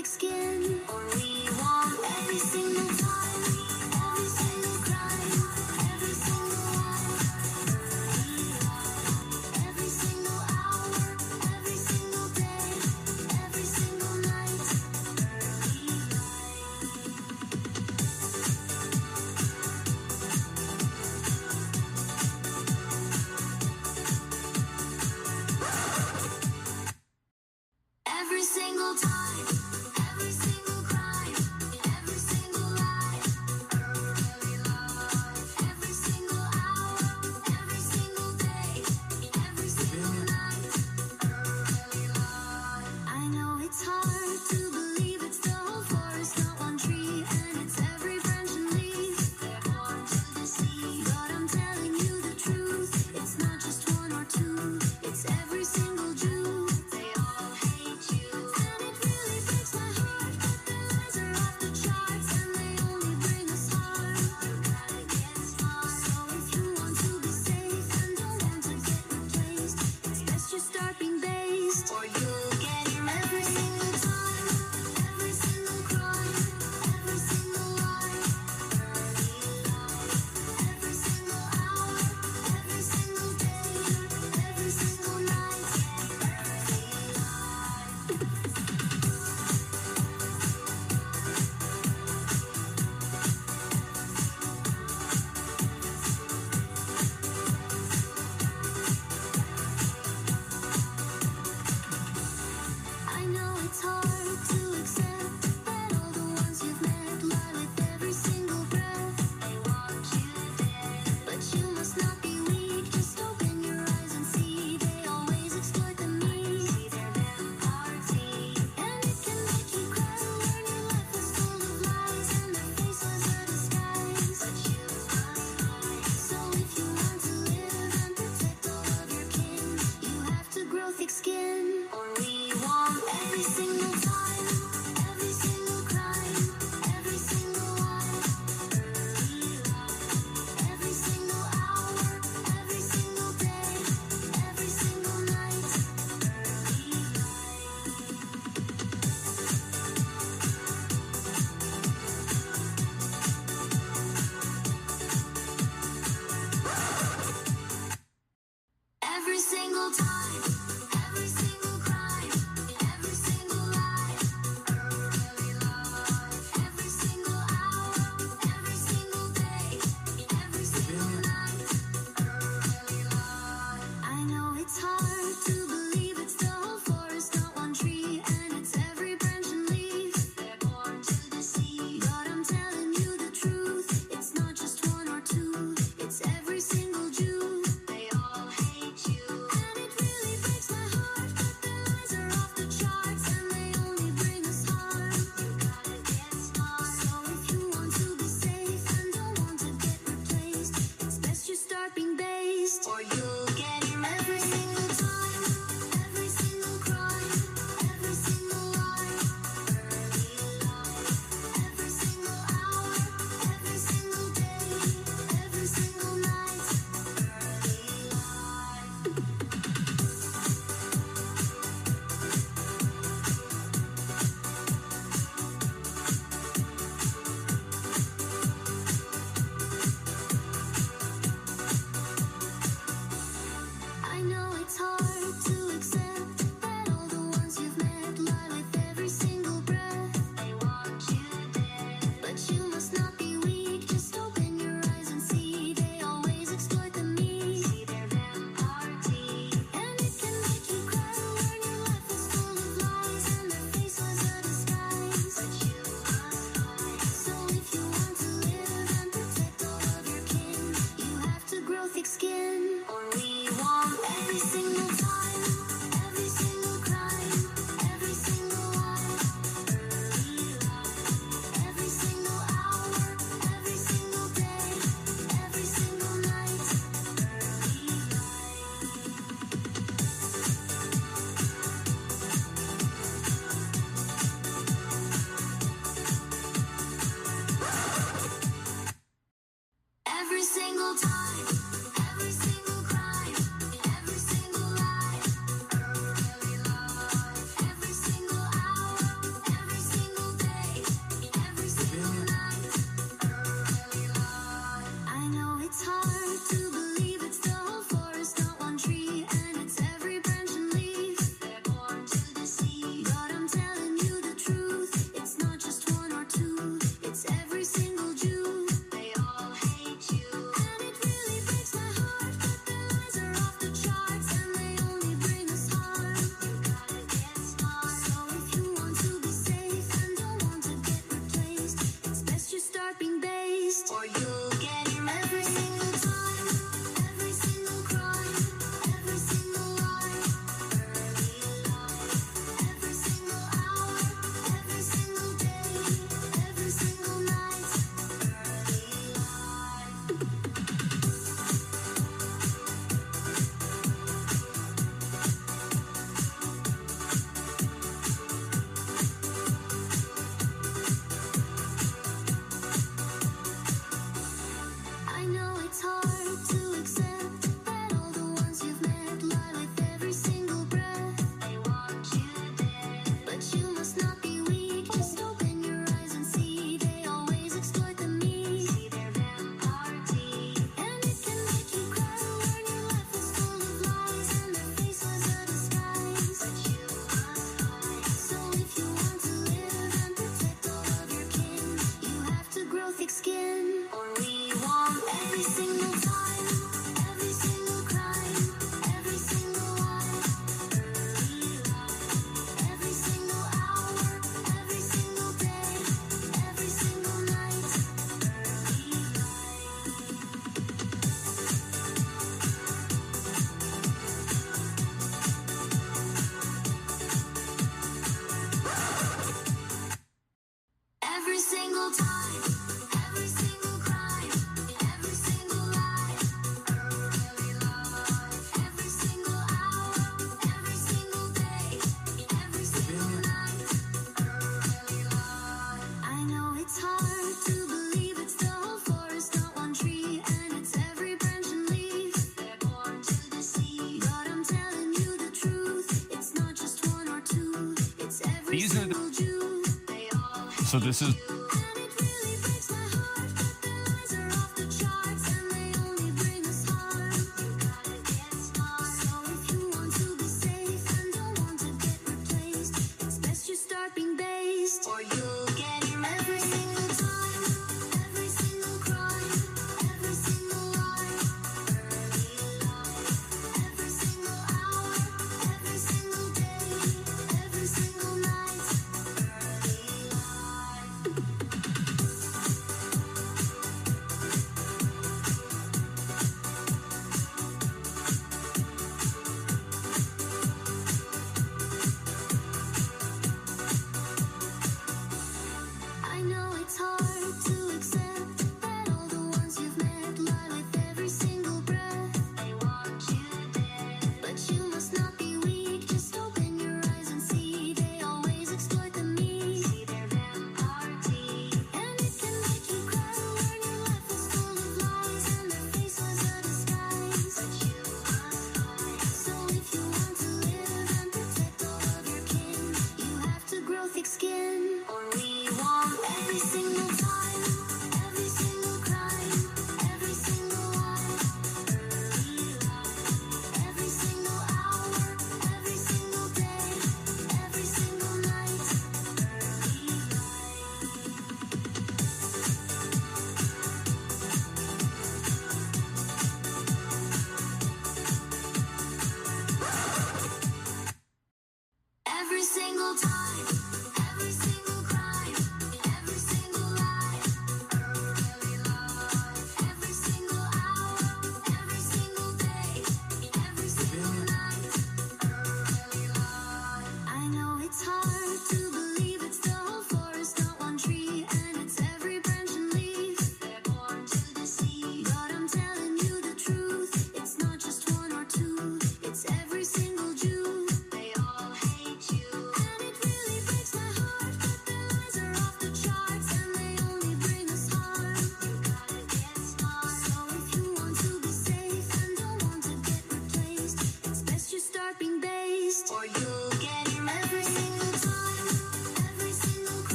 thick skin. Or we want every single time, every single crime, every single life. Every single hour, every single day, every single night. Every single time, every single crime, every single lie. Every single hour, every single day, every single night. I know it's hard to believe it's the whole forest, not one tree, and it's every branch and leaf. They're born to deceive, but I'm telling you the truth. It's not just one or two, it's every single Jew. They all hate you, and it really breaks my heart that their lies are off the charts, and they only bring us harm. You gotta get smart. So if you want to be safe and don't want to get replaced, it's best you start being based, or you'll get erased. Every single time, every single crime, every single lie. Every single hour, every single day, every single night. I know it's hard to accept that all the ones you've met lie with every single breath. They want you dead, but you must not be weak. Just open your eyes and see they always exploit the meek. See their them party, and it can make you cry to learn your life was full of lies and their face was a disguise. But you must hide. So if you want to live and protect all of your kin, you have to grow thick skin, or we want every single time. These are the, so this is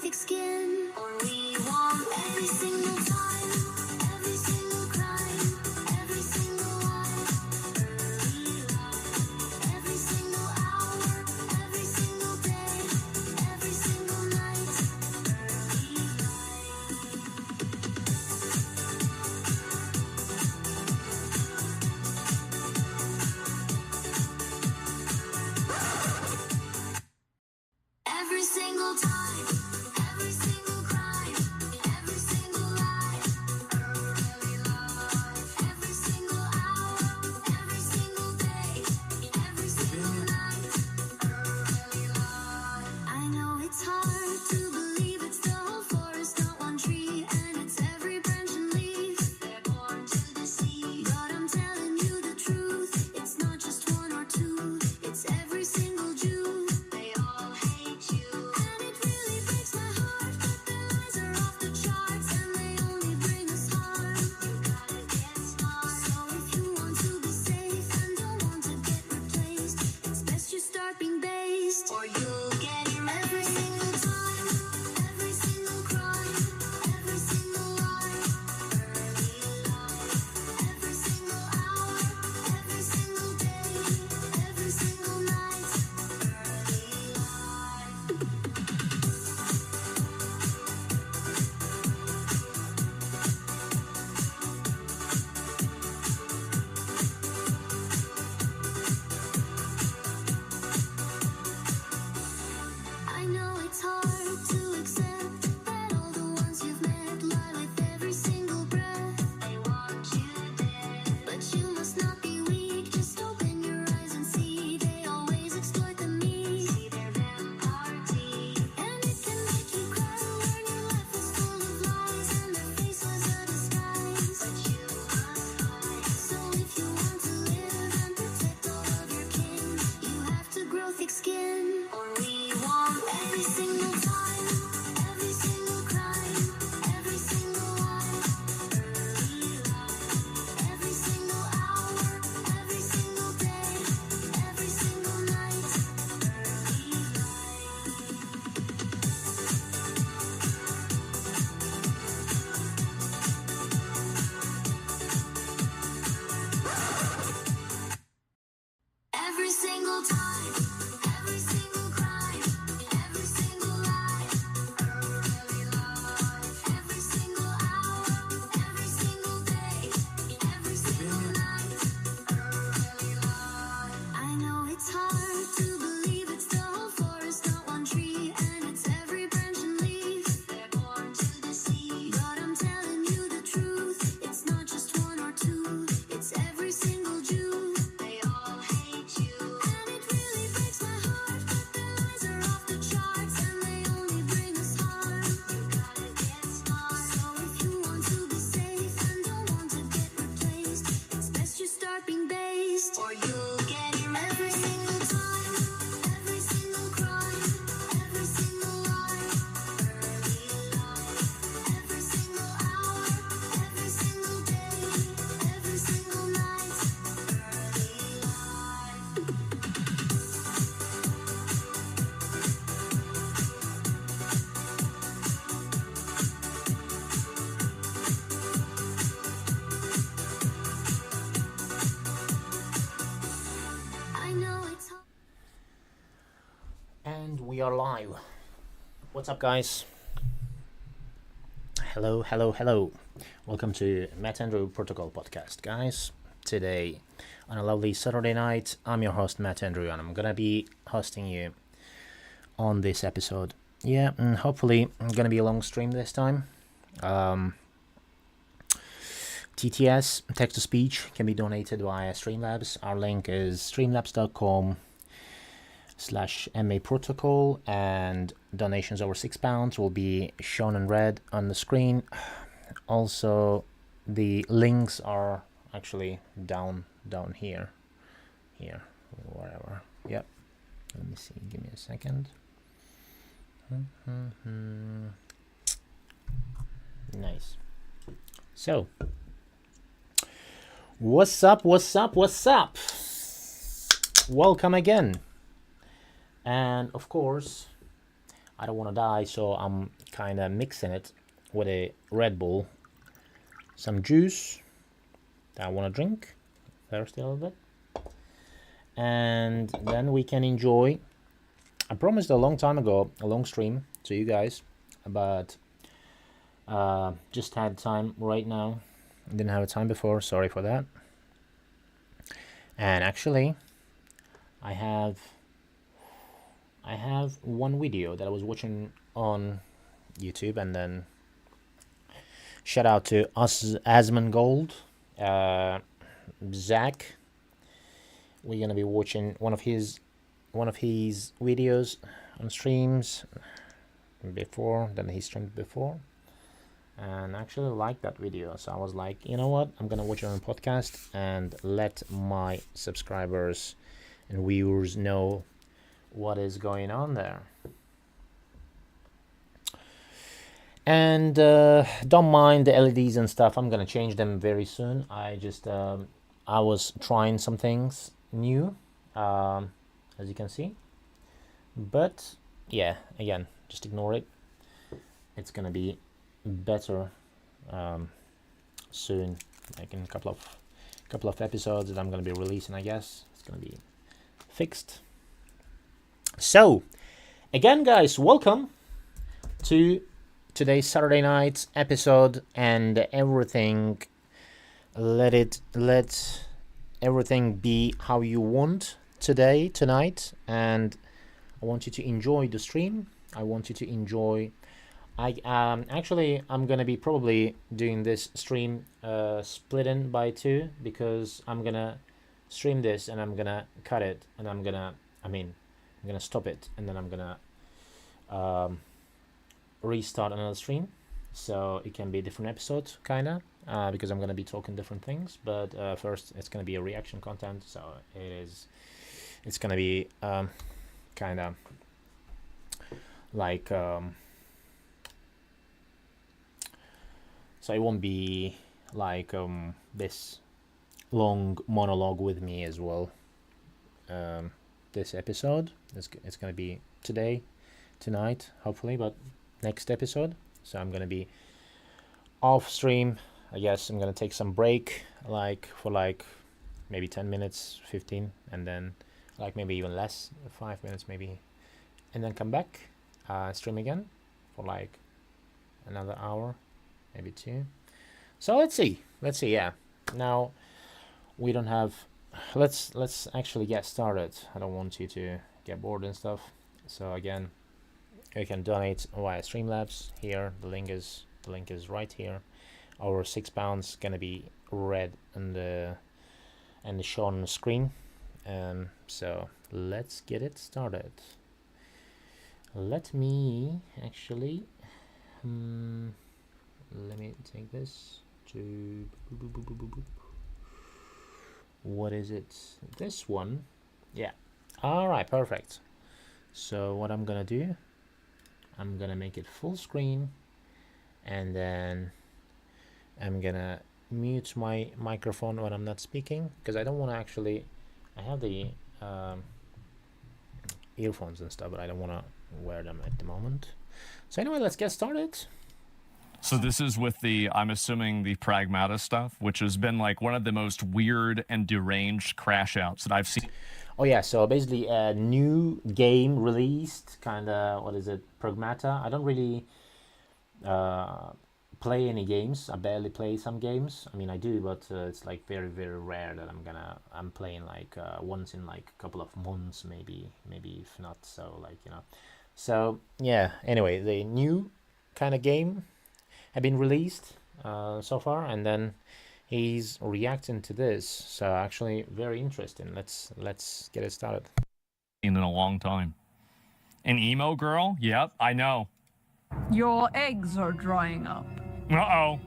thick skin, or we want every single time. we are live. What's up, guys? Hello, hello, hello. Welcome to Matt Andrew Protocol Podcast, guys. Today, on a lovely Saturday night, I'm your host, Matt Andrew, and I'm gonna be hosting you on this episode. Yeah, and hopefully, I'm gonna be a long stream this time. TTS, text-to-speech, can be donated via Streamlabs. Our link is streamlabs.com/MA Protocol, and donations over £6 will be shown in red on the screen. Also, the links are actually down here, wherever. Yep. Let me see. Give me a second. Nice. So, what's up? Welcome again. And of course, I don't want to die, so I'm kind of mixing it with a Red Bull, some juice that I want to drink, thirsty a little bit, and then we can enjoy. I promised a long time ago a long stream to you guys, but just had time right now. Didn't have time before, sorry for that. And actually, I have one video that I was watching on YouTube, and then shout out to Asmongold, Zach. We're gonna be watching one of his videos on streams before, then he streamed before, and I actually liked that video, so I was like, you know what, I'm gonna watch it on a podcast and let my subscribers and viewers know what is going on there. And don't mind the LEDs and stuff, I'm gonna change them very soon. I was trying some things new, as you can see, but yeah, again, just ignore it. It's gonna be better soon, like in a couple of episodes that I'm gonna be releasing. I guess it's gonna be fixed. So again, guys, welcome to today's Saturday night episode, and everything, let everything be how you want tonight, and I want you to enjoy the stream. I want you to enjoy. Actually, I'm gonna be probably doing this stream split in by two, because I'm gonna stream this and I'm gonna cut it, and I'm gonna stop it, and then I'm gonna restart another stream, so it can be a different episode, kinda, because I'm gonna be talking different things. But first, it's gonna be a reaction content, so it's gonna be kinda like so it won't be like this long monologue with me as well. This episode, it's gonna be tonight, hopefully, but next episode. So I'm gonna be off stream. I guess I'm gonna take some break, for maybe 10 minutes, 15, and then maybe even less, 5 minutes maybe, and then come back, stream again for another hour, maybe 2. So let's see. Yeah. Now we don't have. Let's actually get started. I don't want you to get bored and stuff. So again, you can donate via Streamlabs. Here, the link is right here. Our £6 gonna be red and shown on the screen. So let's get it started. Let me actually let me take this to what is it? This one? Yeah. All right, perfect. So what I'm gonna do, I'm gonna make it full screen, and then I'm gonna mute my microphone when I'm not speaking, because I don't want to actually. I have the earphones and stuff, but I don't want to wear them at the moment. So anyway, let's get started. So this is with I'm assuming the Pragmata stuff, which has been one of the most weird and deranged crash outs that I've seen. Oh yeah, so basically a new game released, kind of, what is it, Pragmata. I don't really play any games. I barely play some games. I mean, I do, but it's like very, very rare that I'm playing like once in like a couple of months, maybe if not so, like, you know. So yeah. Anyway, the new kind of game have been released so far, and then he's reacting to this. So actually, very interesting. Let's get it started. In a long time. An emo girl? Yep, I know. Your eggs are drying up. Uh-oh.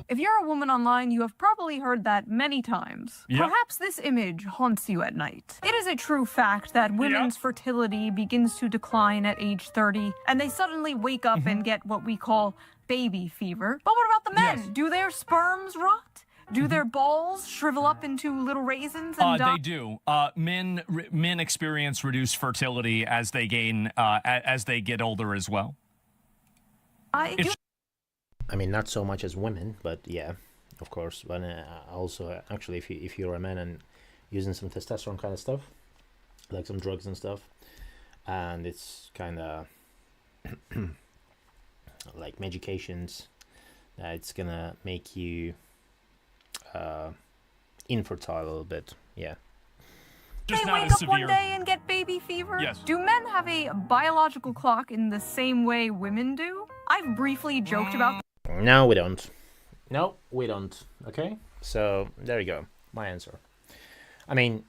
If you're a woman online, you have probably heard that many times. Yep. Perhaps this image haunts you at night. It is a true fact that women's fertility begins to decline at age 30, and they suddenly wake up and get what we call baby fever. But what about the men? Yes. Do their sperms rot? Do their balls shrivel up into little raisins and die? They do. Men experience reduced fertility as they gain as they get older as well. Do I mean, not so much as women, but yeah, of course. But also, actually, if you're a man and using some testosterone kind of stuff, like some drugs and stuff, and it's kind of like medications, it's gonna make you infertile a little bit. Yeah. Just they not wake as up one severe. day and get baby fever? Yes. Do men have a biological clock in the same way women do? I've briefly joked about No, we don't. No, we don't. Okay? So, there you go. My answer. I mean,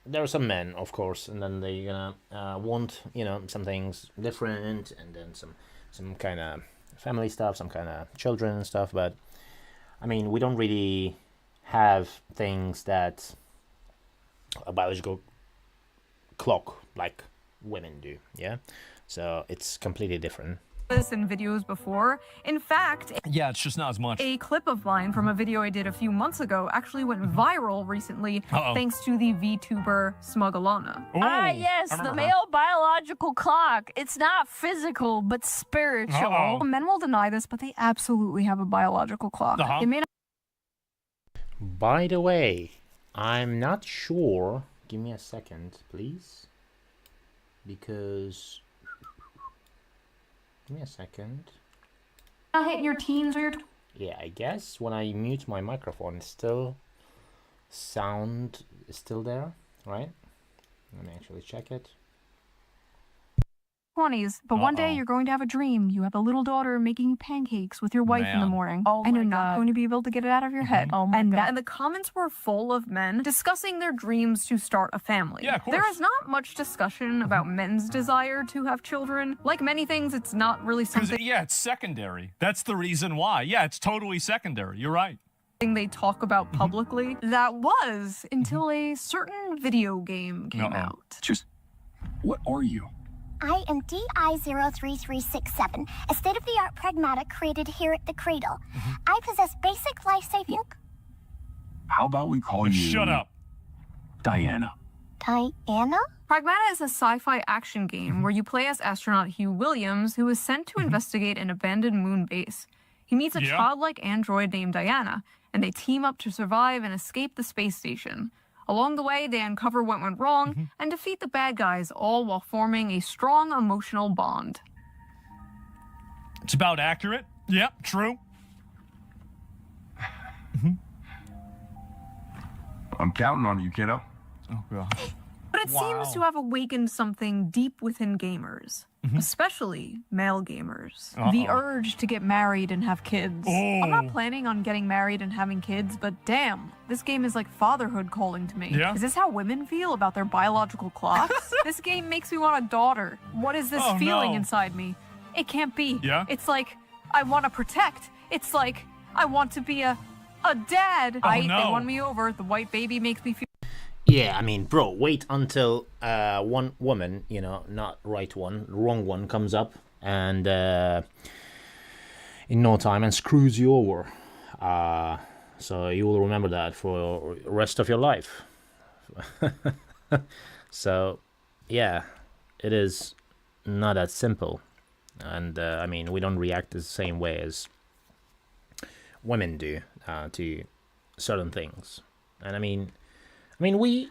there are some men, of course, and then they're gonna want, you know, some things different, and then some kind of family stuff, some kind of children and stuff, but, I mean, we don't really have things that a biological clock like women do, yeah? So, it's completely different. this in videos before. In fact, Yeah, it's just not as much. a clip of mine from a video I did a few months ago actually went viral recently thanks to the VTuber Smugalana. Yes, the male biological clock. It's not physical, but spiritual. Men will deny this, but they absolutely have a biological clock. It may not By the way, I'm not sure. Give me a second, please. Because... Give me a second. hit in your teens or your Yeah, I guess when I mute my microphone, still sound is still there, right? Let me actually check it. 20s, but one day you're going to have a dream. You have a little daughter making pancakes with your wife in the Man. morning. Oh and my you're not God. going to be able to get it out of your head. Oh my God. And the comments were full of men discussing their dreams to start a family. Yeah, of course. There is not much discussion about men's desire to have children. Like many things, it's not really something Yeah, it's secondary. That's the reason why. Yeah, it's totally secondary. You're right. they talk about publicly. That was until a certain video game came out. Just, what are you? I am DI-03367, a state-of-the-art pragmatic created here at the Cradle. I possess basic life-saving... How about we call you... Shut up. Diana. Diana? Pragmata is a sci-fi action game where you play as astronaut Hugh Williams, who is sent to investigate an abandoned moon base. He meets a Yeah. childlike android named Diana, and they team up to survive and escape the space station. Along the way, they uncover what went wrong and defeat the bad guys, all while forming a strong emotional bond. It's about accurate. Yep, true. I'm counting on you, kiddo. Oh, God. But it seems to have awakened something deep within gamers, especially male gamers. The urge to get married and have kids. I'm not planning on getting married and having kids, but damn, this game is like fatherhood calling to me. Yeah. Is this how women feel about their biological clocks? This game makes me want a daughter. What is this Oh, feeling no. inside me? It can't be. Yeah? It's like, I want to protect. It's like, I want to be a dad. They no. won me over. The white baby makes me feel Yeah, I mean, bro, wait until one woman, you know, not right one, wrong one comes up and in no time and screws you over. So you will remember that for the rest of your life. So, yeah, it is not that simple. And, I mean, we don't react the same way as women do to certain things. And, I mean, we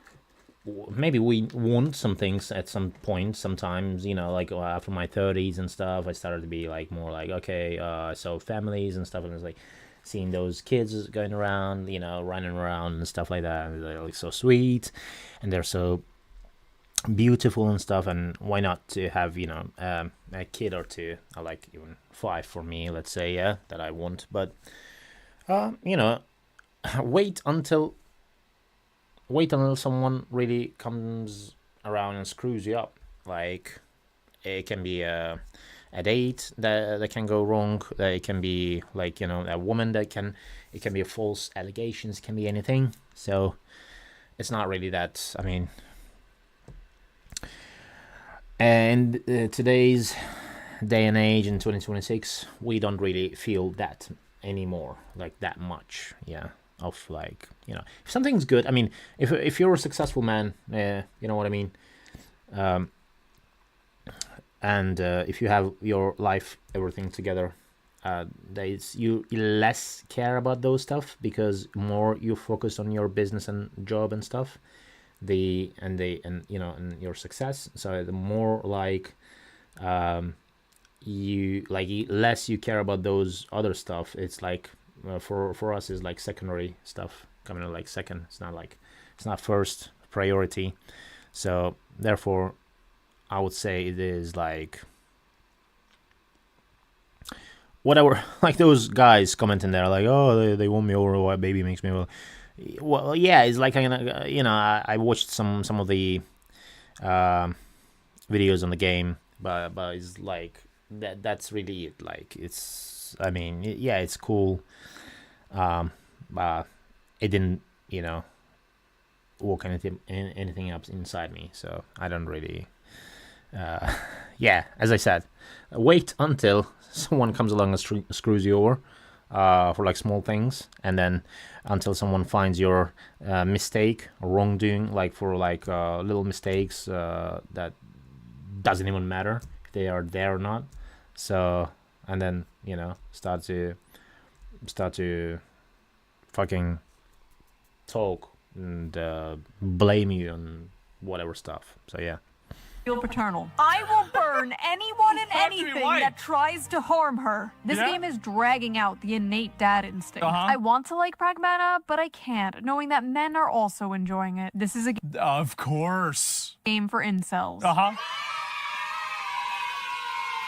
maybe we want some things at some point. Sometimes, you know, like after my 30s and stuff, I started to be like more like, okay, so families and stuff, and it's like seeing those kids going around, you know, running around and stuff like that. And they're like so sweet, and they're so beautiful and stuff. And why not to have, you know, a kid or two? I like even 5 for me, let's say, yeah, that I want. But you know, wait until someone really comes around and screws you up. Like, it can be a date that can go wrong. It can be like, you know, a woman it can be a false allegations, it can be anything. So it's not really that, I mean, and today's day and age in 2026, we don't really feel that anymore, like that much, yeah, of like, you know, if something's good, I mean, if you're a successful man, you know what I mean, and if you have your life, everything together, you less care about those stuff, because more you focus on your business and job and stuff, and you know, and your success. So the more like you like, less you care about those other stuff. It's like for us is like secondary stuff coming in like second. It's not first priority. So therefore I would say it is like whatever, like those guys commenting there like, oh, they won me over, why baby makes me well, yeah, it's like, you know, I watched some of the videos on the game, but it's like that's really it. Like, it's, I mean, yeah, it's cool, but it didn't, you know, work anything up inside me. So I don't really, yeah, as I said, wait until someone comes along and screws you over for like small things, and then until someone finds your mistake or wrongdoing, like for like little mistakes that doesn't even matter if they are there or not. So, and then, you know, start to fucking talk and blame you on whatever stuff. So yeah. Feel paternal. I will burn anyone and anything that tries to harm her. This game is dragging out the innate dad instinct. I want to like Pragmata, but I can't, knowing that men are also enjoying it. This is a Of course. game for incels.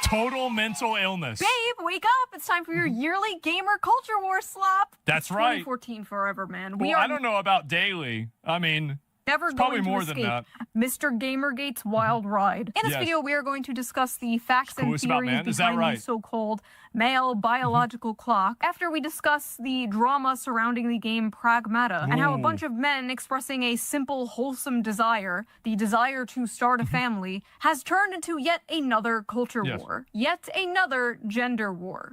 Total mental illness. Babe, wake up. It's time for your yearly Gamer Culture War slop. That's right. 2014 forever, man. Well, I don't know about daily. I mean, never it's going probably to more escape than that. Mr. Gamergate's wild ride. In this Yes. video, we are going to discuss the facts and Coolest about theories man, is that behind right? the so-called male biological clock. After we discuss the drama surrounding the game Pragmata and how a bunch of men expressing a simple, wholesome desire, the desire to start a family, has turned into yet another culture Yes. war, yet another gender war.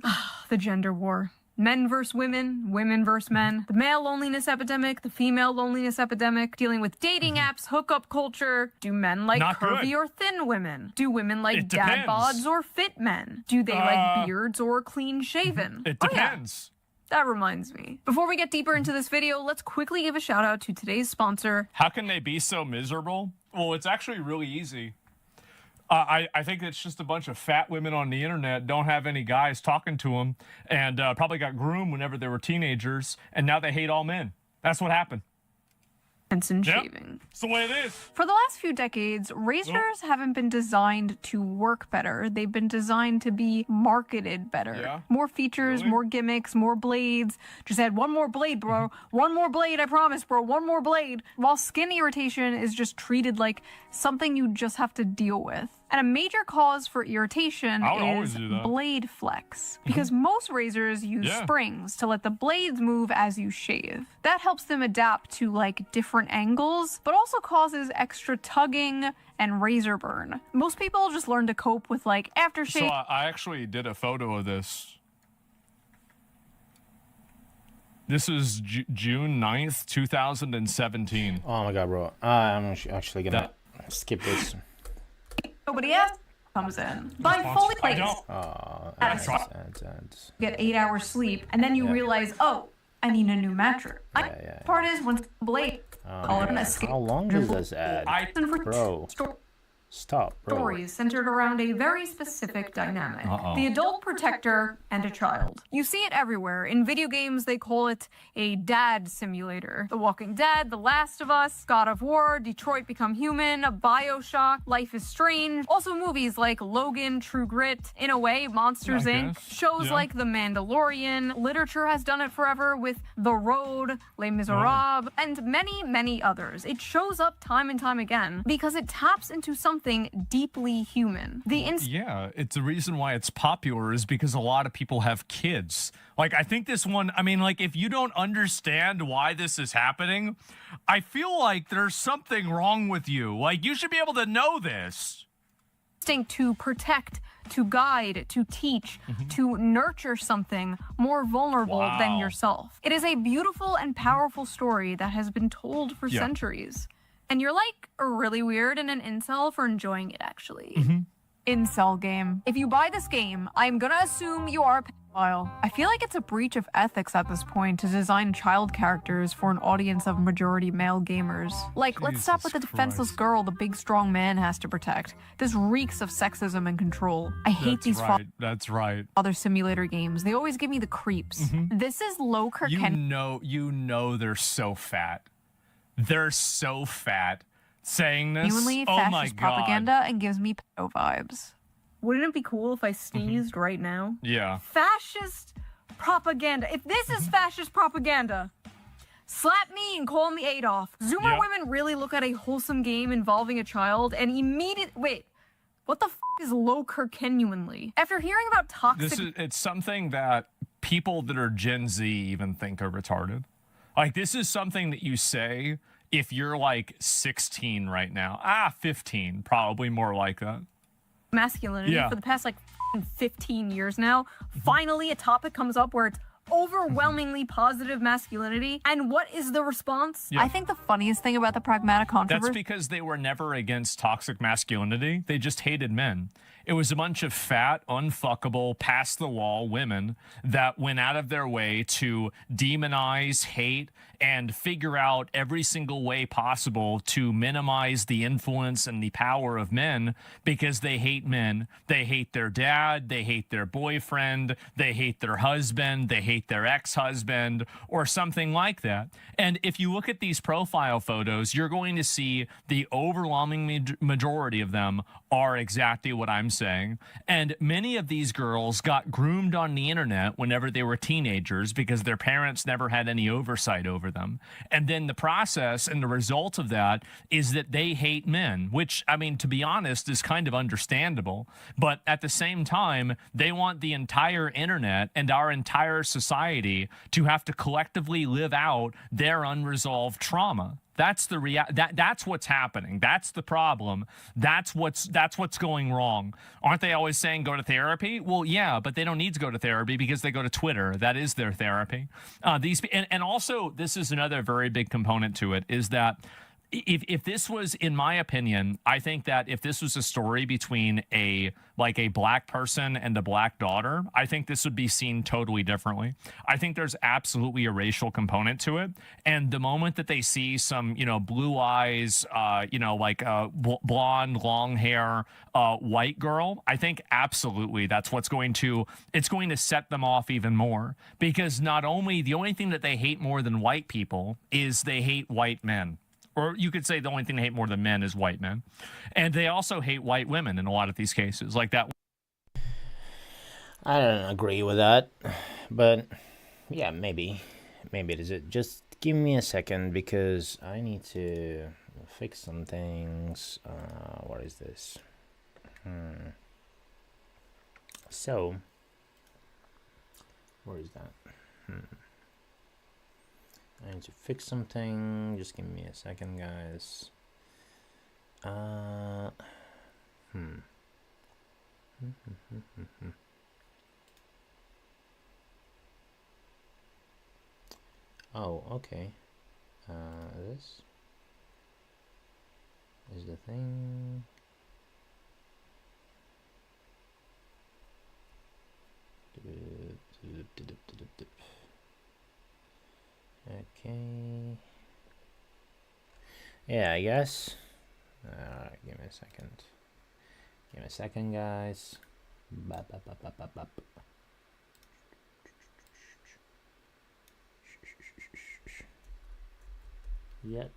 The gender war. Men versus women, women versus men, the male loneliness epidemic, the female loneliness epidemic, dealing with dating apps, hookup culture. Do men like Not curvy good. or thin women? Do women like It dad depends. bods or fit men? Do they like beards or clean shaven? It Oh, yeah. depends. That reminds me. Before we get deeper into this video, let's quickly give a shout out to today's sponsor. How can they be so miserable? Well, it's actually really easy. I think it's just a bunch of fat women on the internet, don't have any guys talking to them, and probably got groomed whenever they were teenagers, and now they hate all men. That's what happened. And Yep. shaving. It's the way it is. For the last few decades, razors haven't been designed to work better. They've been designed to be marketed better. Yeah? More features, Really? more gimmicks, more blades. Just add one more blade, bro. One more blade, I promise, bro. One more blade. While skin irritation is just treated like something you just have to deal with. And a major cause for irritation I would always is do that. blade flex. Because most razors use Yeah. springs to let the blades move as you shave. That helps them adapt to like different angles, but also causes extra tugging and razor burn. Most people just learn to cope with like So aftershave. I actually did a photo of this. This is June 9th, 2017. Oh my god, bro. I'm actually gonna skip this. Nobody else comes in. By fully I placed, don't. And get 8 hours sleep, and then you realize, oh, I need a new mattress. Yeah. Part is when Blake call it an Yeah. escape. How long is this ad? For Bro. Stop, bro. stories centered around a very specific dynamic. The adult protector and a child. You see it everywhere. In video games, they call it a dad simulator. The Walking Dead, The Last of Us, God of War, Detroit Become Human, BioShock, Life is Strange. Also movies like Logan, True Grit, in a way, Monsters I Inc. guess. Shows Yeah. like The Mandalorian. Literature has done it forever with The Road, Les Miserables, and many, many others. It shows up time and time again because it taps into something deeply human. Yeah, it's the reason why it's popular is because a lot of people have kids. Like, I think this one, I mean, like, if you don't understand why this is happening, I feel like there's something wrong with you. Like, you should be able to know this. Instinct to protect, to guide, to teach, to nurture something more vulnerable than Wow. yourself. It is a beautiful and powerful story that has been told for Yeah. centuries. And you're like really weird and an incel for enjoying it, actually. Incel game. If you buy this game, I'm gonna assume you are a pedophile. I feel like it's a breach of ethics at this point to design child characters for an audience of majority male gamers. Like, let's stop with the Jesus defenseless Christ. girl the big strong man has to protect. This reeks of sexism and control. I hate That's these right. That's right. father simulator games. They always give me the creeps. This is low Kirkendall. You know they're so fat. They're so fat. Saying this, Genuinely oh my fascist god. propaganda and gives me pedo vibes. Wouldn't it be cool if I sneezed right now? Yeah. Fascist propaganda. If this is fascist propaganda, slap me and call me Adolf. Zoomer Yep. women really look at a wholesome game involving a child and wait, what the is low Kirkenuanly? After hearing about toxic It's something that people that are Gen Z even think are retarded. Like, this is something that you say if you're like 16 right now. 15, probably more like that. masculinity Yeah. for the past like 15 years now, finally a topic comes up where it's overwhelmingly positive masculinity. And what is the response? Yeah. I think the funniest thing about the pragmatic That's controversy because they were never against toxic masculinity. They just hated men. It was a bunch of fat, unfuckable, past the wall women that went out of their way to demonize, hate, and figure out every single way possible to minimize the influence and the power of men because they hate men. They hate their dad, they hate their boyfriend, they hate their husband, they hate their ex-husband, or something like that. And if you look at these profile photos, you're going to see the overwhelming majority of them are exactly what I'm saying. And many of these girls got groomed on the internet whenever they were teenagers because their parents never had any oversight over them. And then the process and the result of that is that they hate men, which, I mean, to be honest, is kind of understandable. But at the same time, they want the entire internet and our entire society to have to collectively live out their unresolved trauma. That's the that's what's happening. That's the problem. That's what's going wrong. Aren't they always saying go to therapy? Well, yeah, but they don't need to go to therapy because they go to Twitter. That is their therapy. And also this is another very big component to it is that if this was, in my opinion, I think that if this was a story between a black person and a black daughter, I think this would be seen totally differently. I think there's absolutely a racial component to it. And the moment that they see some, blue eyes, blonde, long hair, white girl, I think absolutely that's it's going to set them off even more. Because the only thing that they hate more than white people is they hate white men. Or you could say the only thing they hate more than men is white men. And they also hate white women in a lot of these cases. Like that. I don't agree with that. But yeah, maybe it is. Just give me a second because I need to fix some things. What is this? So, where is that? I need to fix something. Just give me a second, guys. Oh, okay. This is the thing. Okay. Yeah, I guess. Alright, give me a second. Give me a second, guys. Bop, bop, bop, bop, bop, bop. Yep.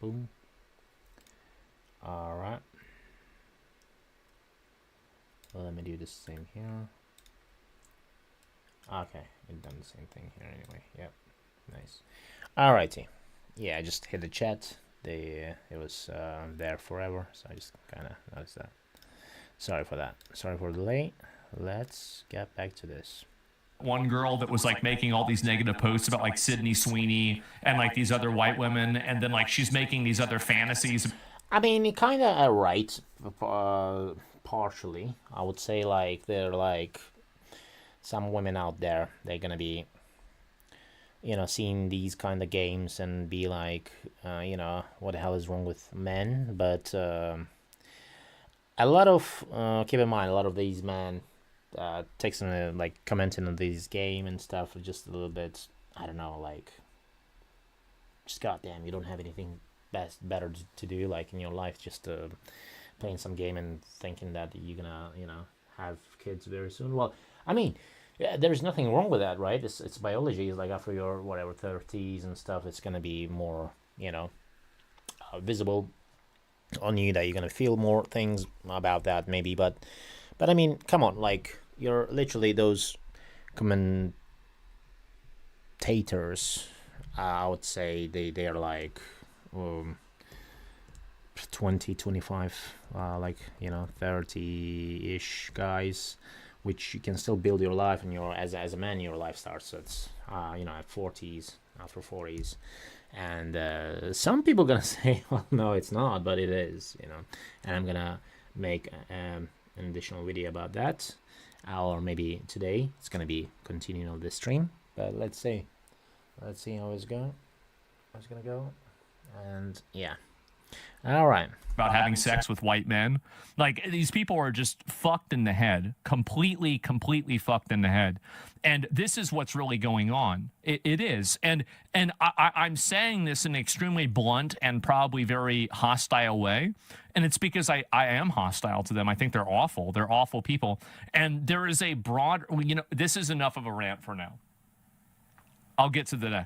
Boom. Alright. Well, let me do the same here. Okay, we've done the same thing here anyway. Yep. Nice. Alrighty. Yeah, I just hit the chat. It was there forever, so I just kind of noticed that. Sorry for that. Sorry for the delay. Let's get back to this. One girl that was like making all these negative posts about like Sydney Sweeney and like these other white women, and then like she's making these other fantasies. I mean, you kind of right, partially. I would say like there are like some women out there, they're gonna be, you know, seeing these kind of games and be like, you know, what the hell is wrong with men? But a lot of, keep in mind, a lot of these men takes like commenting on this game and stuff are just a little bit, I don't know, like, just goddamn, you don't have anything better to do like in your life, just playing some game and thinking that you're gonna, you know, have kids very soon. Well, I mean, yeah, there's nothing wrong with that, right? It's biology. It's like after your whatever 30s and stuff, it's gonna be more, you know, visible on you that you're gonna feel more things about that maybe. But I mean, come on, like you're literally those commentators. I would say they are like 20, 25, like, you know, 30-ish guys, which you can still build your life, and your as a man your life starts at you know, at 40s, after 40s, and some people gonna say, well, no, it's not, but it is, you know, and I'm gonna make an additional video about that, or maybe today it's gonna be continuing on this stream, but let's see how it's gonna go, and yeah. All right. About having sex with white men. Like, these people are just fucked in the head, completely fucked in the head. And this is what's really going on. It is. And I'm saying this in an extremely blunt and probably very hostile way. And it's because I am hostile to them. I think they're awful. They're awful people. And there is a broad, you know, this is enough of a rant for now. I'll get to the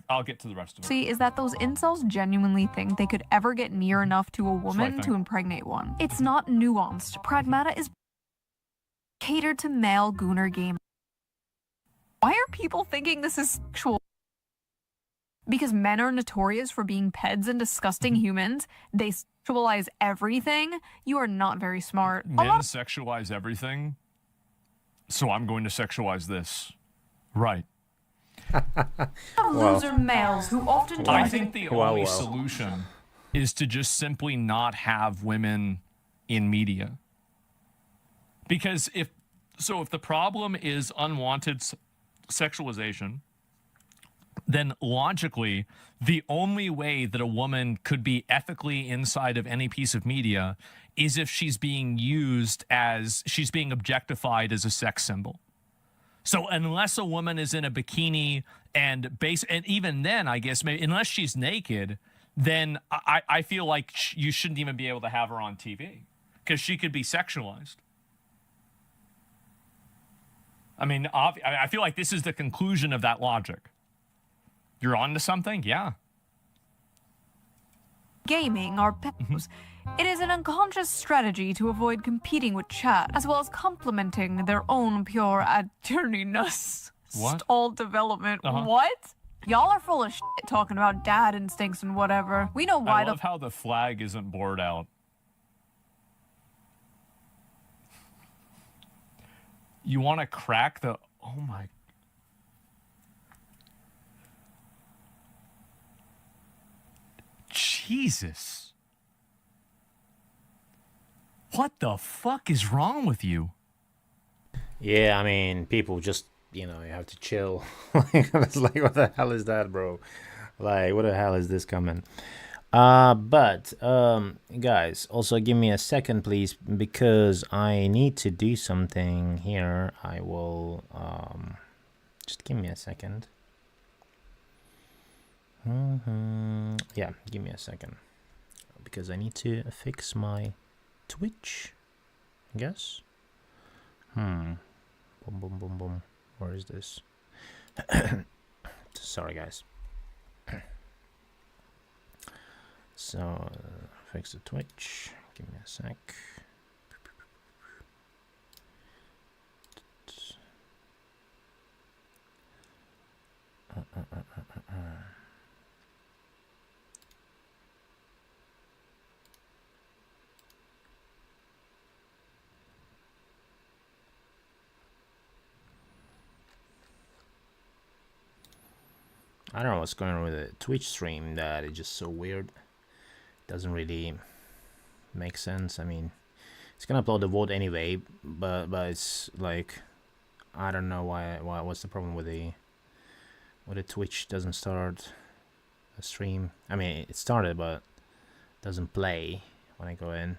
rest of it. See, is that those incels genuinely think they could ever get near enough to a woman to impregnate one. It's not nuanced. Pragmata is catered to male gooner gamers. Why are people thinking this is sexual? Because men are notorious for being peds and disgusting humans. They sexualize everything. You are not very smart. Men sexualize everything, so I'm going to sexualize this. Right. Loser males who often I think the only solution is to just simply not have women in media. Because if the problem is unwanted sexualization, then logically the only way that a woman could be ethically inside of any piece of media is if she's being objectified as a sex symbol. So unless a woman is in a bikini and even then, I guess, maybe unless she's naked, then I feel like you shouldn't even be able to have her on TV because she could be sexualized. I mean, I feel like this is the conclusion of that logic. You're on to something? Yeah. Gaming are pedos. It is an unconscious strategy to avoid competing with chat, as well as complementing their own pure adoriness. What? Stall development. What? Y'all are full of shit talking about dad instincts and whatever. We know why I love how the flag isn't bored out. You want to crack the... Oh my... Jesus. What the fuck is wrong with you? Yeah, I mean, people just, you know, you have to chill. It's like, what the hell is that, bro? Like, what the hell is this coming? But guys, also give me a second, please, because I need to do something here. I will, just give me a second. Yeah, give me a second. Because I need to fix my Twitch, I guess. Boom, boom, boom, boom. Where is this? Sorry, guys. So, fix the Twitch. Give me a sec. I don't know what's going on with the Twitch stream, that it's just so weird. Doesn't really make sense. I mean, it's gonna upload the VOD anyway, but it's like, I don't know why what's the problem with the Twitch doesn't start a stream. I mean, it started, but doesn't play when I go in.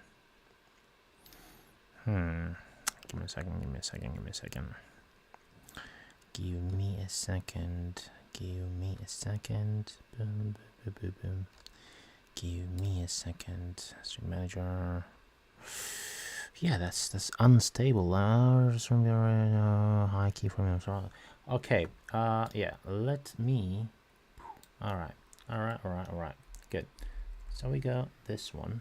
Give me a second. Give me a second. Give me a second. Give me a second. Give me a second. Boom, boom, boom, boom. Give me a second. Stream manager. Yeah, that's unstable. From your high key from your. Okay. Yeah. Let me. All right. Good. So we got this one.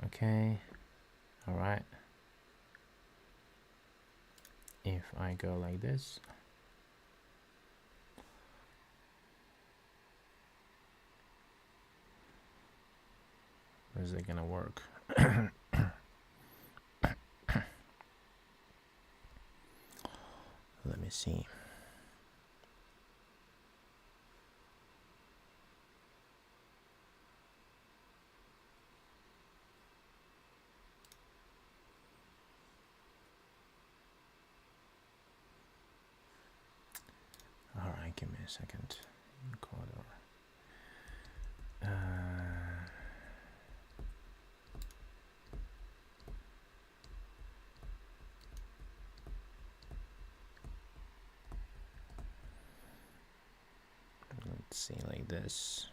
Okay. All right. If I go like this, is it gonna work? Let me see. All right, give me a second. Encoder. Let's see, like this.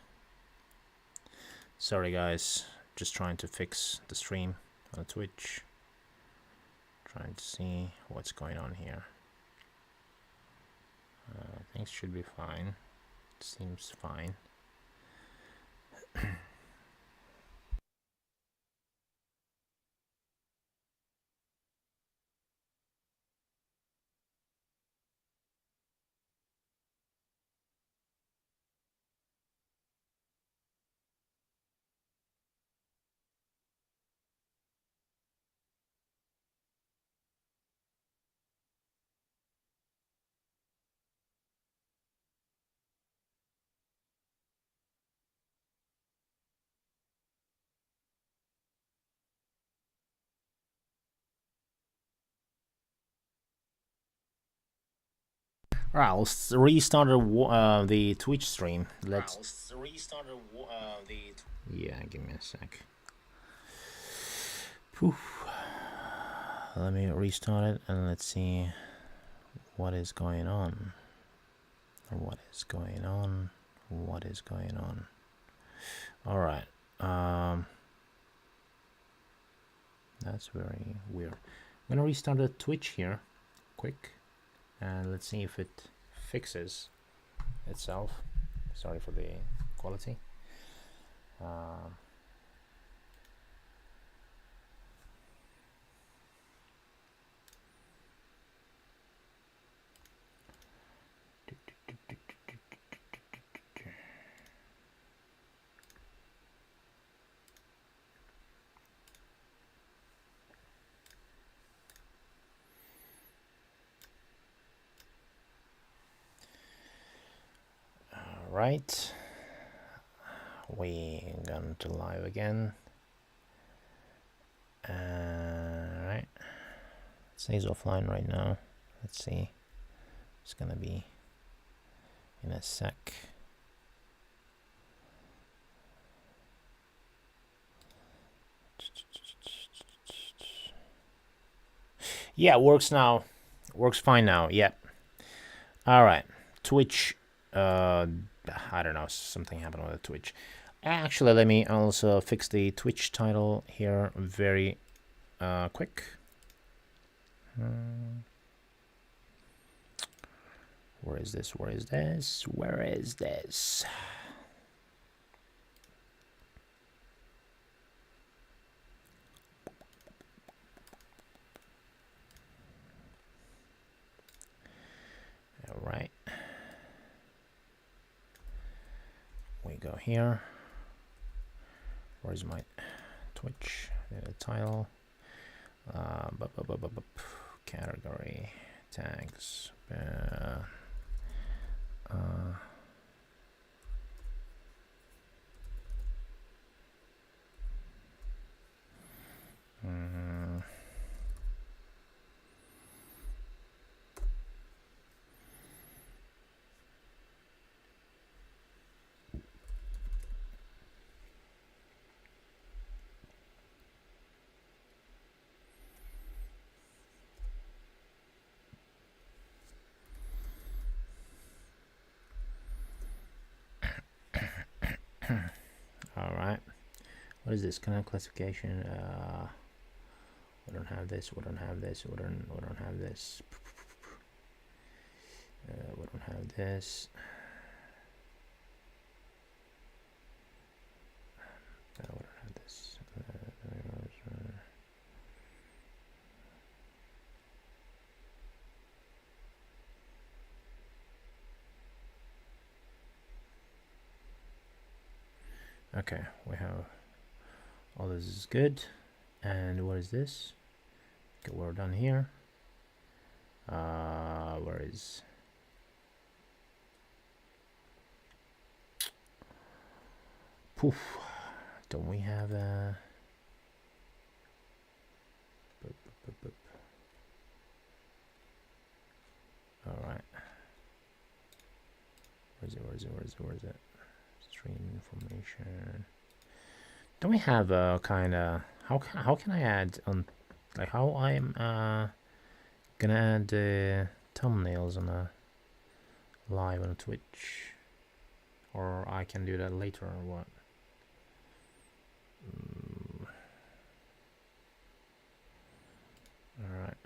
Sorry guys, just trying to fix the stream on Twitch. Trying to see what's going on here. Things should be fine. Seems fine. Alright, I'll restart the Twitch stream. Let's restart yeah, give me a sec. Poof. Let me restart it and let's see what is going on. What is going on? What is going on? Alright. That's very weird. I'm gonna restart the Twitch here, quick, and let's see if it fixes itself. Sorry for the quality. Right, we gone to live again. Right, it says offline right now. Let's see, it's gonna be in a sec. Yeah, it works now. Works fine now. Yep. All right. Twitch. I don't know. Something happened with the Twitch. Actually, let me also fix the Twitch title here very quick. Where is this? Where is this? Where is this? All right. We go here. Where's my Twitch? The title. Category tags. All right. What is this? Canal classification. We don't have this. We don't have this. We don't have this. We don't have this. We don't have this. Okay, we have all this is good. And what is this? Okay, we're done here. Where is poof? Don't we have a all right. Where is it? Stream information. Don't we have a kind of how can I add on, like how I'm gonna add thumbnails on a live on Twitch, or I can do that later or what? All right.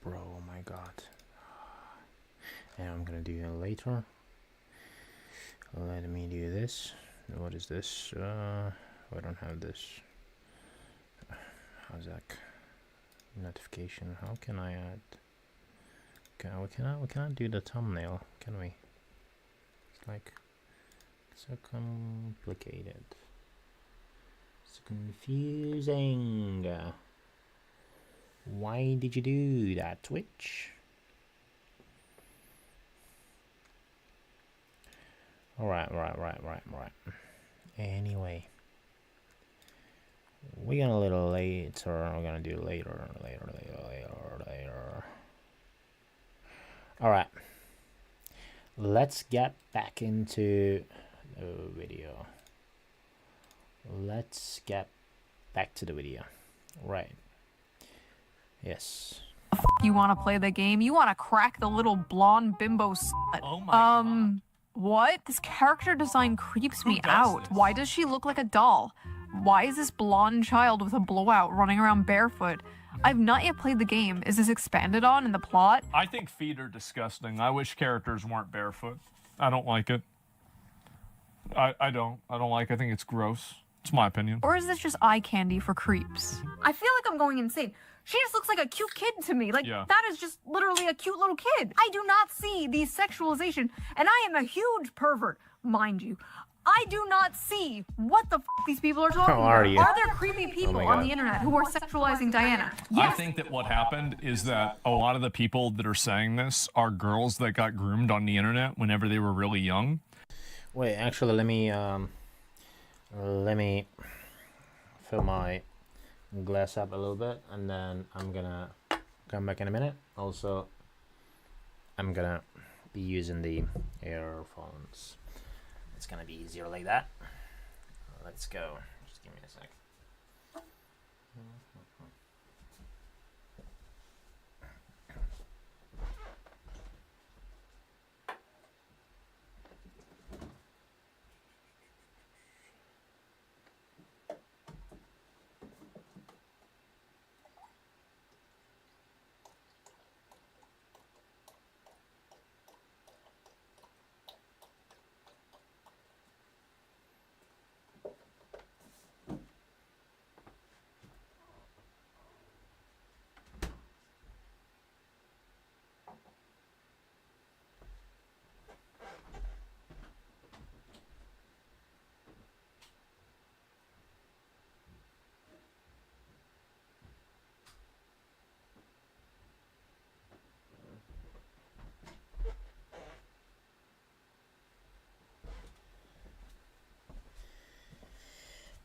Bro, oh my god. And I'm gonna do it later. Let me do this. What is this? I don't have this. How's that? Notification. How can I add? We cannot do the thumbnail, can we? It's like so complicated. It's confusing. Why did you do that, Twitch? Alright. Anyway. We're gonna a little later. We're gonna do later. Alright. Let's get back into the video. Let's get back to the video. Right. Yes. You want to play the game? You want to crack the little blonde bimbo slut. Oh my god. What? This character design creeps me out. this? Why does she look like a doll? Why is this blonde child with a blowout running around barefoot? I've not yet played the game. Is this expanded on in the plot? I think feet are disgusting. I wish characters weren't barefoot. I don't like it. I don't like. I think it's gross. It's my opinion. Or is this just eye candy for creeps? I feel like I'm going insane. She just looks like a cute kid to me. Like, Yeah. that is just literally a cute little kid. I do not see the sexualization, and I am a huge pervert, mind you. I do not see what the f these people are talking How are about. you? Are there creepy people my on God. the internet who are sexualizing Diana? I Yes. think that what happened is that a lot of the people that are saying this are girls that got groomed on the internet whenever they were really young. Wait, actually, let me fill my glass up a little bit, and then I'm gonna come back in a minute. Also, I'm gonna be using the earphones. It's gonna be easier like that. Let's go. Just give me a sec.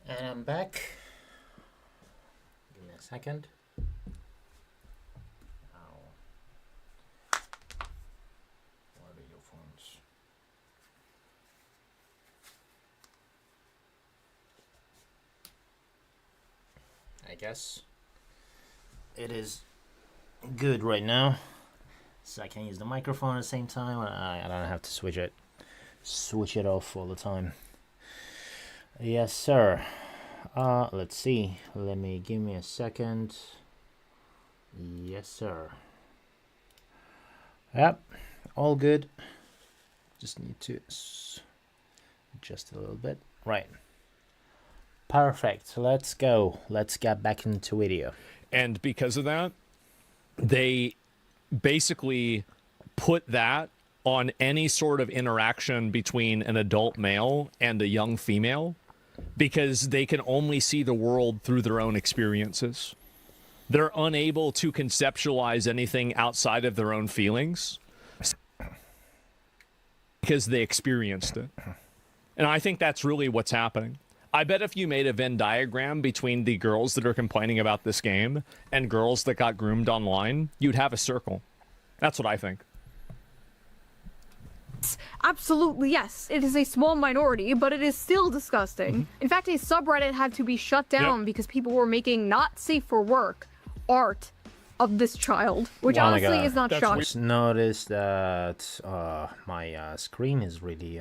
And I'm back. Give me a second. Ow. Where are your phones? I guess it is good right now, so I can use the microphone at the same time. I don't have to switch it off all the time. Yes, sir. Let's see. Give me a second. Yes, sir. Yep, all good. Just need to adjust a little bit. Right. Perfect. Let's go. Let's get back into video. And because of that, they basically put that on any sort of interaction between an adult male and a young female, because they can only see the world through their own experiences. They're unable to conceptualize anything outside of their own feelings because they experienced it. And I think that's really what's happening. I bet if you made a Venn diagram between the girls that are complaining about this game and girls that got groomed online, you'd have a circle. That's what I think. Absolutely, yes. It is a small minority, but it is still disgusting. In fact, a subreddit had to be shut down because people were making not safe for work art of this child, which Oh my honestly God. is not That's shocking. Just noticed that my screen is really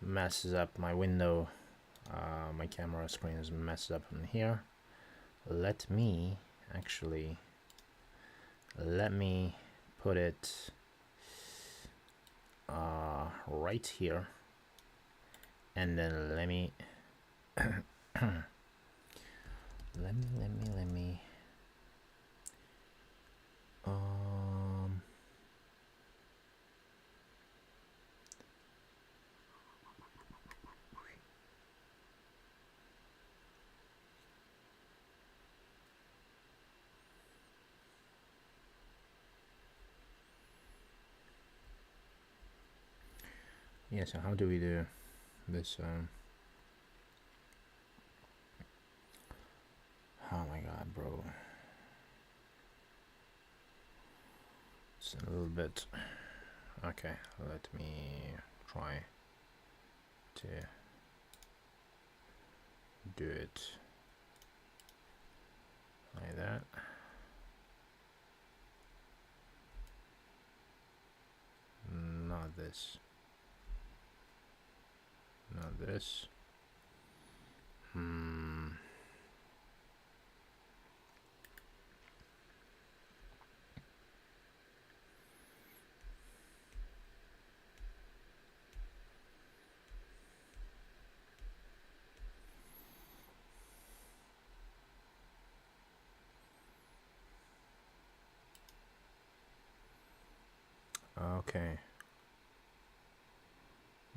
messes up my window. My camera screen is messed up in here. Let me put it right here, and then let me yeah, so how do we do this? Oh my God, bro. It's a little bit. Okay, let me try to do it like that. Not this. Not this. Okay.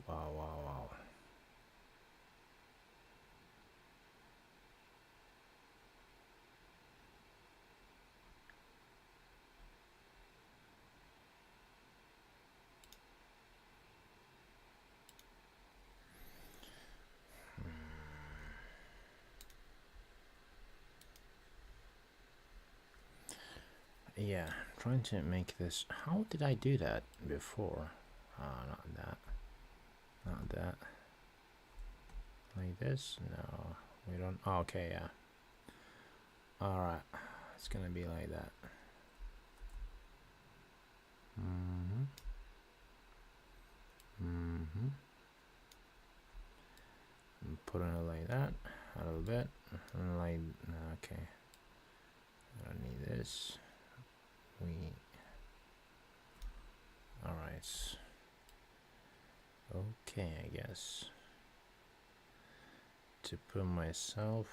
Wow, wow, wow. Yeah, trying to make this. How did I do that before? Not that. Not that. Like this? No, we don't. Oh, okay, yeah. Alright, it's gonna be like that. Putting it like that, a little bit. And like, okay. I don't need this. Alright. Okay, I guess. To put myself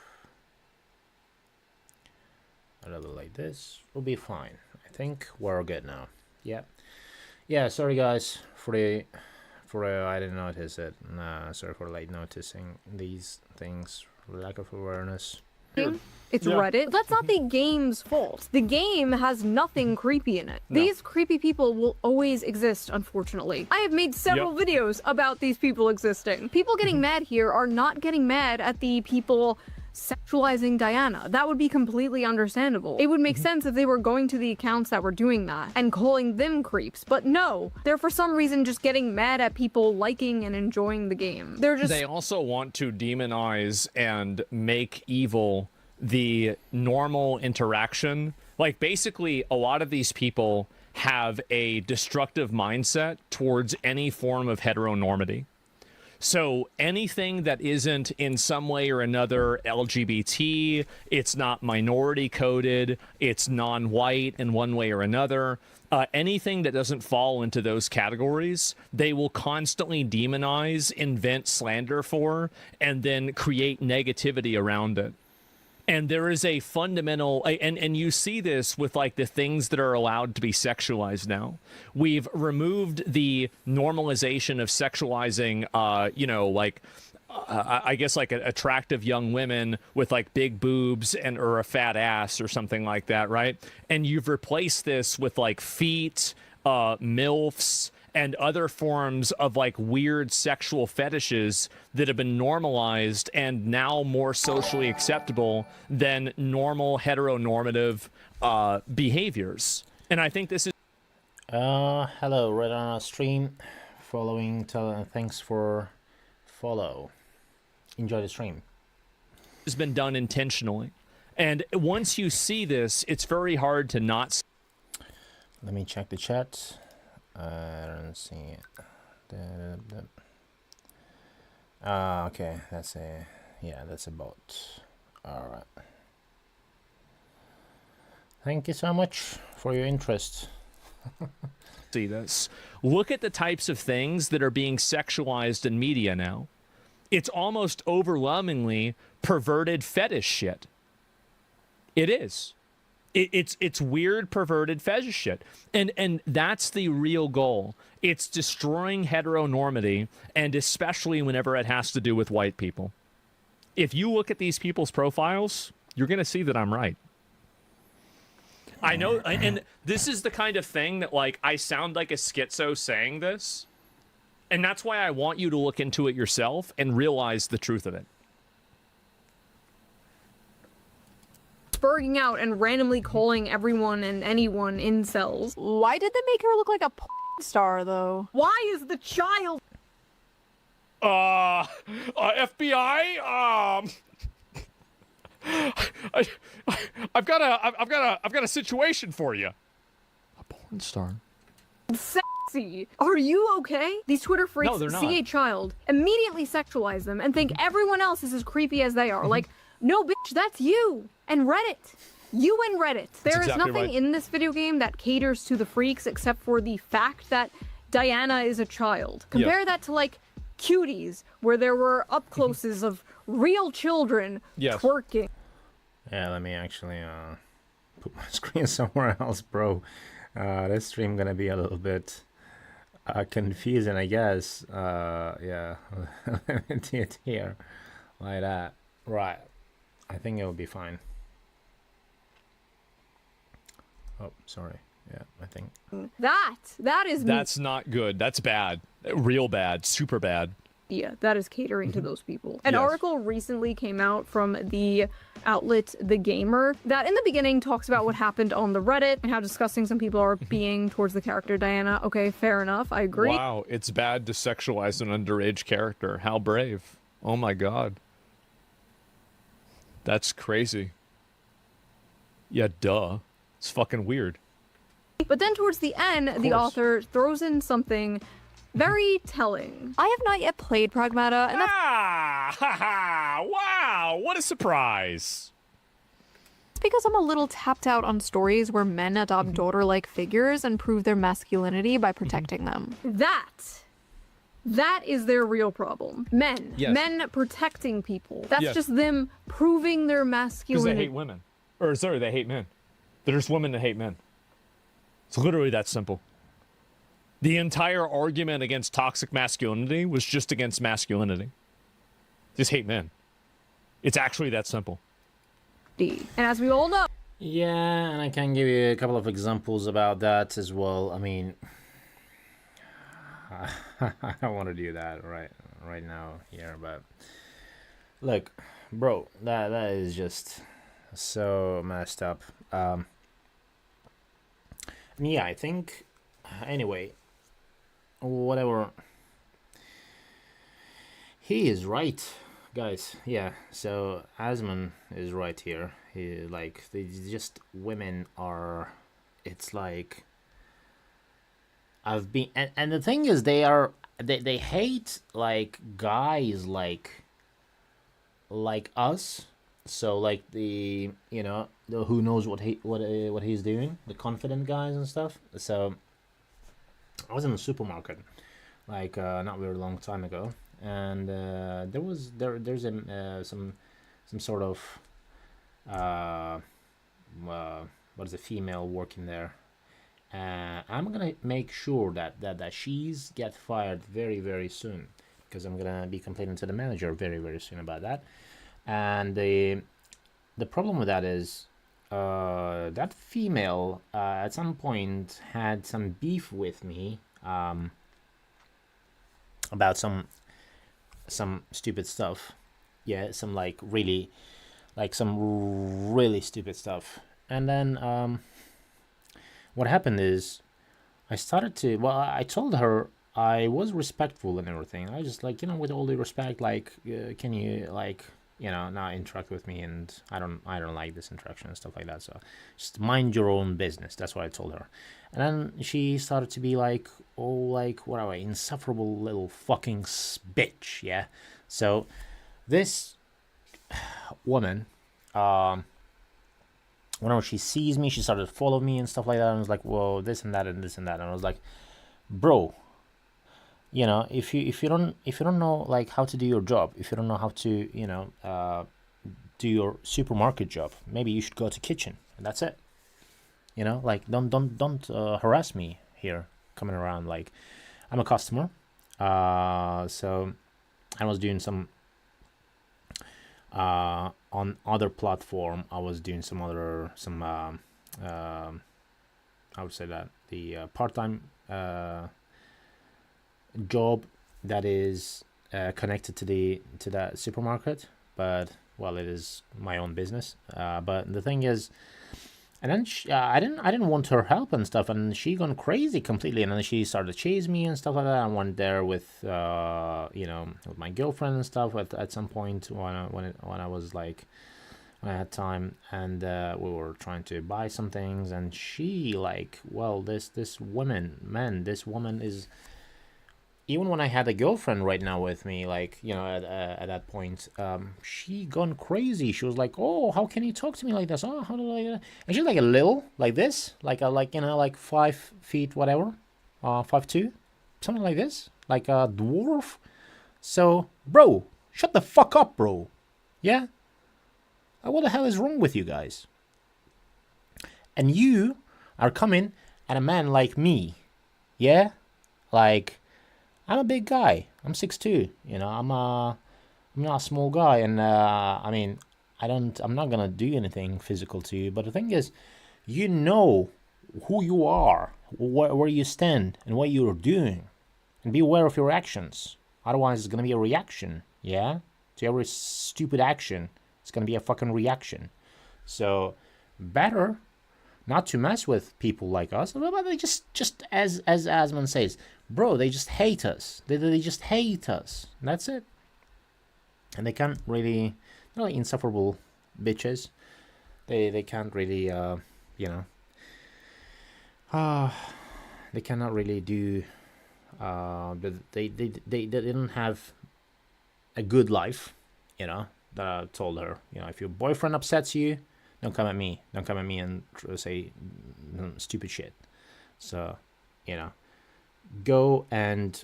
a little bit like this will be fine. I think we're good now. Yeah, sorry guys for I didn't notice it. Sorry for like noticing these things, lack of awareness. It's Reddit. But that's not the game's fault. The game has nothing creepy in it. No. These creepy people will always exist, unfortunately. I have made several videos about these people existing. People getting mad here are not getting mad at the people sexualizing Diana. That would be completely understandable. It would make sense if they were going to the accounts that were doing that and calling them creeps, but no. They're for some reason just getting mad at people liking and enjoying the game. They also want to demonize and make evil the normal interaction. Like, basically, a lot of these people have a destructive mindset towards any form of heteronormity. So anything that isn't in some way or another LGBT, it's not minority coded, it's non-white in one way or another, anything that doesn't fall into those categories, they will constantly demonize, invent slander for, and then create negativity around it. And there is a fundamental, and you see this with like the things that are allowed to be sexualized now. We've removed the normalization of sexualizing, I guess like attractive young women with like big boobs or a fat ass or something like that, right? And you've replaced this with like feet, MILFs, and other forms of like weird sexual fetishes that have been normalized and now more socially acceptable than normal heteronormative behaviors. And I think this is hello, right on our stream, following, thanks for follow. Enjoy the stream. Has been done intentionally. And once you see this, it's very hard to not. Let me check the chat. I don't see it. Okay, that's a bot. Alright. Thank you so much for your interest. See this. Look at the types of things that are being sexualized in media now. It's almost overwhelmingly perverted fetish shit. It is. It's weird, perverted fetish shit. And that's the real goal. It's destroying heteronormity, and especially whenever it has to do with white people. If you look at these people's profiles, you're going to see that I'm right. I know, and this is the kind of thing that, like, I sound like a schizo saying this, and that's why I want you to look into it yourself and realize the truth of it. Spurging out and randomly calling everyone and anyone incels. Why did they make her look like a porn star, though? Why is the child... FBI, I've got a situation for you. A porn star. Sexy. Are you okay? These Twitter freaks see a child, immediately sexualize them, and think everyone else is as creepy as they are. Like, no, bitch, that's you. And Reddit. You and Reddit. There is nothing in this video game that caters to the freaks except for the fact that Diana is a child. Compare that to, like, Cuties, where there were up-closes of real children twerking. Yeah, let me actually put my screen somewhere else, bro. This stream gonna be a little bit confusing, I guess. Yeah, let me do it here, like that. Right. I think it will be fine. Oh, sorry. Yeah, I think. That is That's not good. That's bad. Real bad. Super bad. media that is catering to those people. An Yes. article recently came out from the outlet The Gamer that in the beginning talks about what happened on the Reddit and how disgusting some people are being towards the character Diana. Okay, fair enough. I agree. Wow, it's bad to sexualize an underage character. How brave. Oh my god. That's crazy. Yeah, duh. It's fucking weird. But then towards the end, the course. author throws in something very telling. I have not yet played Pragmata, and that's Ah! Ha ha! Wow! What a surprise! because I'm a little tapped out on stories where men adopt daughter-like figures and prove their masculinity by protecting them. That is their real problem. Men. Yes. Men protecting people. That's Yes. just them proving their Because masculinity. they hate women. Or, sorry, they hate men. There's women that hate men. It's literally that simple. The entire argument against toxic masculinity was just against masculinity. Just hate men. It's actually that simple. And as we all know, Yeah, and I can give you a couple of examples about that as well. I mean, I don't want to do that right now here, but look, bro, that is just so messed up. And yeah, I think anyway, whatever. He is right, guys. Yeah, so Asman is right here. He like they just women are. It's like I've been and the thing is they hate like guys like us. So like the who knows what he's doing, the confident guys and stuff. So I was in the supermarket like not very long time ago, and there's some sort of what is a female working there. I'm gonna make sure that she's get fired very, very soon, because I'm gonna be complaining to the manager very, very soon about that. And the problem with that is that female at some point had some beef with me about some stupid stuff. Yeah, some really stupid stuff. And then what happened is I started to, well, I told her I was respectful and everything. I just with all due respect, can you not interact with me, and I don't like this interaction and stuff like that. So just mind your own business. That's what I told her. And then she started to be like, oh, what are I, insufferable little fucking bitch, yeah. So this woman, whenever she sees me, she started to follow me and stuff like that. And I was like, whoa, this and that and this and that. And I was like, bro, if you don't know how to do your job, if you don't know how to do your supermarket job, maybe you should go to kitchen, and that's it. Don't harass me here coming around. I'm a customer, so I was doing some on other platform. I was doing some I would say that the part-time job that is connected to that supermarket, but well, it is my own business. But the thing is, and then I didn't want her help and stuff, and she gone crazy completely, and then she started to chase me and stuff like that. I went there with with my girlfriend and stuff at some point when I was when I had time, and we were trying to buy some things, and she this woman is. Even when I had a girlfriend right now with me, at that point, she gone crazy. She was like, "Oh, how can you talk to me like this? Oh, how do I?" And she's a little like this, 5 feet, whatever, 5'2", something like this, like a dwarf. So, bro, shut the fuck up, bro. Yeah. What the hell is wrong with you guys? And you are coming at a man like me, yeah. Like, I'm a big guy. I'm 6'2". You know, I'm not a small guy, and I mean, I'm not gonna do anything physical to you. But the thing is, you know who you are, where you stand, and what you're doing, and be aware of your actions. Otherwise, it's gonna be a reaction. Yeah, to every stupid action, it's gonna be a fucking reaction. So, better not to mess with people like us. But they just as Asman says, bro, they just hate us. They just hate us. That's it. And they can't really, they're like insufferable bitches. They can't really, you know, they cannot really do, they didn't have a good life, you know. That I told her, you know, if your boyfriend upsets you, don't come at me. Don't come at me and say stupid shit. So, you know, go and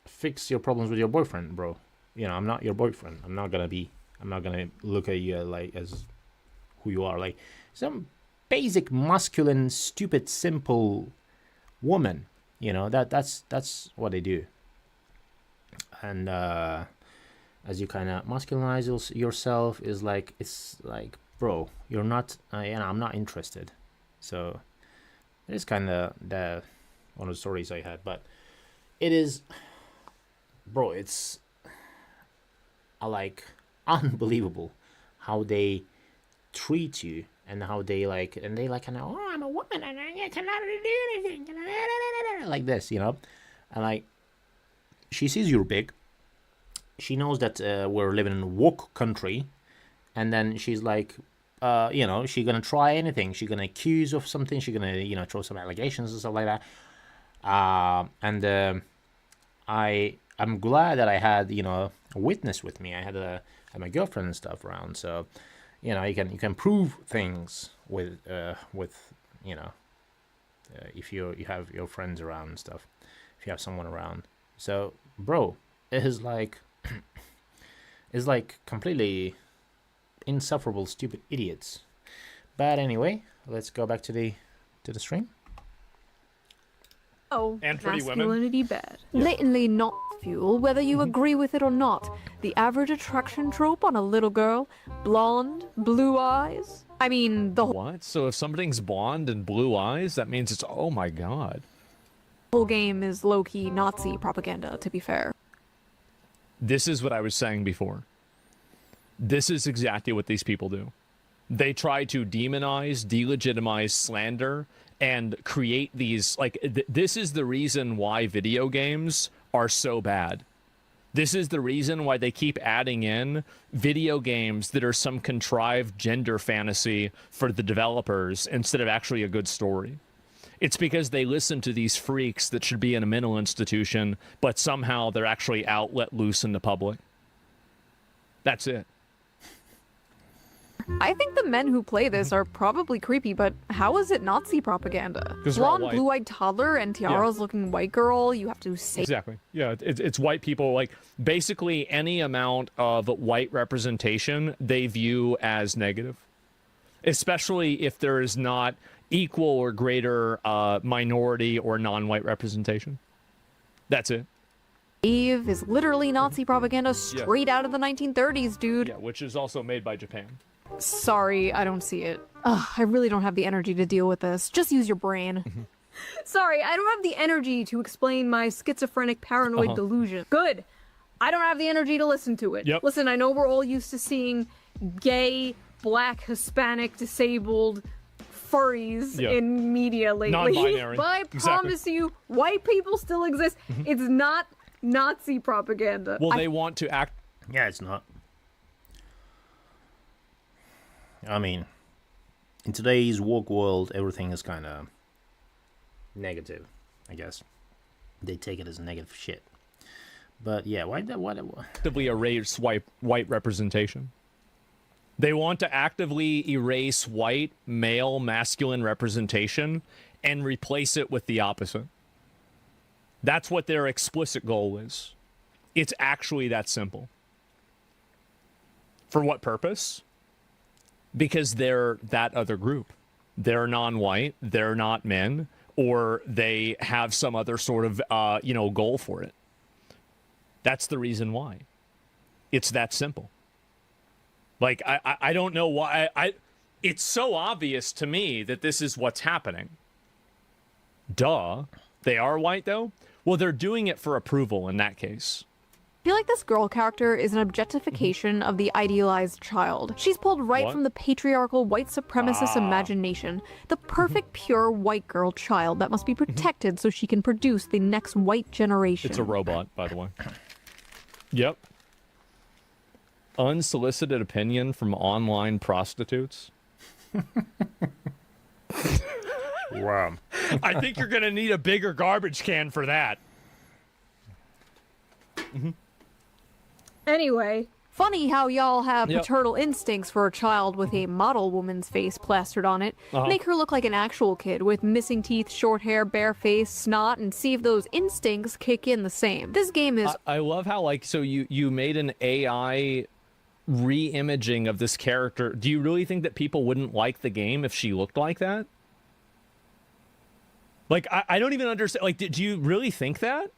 fix your problems with your boyfriend, bro. You know, I'm not your boyfriend. I'm not gonna look at you like as who you are, like some basic masculine, stupid, simple woman. You know, that's what they do. And as you kind of masculinize yourself, is like, it's like, bro, you're not, you know, I'm not interested. So it is kind of one of the stories I had, but it is, bro, it's like unbelievable how they treat you and how they like, and they like, kind of, oh, I'm a woman and I cannot do anything, like this, you know. And like, she sees you're big. She knows that we're living in a woke country, and then she's like, you know, she's gonna try anything. She's gonna accuse of something. She's gonna, you know, throw some allegations and stuff like that. And I'm glad that I had, you know, a witness with me. I had my girlfriend and stuff around, so you know, you can prove things with you know, if you have your friends around and stuff, if you have someone around. So, bro, it is like. Is like completely insufferable, stupid idiots. But anyway, let's go back to the stream. Oh, And pretty women. masculinity bad. Blatantly not fuel, whether you agree with it or not. The average attraction trope on a little girl, blonde, blue eyes. I mean, the What? So if something's blonde and blue eyes, that means it's, oh my god. whole game is low-key Nazi propaganda, to be fair. This is what I was saying before. This is exactly what these people do. They try to demonize, delegitimize, slander, and create these, like, this is the reason why video games are so bad. This is the reason why they keep adding in video games that are some contrived gender fantasy for the developers instead of actually a good story. It's because they listen to these freaks that should be in a mental institution, but somehow they're actually out let loose in the public. That's it. I think the men who play this are probably creepy, but how is it Nazi propaganda? 'Cause they're all Blonde, white. blue-eyed toddler and tiaras looking white girl, you have to say Exactly. Yeah, it's white people. Like, basically any amount of white representation they view as negative, especially if there is not equal or greater minority or non-white representation. That's it. Eve is literally Nazi propaganda straight out of the 1930s, dude. Yeah, which is also made by Japan. Sorry, I don't see it. Ugh, I really don't have the energy to deal with this. Just use your brain. Sorry, I don't have the energy to explain my schizophrenic paranoid delusion. Good. I don't have the energy to listen to it. Yep. Listen, I know we're all used to seeing gay, black, Hispanic, disabled furries Yeah. in media lately. Non-binary. But I Exactly. promise you, white people still exist. It's not Nazi propaganda. Well, they want to act. Yeah, it's not. I mean, in today's woke world, everything is kind of negative, I guess. They take it as negative shit. But yeah, why? Actively erase white representation. They want to actively erase white male masculine representation and replace it with the opposite. That's what their explicit goal is. It's actually that simple. For what purpose? Because they're that other group. They're non-white, they're not men, or they have some other sort of, goal for it. That's the reason why. It's that simple. Like, I don't know why. It's so obvious to me that this is what's happening. Duh. They are white, though? Well, they're doing it for approval in that case. I feel like this girl character is an objectification of the idealized child. She's pulled right What? from the patriarchal white supremacist imagination. The perfect, pure white girl child that must be protected so she can produce the next white generation. It's a robot, by the way. Yep. Unsolicited opinion from online prostitutes. Wow. I think you're going to need a bigger garbage can for that. Anyway, Funny how y'all have Yep. paternal instincts for a child with a model woman's face plastered on it. Make her look like an actual kid with missing teeth, short hair, bare face, snot, and see if those instincts kick in the same. This game is I love how, so you made an AI re-imaging of this character. Do you really think that people wouldn't like the game if she looked like that? Like, I don't even understand. Like, do you really think that?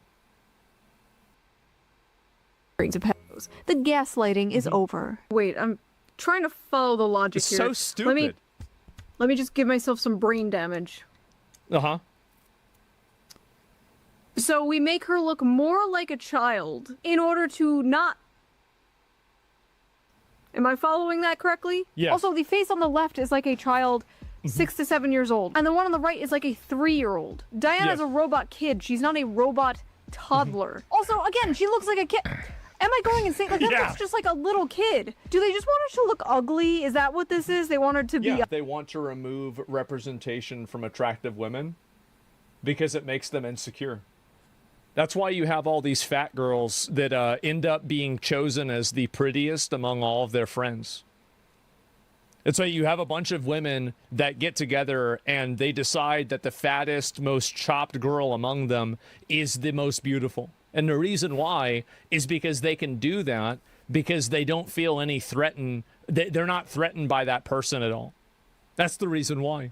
to pedos. The gaslighting is over. wait, I'm trying to follow the logic It's here. so stupid. Let me just give myself some brain damage. Uh-huh. So we make her look more like a child in order to not. Am I following that correctly? Yes. Also, the face on the left is like a child 6 to 7 years old, and the one on the right is like a 3-year-old. Diana's Yes. a robot kid. She's not a robot toddler. Also, again, she looks like a kid. Am I going insane? Like, that Yeah. looks just like a little kid. Do they just want her to look ugly? Is that what this is? They want her to be... Yeah, they want to remove representation from attractive women because it makes them insecure. That's why you have all these fat girls that end up being chosen as the prettiest among all of their friends. It's like you have a bunch of women that get together and they decide that the fattest, most chopped girl among them is the most beautiful. And the reason why is because they can do that because they don't feel any they're not threatened by that person at all. That's the reason why.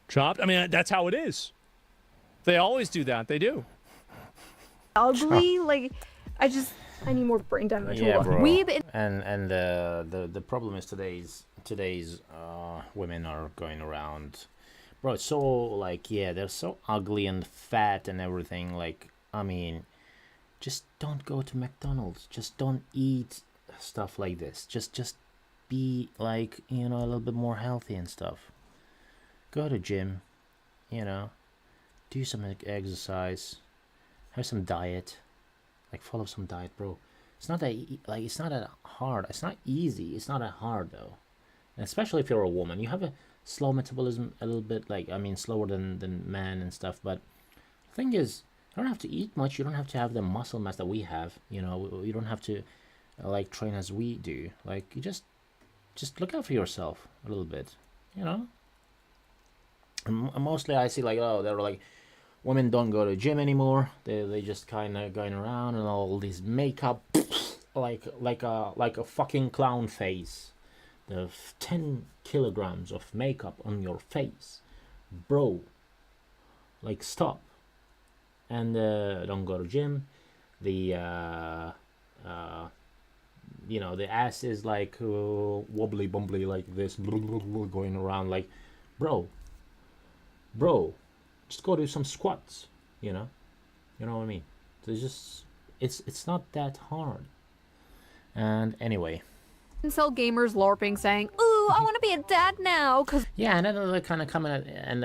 Chopped? I mean, that's how it is. They always do that. They do. ugly. Like, I need more brain damage. Yeah, Hold on. bro. We've And the problem is today's women are going around, bro. It's so like, yeah, they're so ugly and fat and everything. Like, I mean, just don't go to McDonald's. Just don't eat stuff like this. Just be like, a little bit more healthy and stuff. Go to gym, do some exercise, have some diet, like follow some diet, bro. It's not that it's not that hard. It's not easy. It's not that hard though, and especially if you're a woman. You have a slow metabolism, a little bit slower than men and stuff. But the thing is, you don't have to eat much. You don't have to have the muscle mass that we have. You don't have to train as we do. Like, you just look out for yourself a little bit. And mostly I see they're like, women don't go to gym anymore. They just kind of going around and all this makeup, like a fucking clown face. The 10 kilograms of makeup on your face, bro. Like, stop. And don't go to gym. The the ass is like wobbly bumbly like this, going around like, bro. Just go do some squats, you know what I mean? So it's not that hard. And anyway, incel gamers LARPing saying, "Ooh, I want to be a dad now," because yeah, and then they kind of coming at and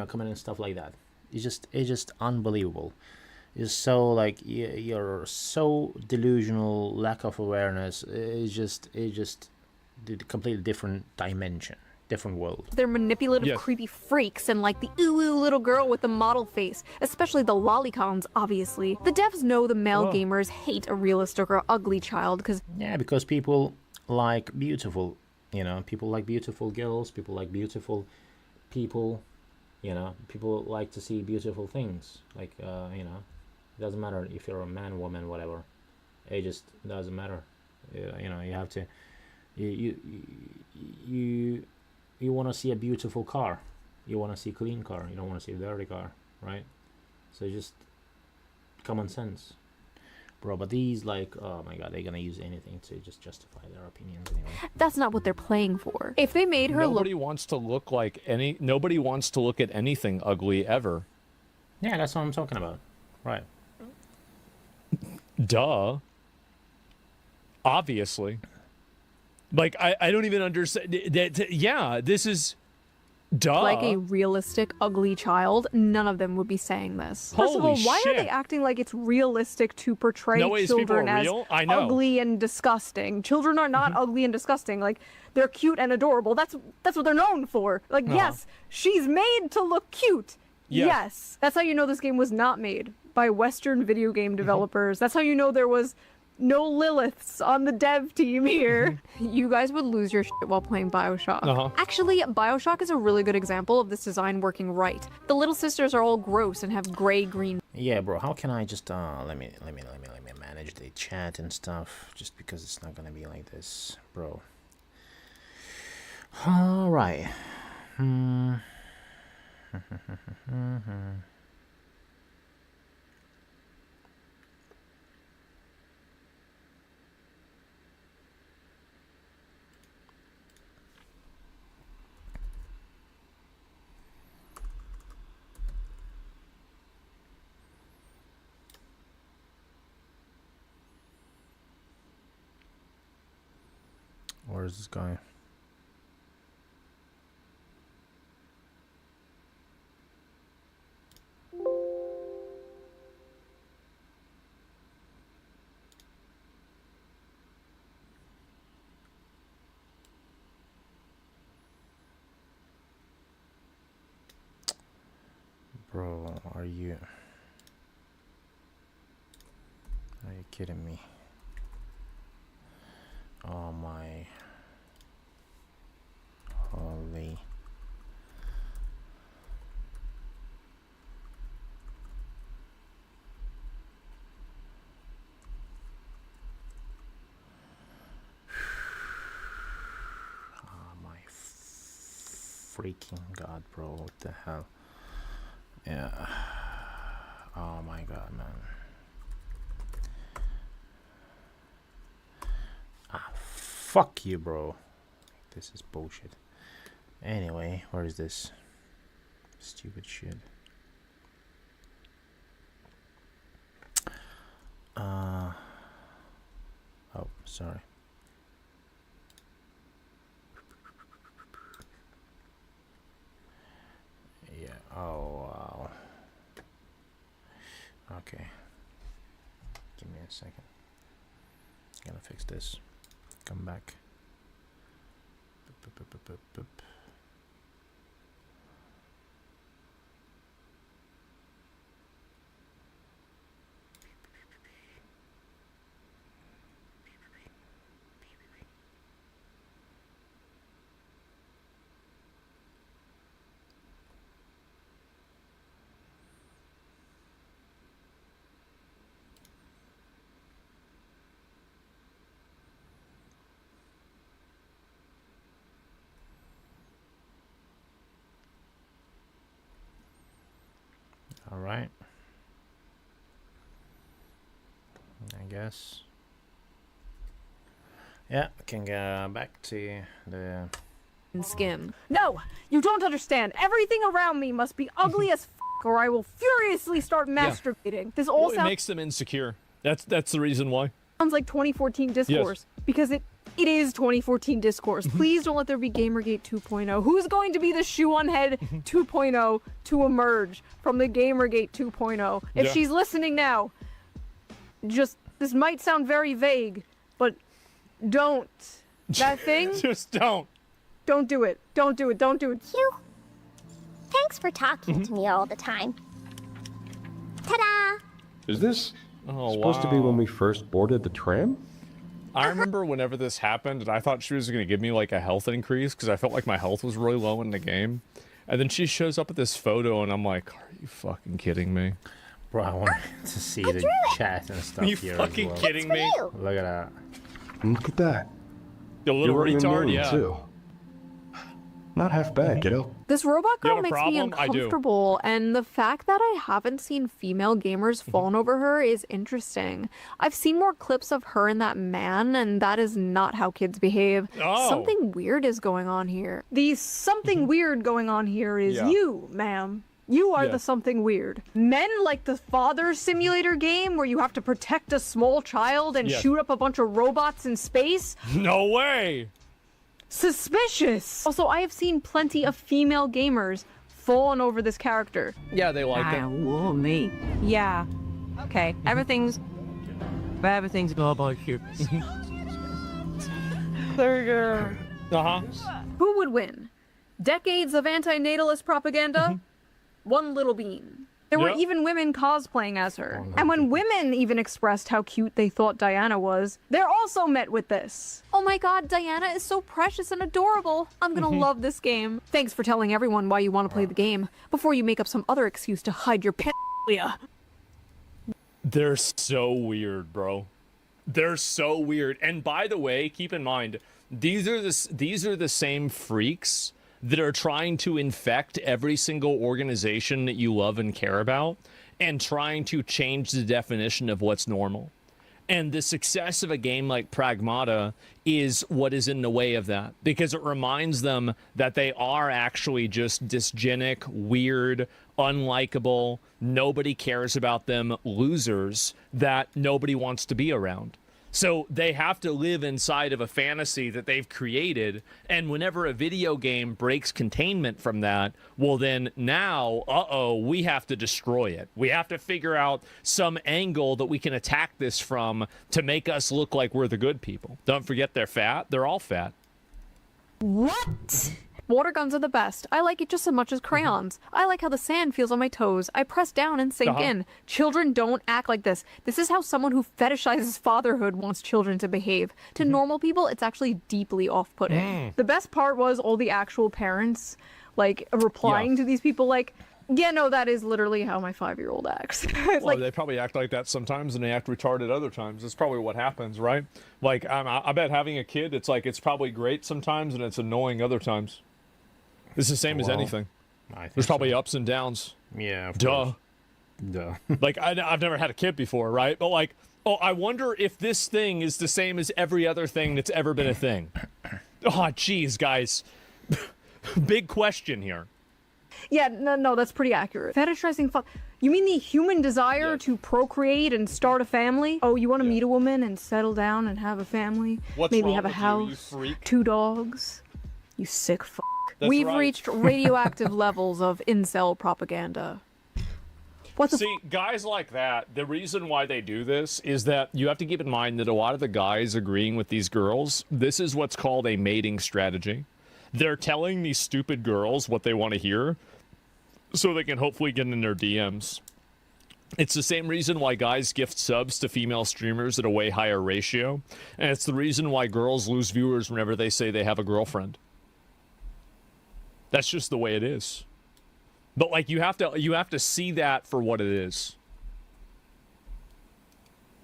coming and stuff like that. It's just unbelievable. It's so like you're so delusional, lack of awareness. It's just the completely different dimension. Different world. they're manipulative, Yes. creepy freaks and like the ooh little girl with the model face, especially the lolicons, obviously. The devs know the male gamers hate a realistic or ugly child because Yeah, because people like beautiful, people like beautiful girls, people like beautiful people, people like to see beautiful things. Like, it doesn't matter if you're a man, woman, whatever. It just doesn't matter. You have to, you want to see a beautiful car. You want to see clean car. You don't want to see dirty car, right? So just common sense, bro. But these, like, oh my god, they're gonna use anything to just justify their opinions anyway. That's not what they're playing for. If they made her Nobody wants to look like any. Nobody wants to look at anything ugly ever. Yeah, that's what I'm talking about. Right. Duh. Obviously. Like, I don't even understand. Yeah, this is. Duh. like a realistic, ugly child, none of them would be saying this. First of Holy all, why are shit. they acting like it's realistic to portray No way these people children are as real? I know. ugly and disgusting? Children are not ugly and disgusting. Like, they're cute and adorable. That's what they're known for. Like, yes, she's made to look cute. Yes. Yes. That's how you know this game was not made by Western video game developers. That's how you know there was no Liliths on the dev team here. You guys would lose your shit while playing Bioshock. Actually, Bioshock is a really good example of this design working right. The little sisters are all gross and have gray-green. Yeah, bro. How can I just let me manage the chat and stuff? Just because it's not gonna be like this, bro. All right. Where is this guy? Bro, are you kidding me? Oh my holy. Oh my freaking god, bro, what the hell? Yeah. Oh my god, man. Fuck you, bro. This is bullshit. Anyway, where is this? Stupid shit. Oh, sorry. Yeah, oh wow. Okay. Give me a second. Gotta fix this. Come back. Boop. All right. I guess. Yeah, I can go back to the Skin. No, you don't understand. Everything around me must be ugly as or I will furiously start masturbating. This all Well, it makes them insecure. That's the reason why. sounds like 2014 discourse because it is 2014 discourse. Please don't let there be Gamergate 2.0. Who's going to be the shoe on head 2.0 to emerge from the Gamergate 2.0? If she's listening now, just this might sound very vague, but don't. That thing? Just don't. Don't do it. Don't do it. Don't do it. Hugh, thanks for talking to me all the time. Ta-da! Is this Oh, supposed to be when we first boarded the tram? I remember whenever this happened, and I thought she was going to give me like a health increase because I felt like my health was really low in the game. And then she shows up with this photo, and I'm like, "Are you fucking kidding me?" bro. I want to see the chat and stuff Are you here fucking as well. kidding me? You. Look at that. Look at that. The little You wrote your retard, name, yeah. too. Not half bad, kiddo. This robot You girl have a makes me problem? I do. uncomfortable, and the fact that I haven't seen female gamers fawn over her is interesting. I've seen more clips of her and that man, and that is not how kids behave. Oh. Something weird is going on here. The something weird going on here is Yeah. you, ma'am. You are Yeah. the something weird. Men like the father simulator game where you have to protect a small child and Yes. shoot up a bunch of robots in space. No way. Suspicious! Also, I have seen plenty of female gamers fawn over this character. Yeah, they like it. Whoa, me. Yeah. Okay. Everything's all about you. Uh-huh. Who would win? Decades of anti-natalist propaganda? One little bean. There were Yep. even women cosplaying as her. And when women even expressed how cute they thought Diana was, they're also met with this. Oh my god, Diana is so precious and adorable. I'm gonna love this game. Thanks for telling everyone why you want to play the game, before you make up some other excuse to hide your pedophilia. They're so weird, bro. They're so weird. And by the way, keep in mind, these are the same freaks that are trying to infect every single organization that you love and care about and trying to change the definition of what's normal. And the success of a game like Pragmata is what is in the way of that, because it reminds them that they are actually just dysgenic, weird, unlikable, nobody cares about them losers that nobody wants to be around. So they have to live inside of a fantasy that they've created. And whenever a video game breaks containment from that, well, then now, we have to destroy it. We have to figure out some angle that we can attack this from to make us look like we're the good people. Don't forget they're fat. They're all fat. What? Water guns are the best. I like it just as much as crayons. I like how the sand feels on my toes. I press down and sink in. Children don't act like this. This is how someone who fetishizes fatherhood wants children to behave. To normal people, it's actually deeply off-putting. The best part was all the actual parents, like, replying to these people like, yeah, no, that is literally how my 5-year-old acts. It's Well, like, they probably act like that sometimes, and they act retarded other times. That's probably what happens, right? Like, I bet having a kid, it's like it's probably great sometimes, and it's annoying other times. It's the same as Well, anything. I think There's probably so. ups and downs. Yeah, of Duh. course. Duh. Like, I've never had a kid before, right? But like, I wonder if this thing is the same as every other thing that's ever been a thing. Oh, geez, guys. Big question here. yeah, no, that's pretty accurate. Fetishizing You mean the human desire to procreate and start a family? Oh, you want to meet a woman and settle down and have a family? What's Maybe wrong have a with you, you house, freak? 2 dogs? You sick f***. That's We've right. reached radioactive levels of incel propaganda. What the See, guys like that, the reason why they do this is that you have to keep in mind that a lot of the guys agreeing with these girls, this is what's called a mating strategy. They're telling these stupid girls what they want to hear so they can hopefully get in their DMs. It's the same reason why guys gift subs to female streamers at a way higher ratio, and it's the reason why girls lose viewers whenever they say they have a girlfriend. That's just the way it is. But like you have to see that for what it is.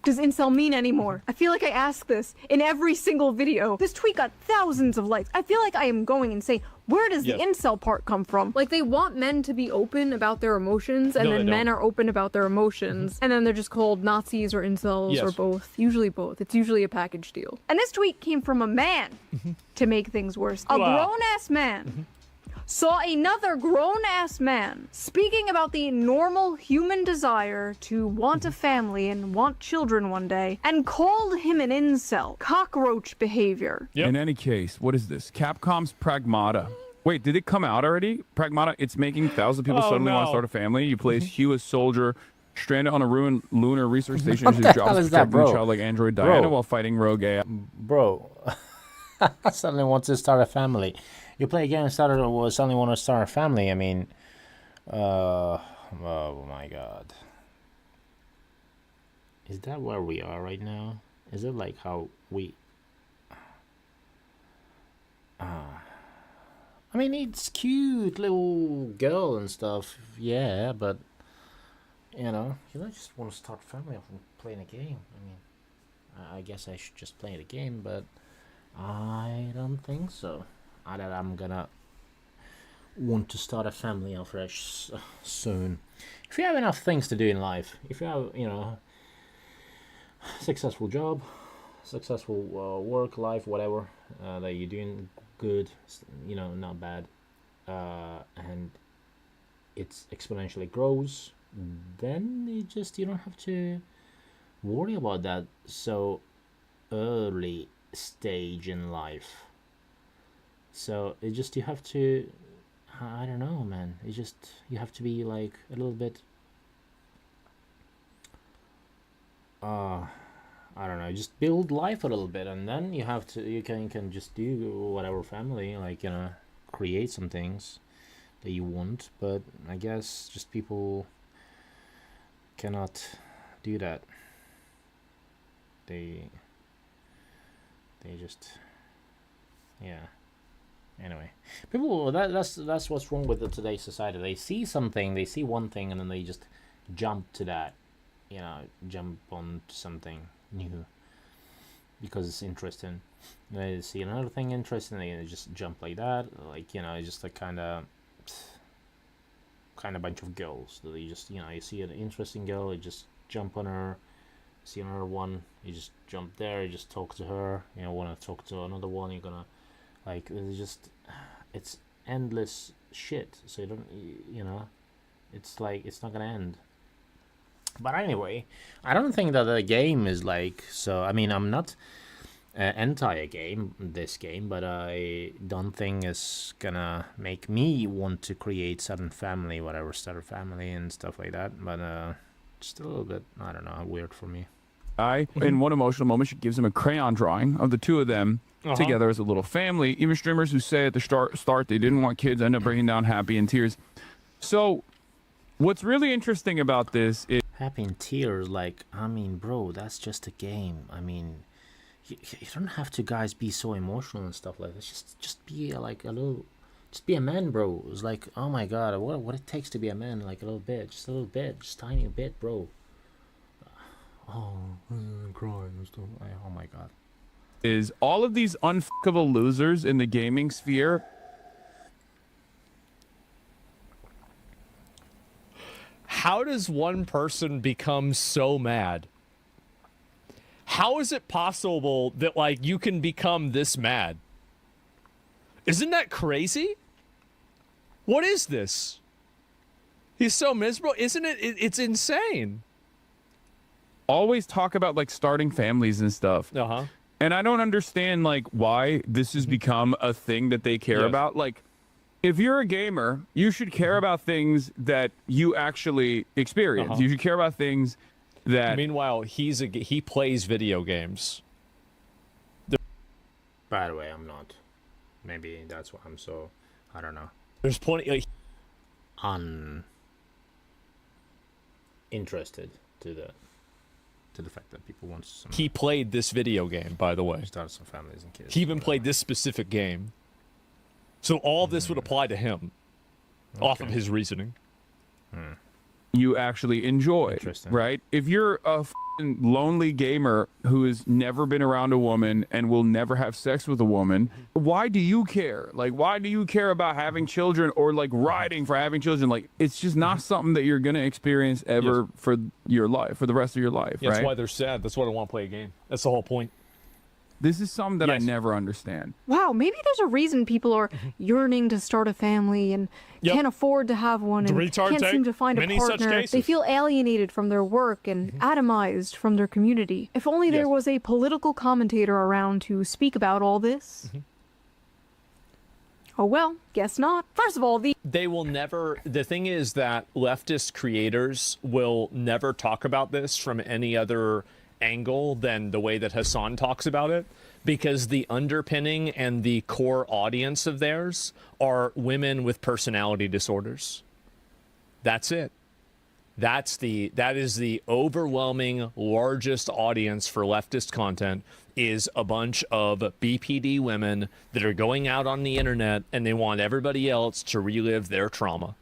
does incel mean anymore? I feel like I ask this in every single video. This tweet got thousands of likes. I feel like I am going insane. Where does the incel part come from? Like, they want men to be open about their emotions, and No, then they men don't. are open about their emotions, and then they're just called Nazis or incels or Yes. both. Usually both. It's usually a package deal. And this tweet came from a man to make things worse. A Wow. grown-ass man saw another grown-ass man speaking about the normal human desire to want a family and want children one day, and called him an incel. Cockroach behavior. In any case, what is this? Capcom's Pragmata. Wait, did it come out already? Pragmata, it's making thousands of people Oh, suddenly want no. to start a family. You play as Hugh, a soldier, stranded on a ruined lunar research station. What His the job hell is is that, protecting bro? childlike android Bro. Diana while fighting rogue AI. Bro, I suddenly want to start a family. You play a game and suddenly want to start a family. I mean, oh my god. Is that where we are right now? Is it like how we... I mean, it's cute, little girl and stuff, yeah, but, you know, you don't just want to start a family off and playing a game. I mean, I guess I should just play the game, but I don't think so. I'm gonna want to start a family afresh soon. If you have enough things to do in life, if you have, you know, successful job, successful work, life, whatever, that you're doing good, you know, not bad, and it's exponentially grows, then you don't have to worry about that so early stage in life. So it just, you have to, I don't know, man, it just, you have to be like a little bit I don't know, just build life a little bit, and then you have to, you can just do whatever family, like, you know, create some things that you want. But I guess just people cannot do that. They just, yeah. Anyway, people, that's what's wrong with today's society. They see something, they see one thing, and then they just jump to that, you know, jump on to something new because it's interesting. They see another thing interesting, they just jump like that, like, you know, it's just like kind of bunch of girls that you just, you know, you see an interesting girl, you just jump on her. See another one, you just jump there, you just talk to her. You know, want to talk to another one, you're gonna, like, it's just, it's endless shit. So you don't, you know, it's like, it's not gonna end. But anyway, I don't think that the game is like, so, I mean, I'm not anti a game, this game, but I don't think it's gonna make me want to create certain family, whatever, start a family and stuff like that. But just a little bit, I don't know, weird for me. In one emotional moment, she gives him a crayon drawing of the two of them together as a little family. Even streamers who say at the start they didn't want kids end up breaking down happy in tears. So what's really interesting about this is happy in tears, like, I mean, bro, that's just a game. I mean, you don't have to, guys, be so emotional and stuff like that. Just be like a little, just be a man, bro. It's like, oh my god, what it takes to be a man, like a little bit, just a little bit, just tiny bit, bro. Oh, I'm crying and stuff. Oh my god. Is all of these unfuckable losers in the gaming sphere. How does one person become so mad? How is it possible that, like, you can become this mad? Isn't that crazy? What is this? He's so miserable. Isn't it? It's insane. Always talk about, like, starting families and stuff. And I don't understand, like, why this has become a thing that they care about. Like, if you're a gamer, you should care about things that you actually experience. You should care about things that... Meanwhile, he plays video games. By the way, I'm not. Maybe that's why I'm so, I don't know. There's plenty, like, interested to the fact that people want some. He played this video game, by the way. Start some families and kids. He even played this specific game. So all this would apply to him, off of his reasoning. You actually enjoy, right? If you're a lonely gamer who has never been around a woman and will never have sex with a woman, why do you care? Like, why do you care about having children or, like, riding for having children? Like, it's just not something that you're gonna experience ever for your life, for the rest of your life, right? That's why they're sad. That's why they want to play a game. That's the whole point. This is something that I never understand. Wow, maybe there's a reason people are yearning to start a family and can't afford to have one and can't seem to find a partner. They feel alienated from their work and atomized from their community. If only there was a political commentator around to speak about all this. Oh well, guess not. First of all, they will never... The thing is that leftist creators will never talk about this from any other angle than the way that Hassan talks about it, because the underpinning and the core audience of theirs are women with personality disorders. That's it. That is the overwhelming largest audience for leftist content, is a bunch of BPD women that are going out on the internet and they want everybody else to relive their trauma.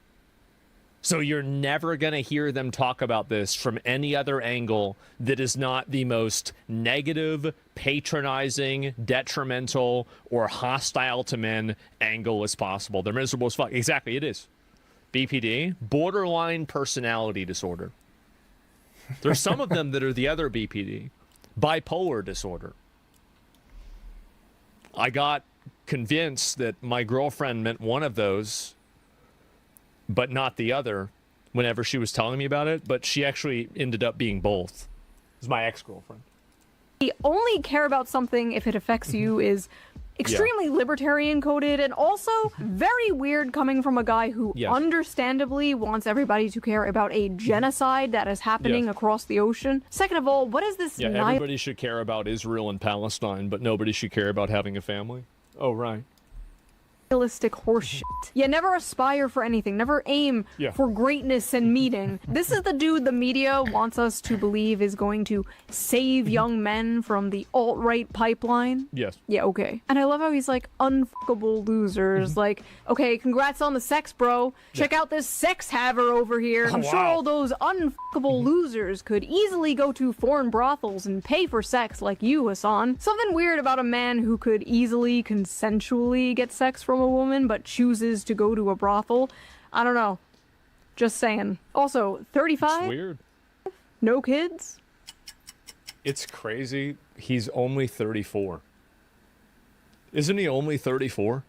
So you're never going to hear them talk about this from any other angle that is not the most negative, patronizing, detrimental, or hostile to men angle as possible. They're miserable as fuck. Exactly, it is. BPD, borderline personality disorder. There's some of them that are the other BPD, bipolar disorder. I got convinced that my girlfriend meant one of those, but not the other, whenever she was telling me about it. But she actually ended up being both. It was my ex-girlfriend. Only care about something if it affects you is extremely libertarian coded and also very weird coming from a guy who understandably wants everybody to care about a genocide that is happening across the ocean. Second of all, what is this? Everybody should care about Israel and Palestine, but nobody should care about having a family. Oh, right. Realistic horseshit. Yeah, never aspire for anything. Never aim for greatness and meeting. This is the dude the media wants us to believe is going to save young men from the alt-right pipeline. Yes. Yeah, okay. And I love how he's like, unfuckable losers. Like, okay, congrats on the sex, bro. Check out this sex haver over here. I'm sure all those unfuckable losers could easily go to foreign brothels and pay for sex like you, Hassan. Something weird about a man who could easily, consensually get sex from a woman but chooses to go to a brothel. I don't know. Just saying. Also, 35? It's weird. No kids? It's crazy. He's only 34. Isn't he only 34?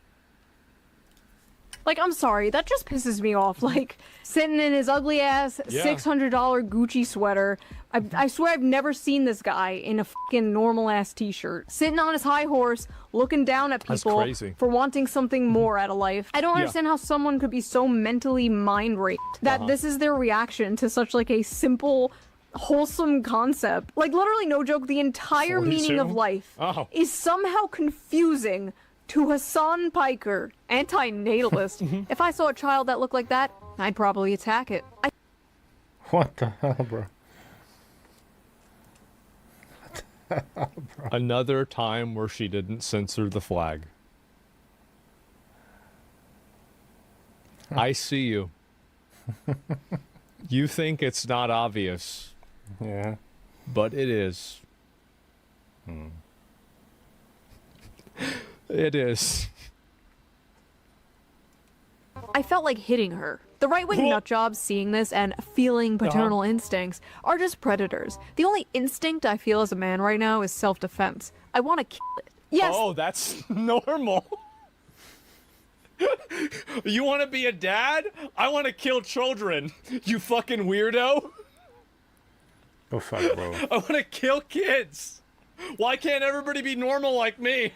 Like, I'm sorry, that just pisses me off. Like, sitting in his ugly ass $600 Gucci sweater. I swear I've never seen this guy in a fucking normal ass t-shirt. Sitting on his high horse, looking down at people for wanting something more out of life. I don't understand how someone could be so mentally mind raped that this is their reaction to such like a simple, wholesome concept. Like, literally, no joke, the entire meaning of life is somehow confusing to Hassan Piker, anti-natalist. If I saw a child that looked like that, I'd probably attack it. What the hell, bro? Another time where she didn't censor the flag. I see you. You think it's not obvious. Yeah. But it is. It is. I felt like hitting her. The right-wing nutjobs seeing this and feeling paternal instincts are just predators. The only instinct I feel as a man right now is self-defense. I want to kill it. Yes. Oh, that's normal. You want to be a dad? I want to kill children. You fucking weirdo. Oh, fuck, bro. I want to kill kids. Why can't everybody be normal like me?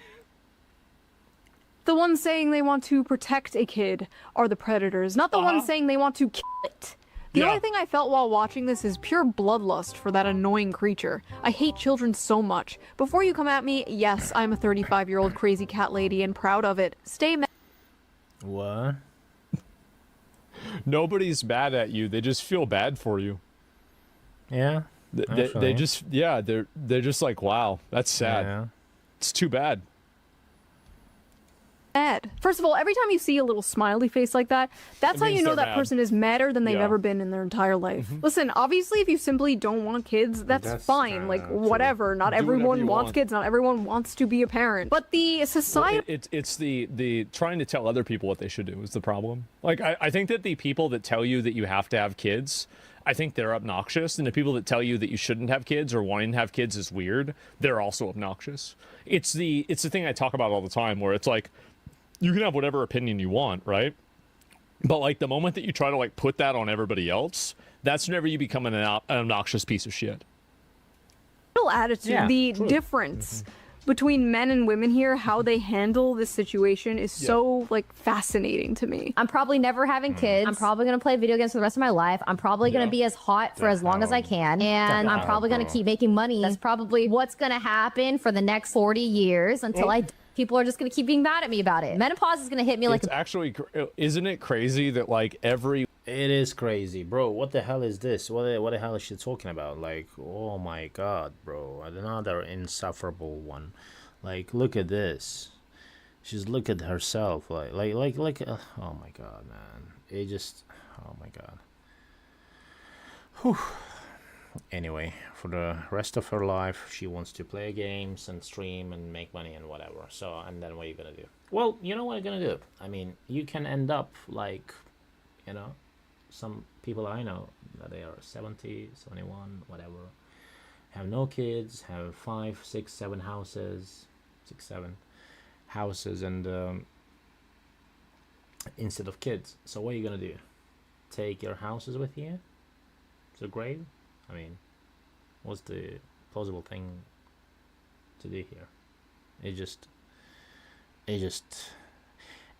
The ones saying they want to protect a kid are the predators, not the ones saying they want to kill it. The only thing I felt while watching this is pure bloodlust for that annoying creature. I hate children so much. Before you come at me, yes, I'm a 35-year-old crazy cat lady and proud of it. Stay mad. What? Nobody's mad at you. They just feel bad for you. Yeah. They just they're just like, wow, that's sad. Yeah. It's too bad. Mad. First of all, every time you see a little smiley face like that, that's how you know that person is madder than they've ever been in their entire life. Listen, obviously, if you simply don't want kids, that's fine. Like, whatever. Not everyone wants kids. Not everyone wants to be a parent. But the society... Well, it's the trying to tell other people what they should do is the problem. Like, I think that the people that tell you that you have to have kids, I think they're obnoxious. And the people that tell you that you shouldn't have kids or wanting to have kids is weird, they're also obnoxious. It's the thing I talk about all the time where it's like, you can have whatever opinion you want, right? But like the moment that you try to like put that on everybody else, that's whenever you become an obnoxious piece of shit. Attitude, the difference between men and women here, how they handle this situation is so like fascinating to me. I'm probably never having kids. I'm probably gonna play video games for the rest of my life. I'm probably gonna be as hot for as long as I can, and I'm probably gonna keep making money. That's probably what's gonna happen for the next 40 years until people are just going to keep being mad at me about it. Menopause is going to hit me like... It's actually... Isn't it crazy that, like, every... It is crazy, bro. What the hell is this? What the hell is she talking about? Like, oh my god, bro. Another insufferable one. Like, look at this. She's look at herself. Like, oh my god, man. It just... Oh my god. Whew. Anyway, for the rest of her life, she wants to play games and stream and make money and whatever. So, and then what are you gonna do? Well, you know what you're gonna do. I mean, you can end up like, you know, some people I know that they are 70, 71, whatever, have no kids, have 5, 6, 7 houses, 6, 7 houses, and instead of kids. So what are you gonna do? Take your houses with you to the grave? I mean, what's the plausible thing to do here? It just,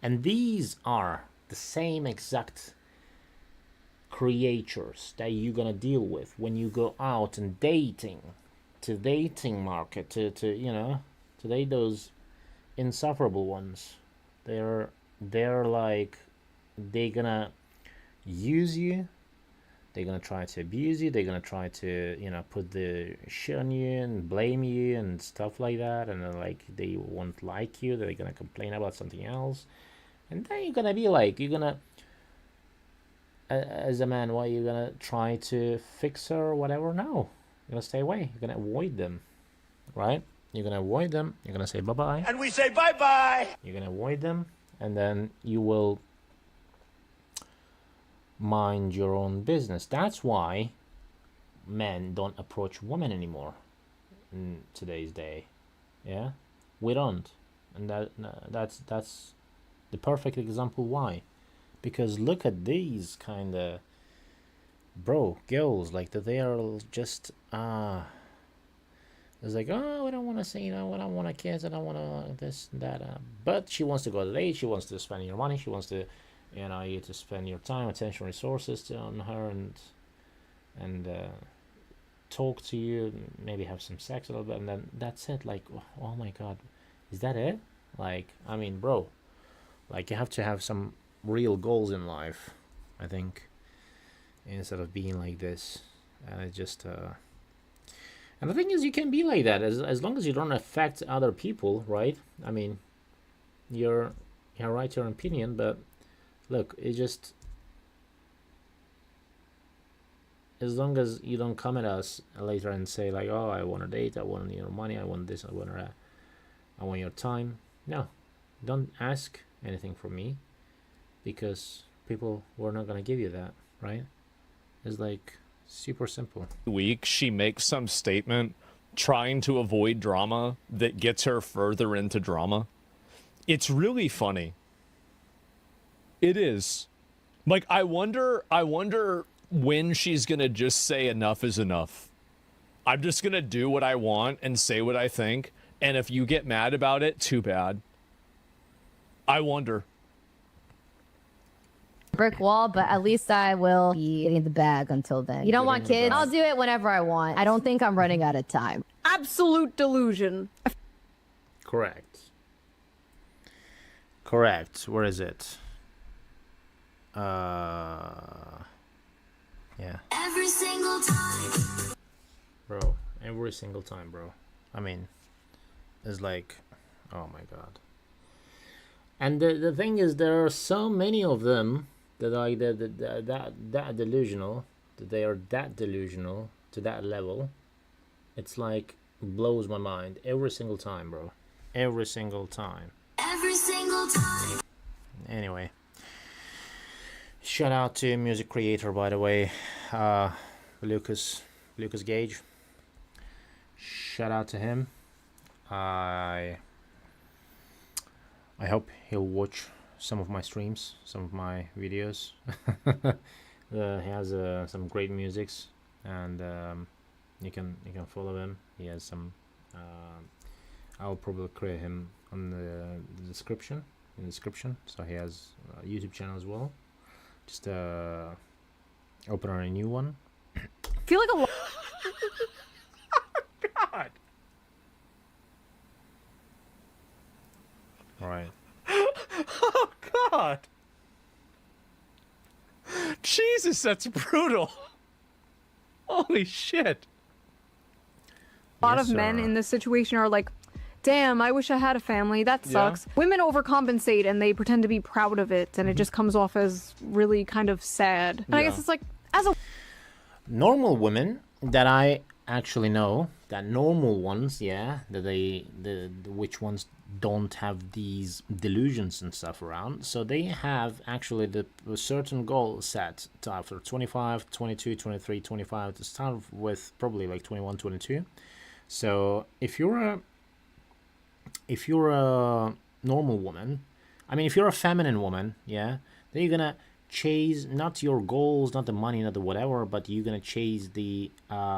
and these are the same exact creatures that you're gonna deal with when you go out and dating, to dating market, to you know, to date those insufferable ones. They're like, they're gonna use you. They're gonna try to abuse you. They're gonna try to, you know, put the shit on you and blame you and stuff like that. And then, like, they won't like you. They're gonna complain about something else. And then you're gonna be like, you're gonna, as a man, what, you're gonna try to fix her or whatever? No, you're gonna stay away. You're gonna avoid them, right? You're gonna avoid them. You're gonna say bye-bye. And we say bye-bye. You're gonna avoid them, and then you will mind your own business. That's why men don't approach women anymore in today's day. Yeah, we don't, and that's the perfect example why. Because look at these kind of girls, like that they are just it's like, oh, I don't want to say, you know, I don't want a kids, I don't want to this and that, but she wants to go to the date, she wants to spend your money, she wants to, you know, you to spend your time, attention, resources on her, and talk to you, maybe have some sex a little bit, and then that's it. Like, oh my god, is that it? Like, I mean, bro, like, you have to have some real goals in life, I think, instead of being like this. And it just and the thing is, you can be like that as long as you don't affect other people, right? I mean, you're right to your opinion, but look, it just, as long as you don't come at us later and say like, oh, I want a date, I want your money, I want this, I want your time. No, don't ask anything from me, because people were not gonna give you that, right? It's like super simple. Week she makes some statement trying to avoid drama that gets her further into drama. It's really funny. It is. Like, I wonder when she's gonna just say enough is enough. I'm just gonna do what I want and say what I think, and if you get mad about it, too bad. I wonder. Brick wall, but at least I will be getting the bag until then. You don't want kids? I'll do it whenever I want. I don't think I'm running out of time. Absolute delusion. Correct. Where is it? Yeah. Every single time. Bro, every single time, bro. I mean, it's like, oh my god. And the thing is, there are so many of them that are that delusional, that they are that delusional to that level. It's like, blows my mind every single time, bro. Every single time. Every single time. Anyway, shout out to music creator, by the way, Lucas Gage. Shout out to him. I hope he'll watch some of my streams, some of my videos. He has some great musics, and you can follow him. He has some. I'll probably create him on the description. In the description, so he has a YouTube channel as well. Just open on a new one. I feel like a lot. God. Right. Oh god. Jesus, that's brutal. Holy shit. A lot of men in this situation are like, damn, I wish I had a family. That sucks. Women overcompensate and they pretend to be proud of it, and it just comes off as really kind of sad. And I guess it's like, as a normal women that I actually know, that normal ones, yeah, that the which ones don't have these delusions and stuff around, so they have actually a certain goal set to after 25, 22, 23, 25, to start with probably like 21, 22. So if you're a normal woman, I mean, if you're a feminine woman, yeah, then you're gonna chase not your goals, not the money, not the whatever, but you're gonna chase the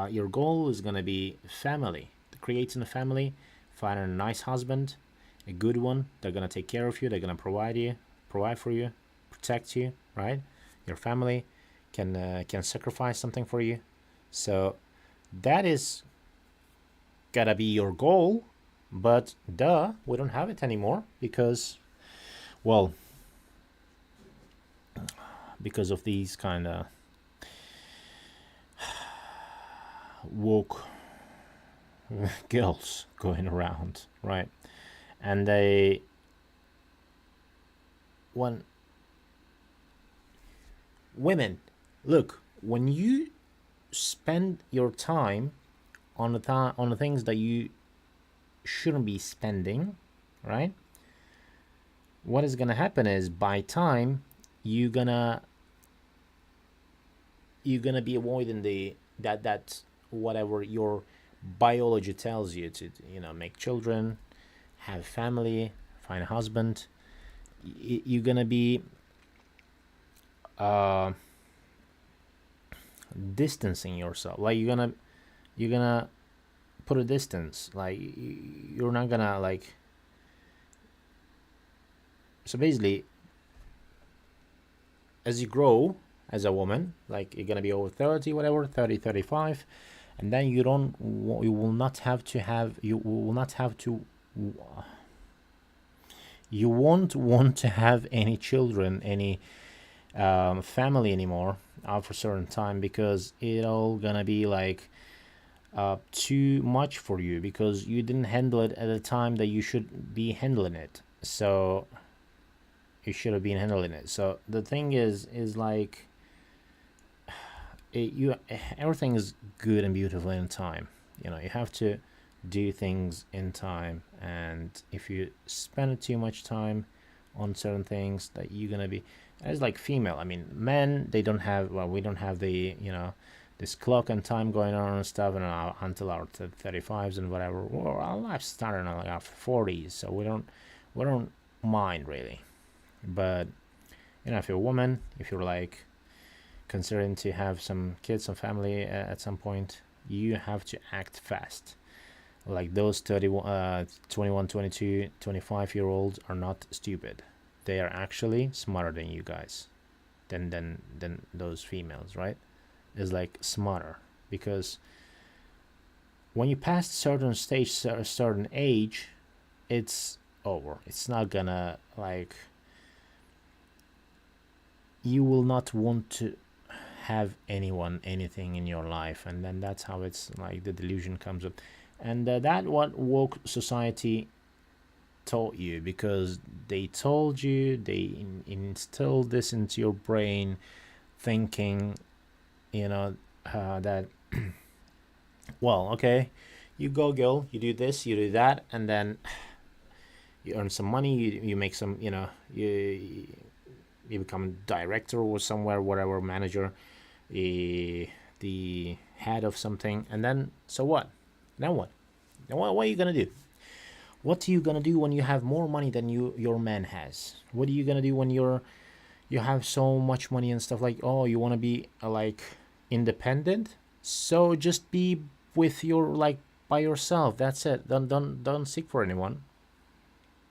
your goal is gonna be family, creating a family, finding a nice husband, a good one. They're gonna take care of you. They're gonna provide for you, protect you, right? Your family can sacrifice something for you. So that is gotta be your goal. But duh, we don't have it anymore because, well, because of these kind of woke girls going around, right? And when women, look, when you spend your time on the things that you shouldn't be spending, right? What is gonna happen is by time you're gonna be avoiding that whatever your biology tells you to, make children, have family, find a husband. You're gonna be distancing yourself, like you're gonna put a distance, like you're not gonna like. So basically, as you grow as a woman, like you're gonna be over 30, whatever, 30, 35, and then you will not have to you won't want to have any children, any family anymore after a certain time, because it all gonna be like too much for you, because you didn't handle it at the time that you should be handling it. So you should have been handling it. So the thing is like everything is good and beautiful in time. You have to do things in time, and if you spend too much time on certain things, that you're gonna be, as like female, I mean, men, they don't have, well, we don't have the this clock and time going on and stuff, and until our 35s and whatever. Well, our life started on like our 40s, so we don't mind really. But if you're a woman, if you're like considering to have some kids, some family at some point, you have to act fast. Like those 21, 22, 25-year-olds are not stupid. They are actually smarter than you guys, than those females, right? Is like smarter, because when you pass a certain stage, a certain age, it's over. It's not gonna, like, you will not want to have anything in your life, and then that's how it's like the delusion comes up. And that what woke society taught you, because they told you, they instilled this into your brain, thinking that well, okay, you go girl, you do this, you do that, and then you earn some money, you make some, you become a director or somewhere, whatever, manager, the head of something, and then so what? Now what? Now what are you gonna do? What are you gonna do when you have more money than your man has? What are you gonna do when you have so much money and stuff? Like, oh, you want to be like independent? So just be with your, like, by yourself. That's it. Don't seek for anyone.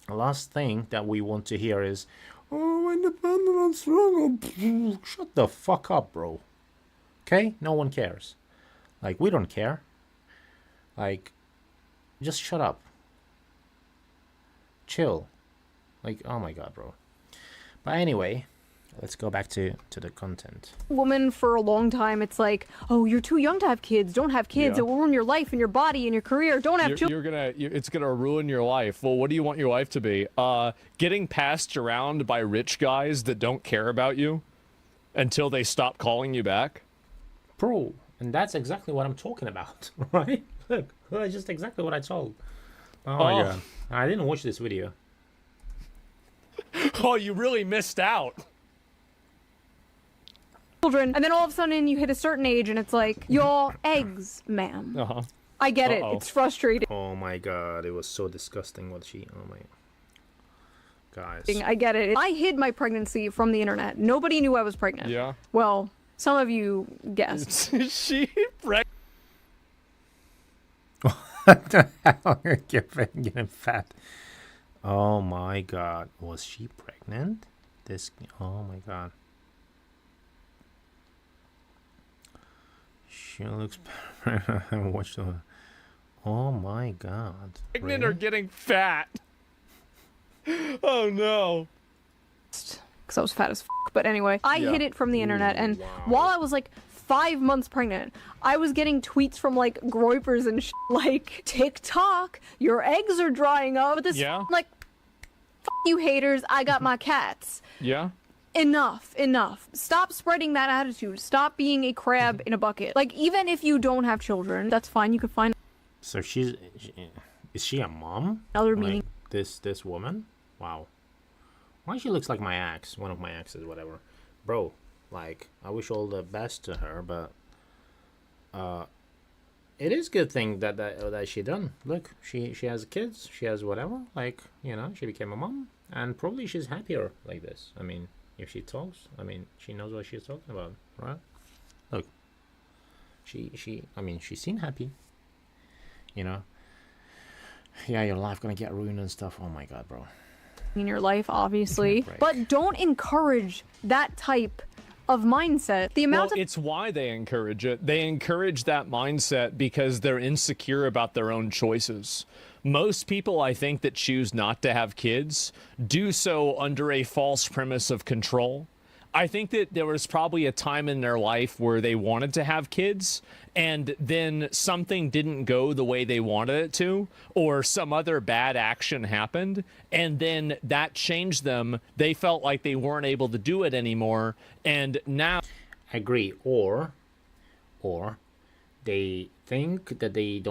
The last thing that we want to hear is, oh, independent and strong. Shut the fuck up, bro. Okay? No one cares. Like, we don't care. Like, just shut up. Chill. Like, oh my god, bro. But anyway, let's go back to the content. Woman for a long time, it's like, oh, you're too young to have kids. Don't have kids. Yeah. It will ruin your life and your body and your career. Don't have children. It's gonna ruin your life. Well, what do you want your life to be? Getting passed around by rich guys that don't care about you until they stop calling you back? Bro, and that's exactly what I'm talking about, right? Look, that's just exactly what I told. Oh my god. I didn't watch this video. Oh, you really missed out. Children, and then all of a sudden you hit a certain age and it's like, your eggs, ma'am. I get it. It's frustrating. Oh my god, it was so disgusting what she... Oh my... Guys. I get it. I hid my pregnancy from the internet. Nobody knew I was pregnant. Yeah. Well, some of you guessed. She pregnant? What the hell? Getting fat. Oh my god. Was she pregnant? Oh my god. She looks... Watch the... Oh my god. Pregnant or getting fat? Oh no. Because I was fat as f. But anyway, I hid it from the internet, and while I was like 5 months pregnant, I was getting tweets from like groypers and like, TikTok, your eggs are drying up. But this like, f you haters, I got my cats. Yeah. Enough. Stop spreading that attitude. Stop being a crab in a bucket. Like, even if you don't have children, that's fine. You can find... So is she a mom? Another like, meaning. This woman? Wow. Why she looks like my ex, one of my exes, whatever. Bro, like, I wish all the best to her, but it is a good thing that she done. Look, she has kids, she has whatever, like, you know, she became a mom, and probably she's happier like this. I mean, if she talks, I mean, she knows what she's talking about, right? Look, she seemed happy, you know. Yeah, your life gonna get ruined and stuff. Oh my god, bro. In your life, obviously, but don't encourage that type of mindset. The amount of... it's why they encourage it. They encourage that mindset because they're insecure about their own choices. Most people, I think, that choose not to have kids do so under a false premise of control. I think that there was probably a time in their life where they wanted to have kids, and then something didn't go the way they wanted it to, or some other bad action happened, and then that changed them. They felt like they weren't able to do it anymore, and now... I agree. Or they think that they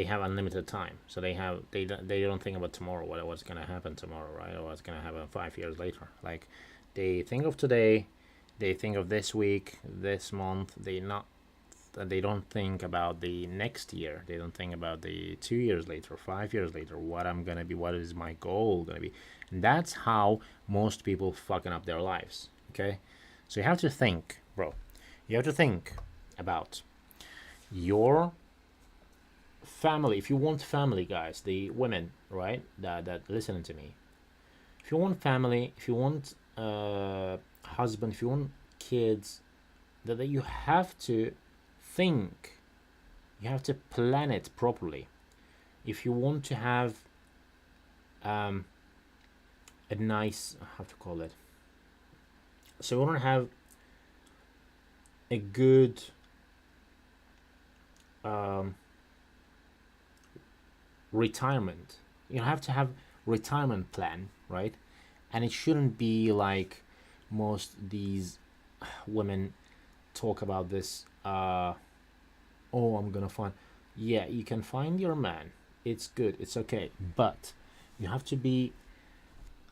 have unlimited time, so they don't think about tomorrow, what's gonna happen tomorrow, right? Or what's gonna happen 5 years later. Like, they think of today, they think of this week, this month. They don't think about the next year. They don't think about the 2 years later, 5 years later, what I'm gonna be, what is my goal gonna be. And that's how most people fucking up their lives. Okay, so you have to think, bro. You have to think about your family. If you want family, guys, the women, right, that listening to me, if you want family, if you want husband, if you want kids, that you have to think, you have to plan it properly. If you want to have a nice, how to call it, so you want to have a good retirement, you have to have retirement plan, right? And it shouldn't be like most these women talk about this, oh, I'm gonna find... Yeah, you can find your man, it's good, it's okay, but you have to be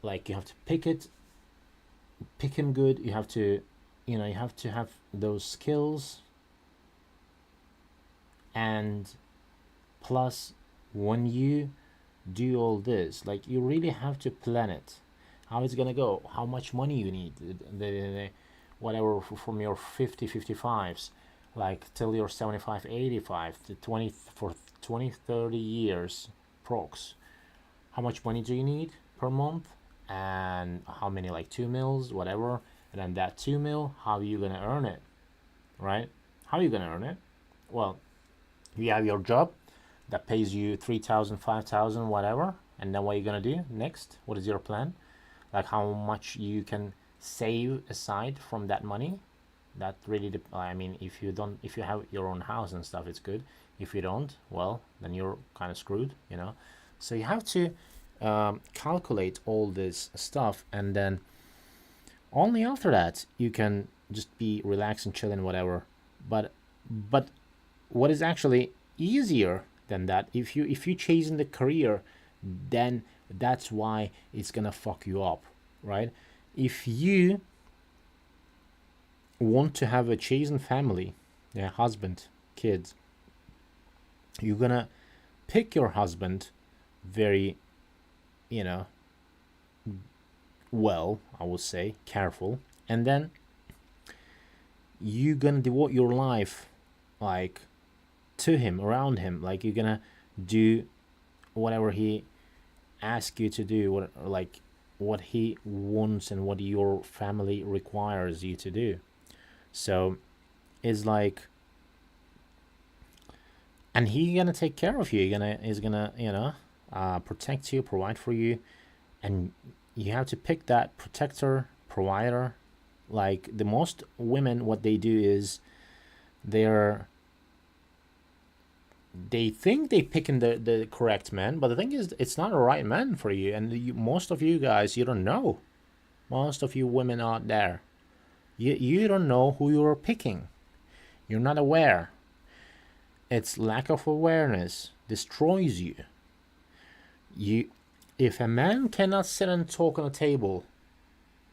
like, you have to pick him good. You have to, you know, you have to have those skills, and plus when you do all this, like, you really have to plan it, how it's gonna go, how much money you need, whatever, from your 55s, like till your 75, 85, to 20, for 20, 30 years prox. How much money do you need per month, and how many, like 2 mils, whatever, and then that 2 mil, how are you gonna earn it, right? How are you gonna earn it? Well, you have your job that pays you 3,000, 5,000, whatever, and then what are you gonna do next? What is your plan? Like, how much you can save aside from that money. That really I mean, if you have your own house and stuff, it's good. If you don't, well, then you're kind of screwed, you know. So you have to calculate all this stuff, and then only after that you can just be relaxed and chill and whatever. But what is actually easier than that, if you chasing the career, then that's why it's gonna fuck you up, right? If you want to have a chosen family, yeah, husband, kids, you're gonna pick your husband very, you know, well, I would say, careful, and then you're gonna devote your life like to him, around him, like you're gonna do whatever he asks you to do, what he wants and what your family requires you to do. So it's like, and he's gonna take care of you. He's gonna you know, protect you, provide for you, and you have to pick that protector, provider. Like the most women, what they do is they think they picking the correct man, but the thing is, it's not a right man for you. And most of you guys, you don't know. Most of you women out there, you don't know who you're picking. You're not aware. It's lack of awareness destroys you. If a man cannot sit and talk on a table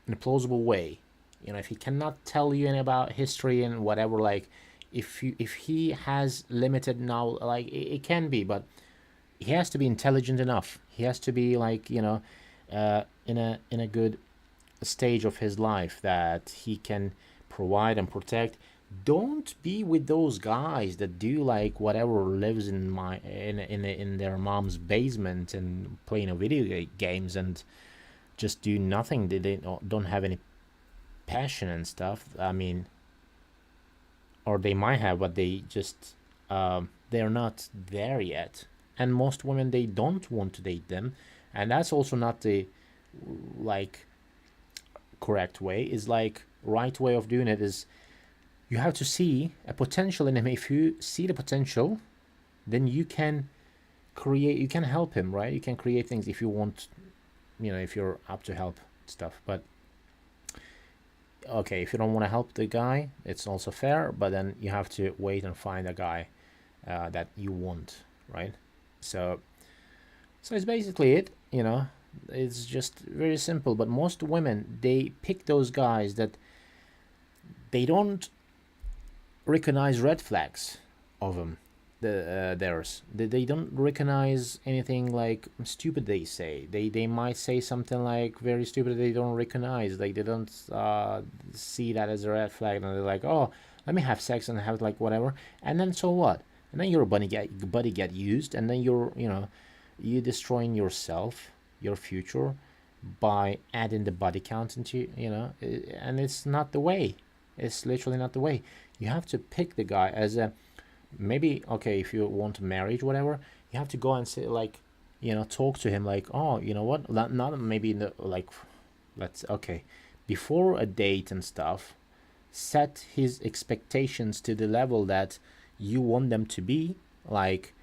in a plausible way, you know, if he cannot tell you any about history and whatever, like if he has limited knowledge, like it can be, but he has to be intelligent enough. He has to be like, you know, in a good stage of his life that he can provide and protect. Don't be with those guys that do like whatever, lives in their mom's basement and playing a video games and just do nothing. They don't have any passion and stuff. I mean, or they might have, but they just they're not there yet. And most women, they don't want to date them, and that's also not the like correct way. Is like right way of doing it is you have to see a potential in him. If you see the potential, then you can help him, right? You can create things if you want, you know, if you're up to help stuff. But okay, if you don't want to help the guy, it's also fair, but then you have to wait and find a guy that you want, right? So it's basically it, you know. It's just very simple. But most women, they pick those guys that they don't recognize red flags of them, theirs. They don't recognize anything like stupid they say. They might say something like very stupid they don't recognize. Like they don't see that as a red flag, and they're like, oh, let me have sex and have like whatever. And then so what? And then your body get used, and then you're destroying yourself, your future, by adding the body count into, you know, and it's not the way. It's literally not the way. You have to pick the guy as a, maybe, okay, if you want marriage, whatever, you have to go and say, like, you know, talk to him like, oh, you know what, not maybe in the, like, okay, before a date and stuff, set his expectations to the level that you want them to be, like,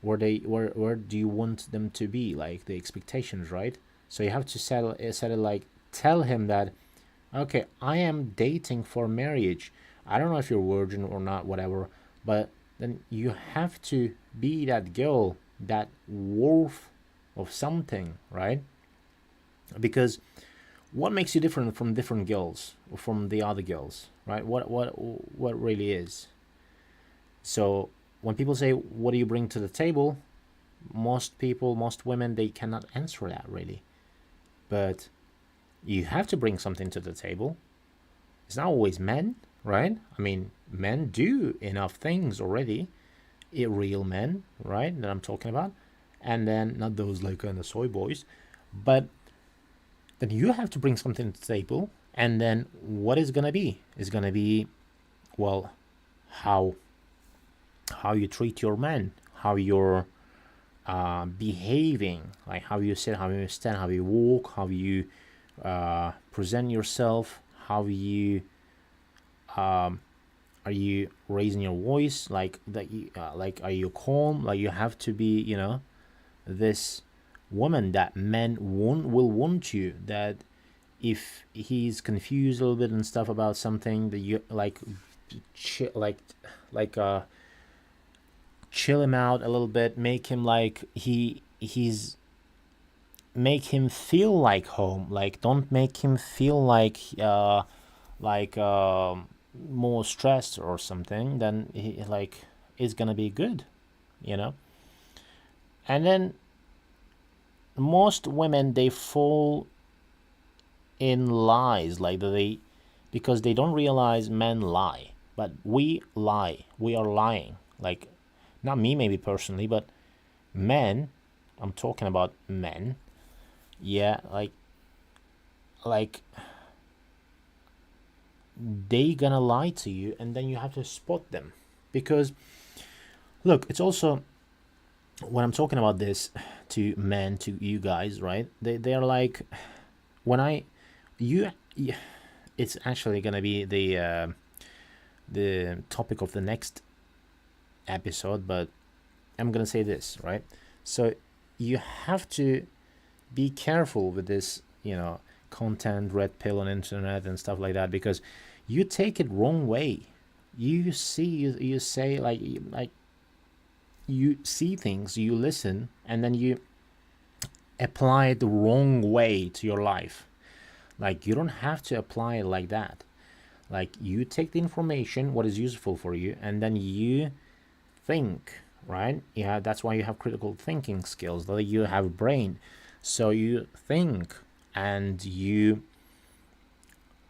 where do you want them to be, like the expectations, right? So you have to set it like, tell him that, okay, I am dating for marriage. I don't know if you're virgin or not, whatever, but then you have to be that girl, that worth of something, right? Because what makes you different from different girls, or from the other girls, right? What really is? So when people say, what do you bring to the table? Most people, most women, they cannot answer that really. But you have to bring something to the table. It's not always men, right? I mean, men do enough things already. Real men, right, that I'm talking about. And then, not those like kind of soy boys. But then you have to bring something to the table. And then what is going to be? It's going to be, well, how you treat your man, how you're behaving, like how you sit, how you stand, how you walk, how you present yourself, how you are you raising your voice, like that you like, are you calm, like you have to be, you know, this woman that men will want you, that if he's confused a little bit and stuff about something, that you like chill him out a little bit, make him like make him feel like home, like don't make him feel like more stressed or something, then he like is gonna be good, you know. And then most women, they fall in lies, like they, because they don't realize men lie, but we lie, we are lying, like not me maybe personally, but men, I'm talking about men, yeah, like they gonna lie to you, and then you have to spot them. Because look, it's also, when I'm talking about this to men, to you guys, right, they're like, when it's actually gonna be the topic of the next episode, but I'm gonna say this, right? So you have to be careful with this, you know, content, red pill on internet and stuff like that, because you take it wrong way. You see, you say like you see things, you listen, and then you apply it the wrong way to your life. Like, you don't have to apply it like that. Like, you take the information, what is useful for you, and then you think, right? Yeah, that's why you have critical thinking skills, that you have a brain. So you think, and you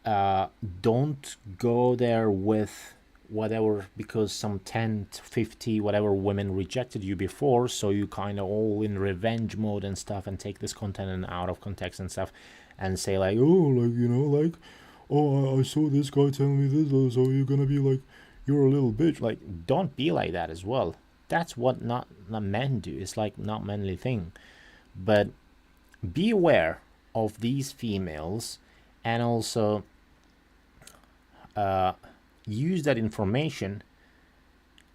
don't go there with whatever, because some 10, 50, whatever women rejected you before, so you kind of all in revenge mode and stuff, and take this content and out of context and stuff, and say like, oh, like, you know, like, oh, I saw this guy telling me this, so you're gonna be like, you're a little bitch. Like, don't be like that as well. That's what not men do. It's like not manly thing. But be aware of these females, and also use that information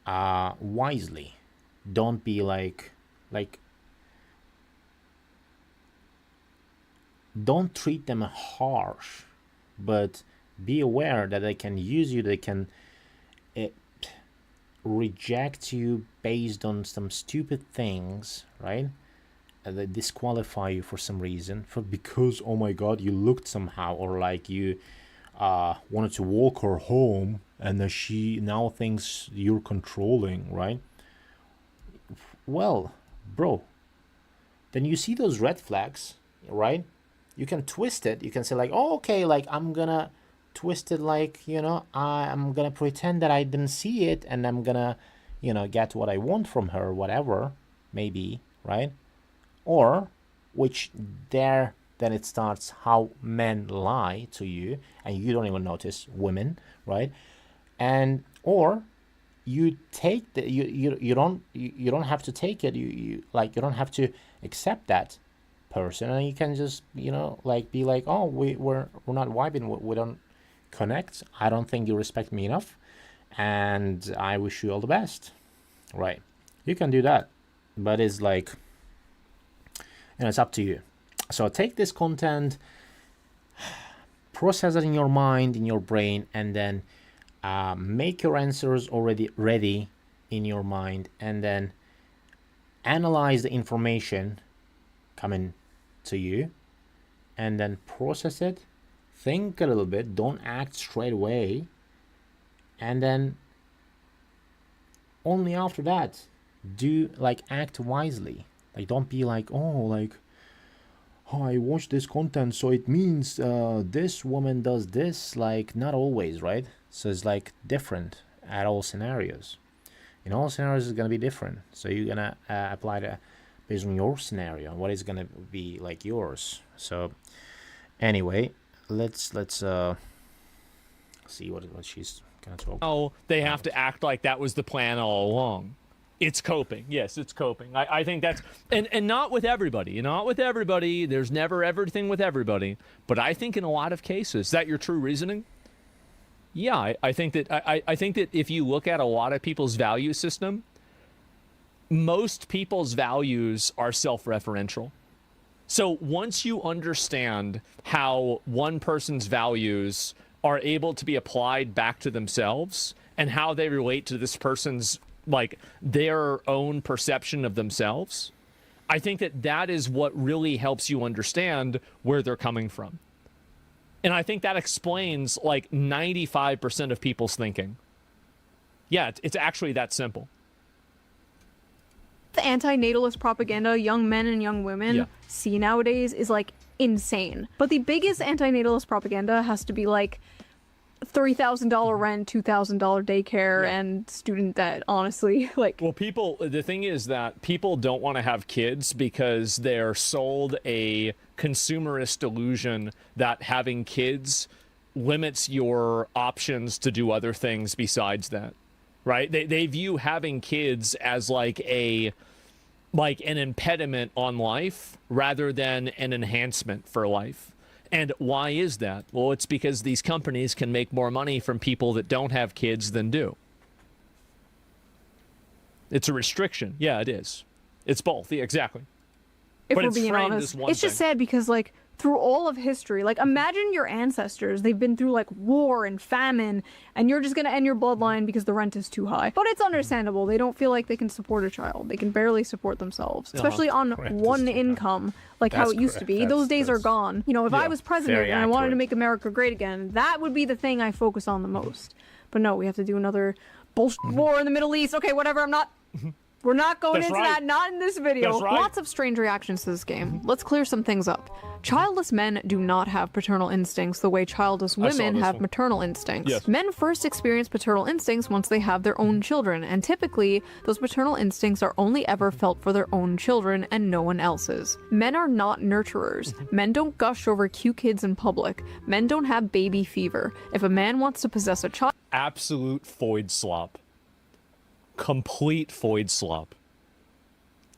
wisely. Don't be like don't treat them harsh, but be aware that they can use you, they can reject you based on some stupid things, right? They disqualify you for some reason, because oh my god, you looked somehow, or like you wanted to walk her home, and she now thinks you're controlling, right? Well, bro, then you see those red flags, right? You can twist it. You can say like, oh, okay, like I'm gonna twist it, like, you know, I'm gonna pretend that I didn't see it, and I'm gonna, you know, get what I want from her, whatever, maybe, right? Or, which there, then it starts how men lie to you, and you don't even notice, women, right? And or you take the you don't have to take it, you don't have to accept that person, and you can just, you know, like be like, oh, we're not vibing, we don't connect, I don't think you respect me enough, and I wish you all the best, right? You can do that, but it's like, you know, it's up to you. So take this content, process it in your mind, in your brain, and then make your answers already ready in your mind, and then analyze the information coming to you, and then process it, think a little bit, don't act straight away, and then only after that do, like, act wisely. Like, don't be like, oh, like, oh, I watched this content, so it means this woman does this. Like, not always, right? So it's like different at all scenarios. In all scenarios, it's gonna be different. So you're gonna apply that based on your scenario, what is gonna be like yours. So anyway, let's see what she's gonna talk. Oh, they have to act like that was the plan all along. It's coping. Yes, it's coping. I think that's and not with everybody. Not with everybody. There's never everything with everybody. But I think in a lot of cases, is that your true reasoning? Yeah, I think that I think that if you look at a lot of people's value system, most people's values are self-referential. So once you understand how one person's values are able to be applied back to themselves and how they relate to this person's, like, their own perception of themselves, I think that that is what really helps you understand where they're coming from. And I think that explains like 95% of people's thinking. Yeah, it's actually that simple. The anti-natalist propaganda young men and young women see nowadays is like insane. But the biggest anti-natalist propaganda has to be like $3,000 rent, $2,000 daycare, and student debt, honestly. Like, well, the thing is that people don't want to have kids because they're sold a consumerist delusion that having kids limits your options to do other things besides that, right? They view having kids as like an impediment on life rather than an enhancement for life. And why is that? Well, it's because these companies can make more money from people that don't have kids than do. It's a restriction. Yeah, it is. It's both. Yeah, exactly. If but we're it's being framed honest, as one it's just thing. sad because like through all of history, like imagine your ancestors, they've been through like war and famine, and you're just gonna end your bloodline because the rent is too high. But it's understandable. They don't feel like they can support a child. They can barely support themselves, especially on one income, like how it used to be. Those days are gone. You know, if I was president and I wanted to make America great again, that would be the thing I focus on the most. But no, we have to do another bullshit war in the Middle East. Okay, whatever. We're not going into that, not in this video. That's right. Lots of strange reactions to this game. Let's clear some things up. Childless men do not have paternal instincts the way childless women have maternal instincts. Yes. Men first experience paternal instincts once they have their own children, and typically, those paternal instincts are only ever felt for their own children and no one else's. Men are not nurturers. Men don't gush over cute kids in public. Men don't have baby fever. If a man wants to possess a child... Absolute Foyd slop. Complete Foyd slop.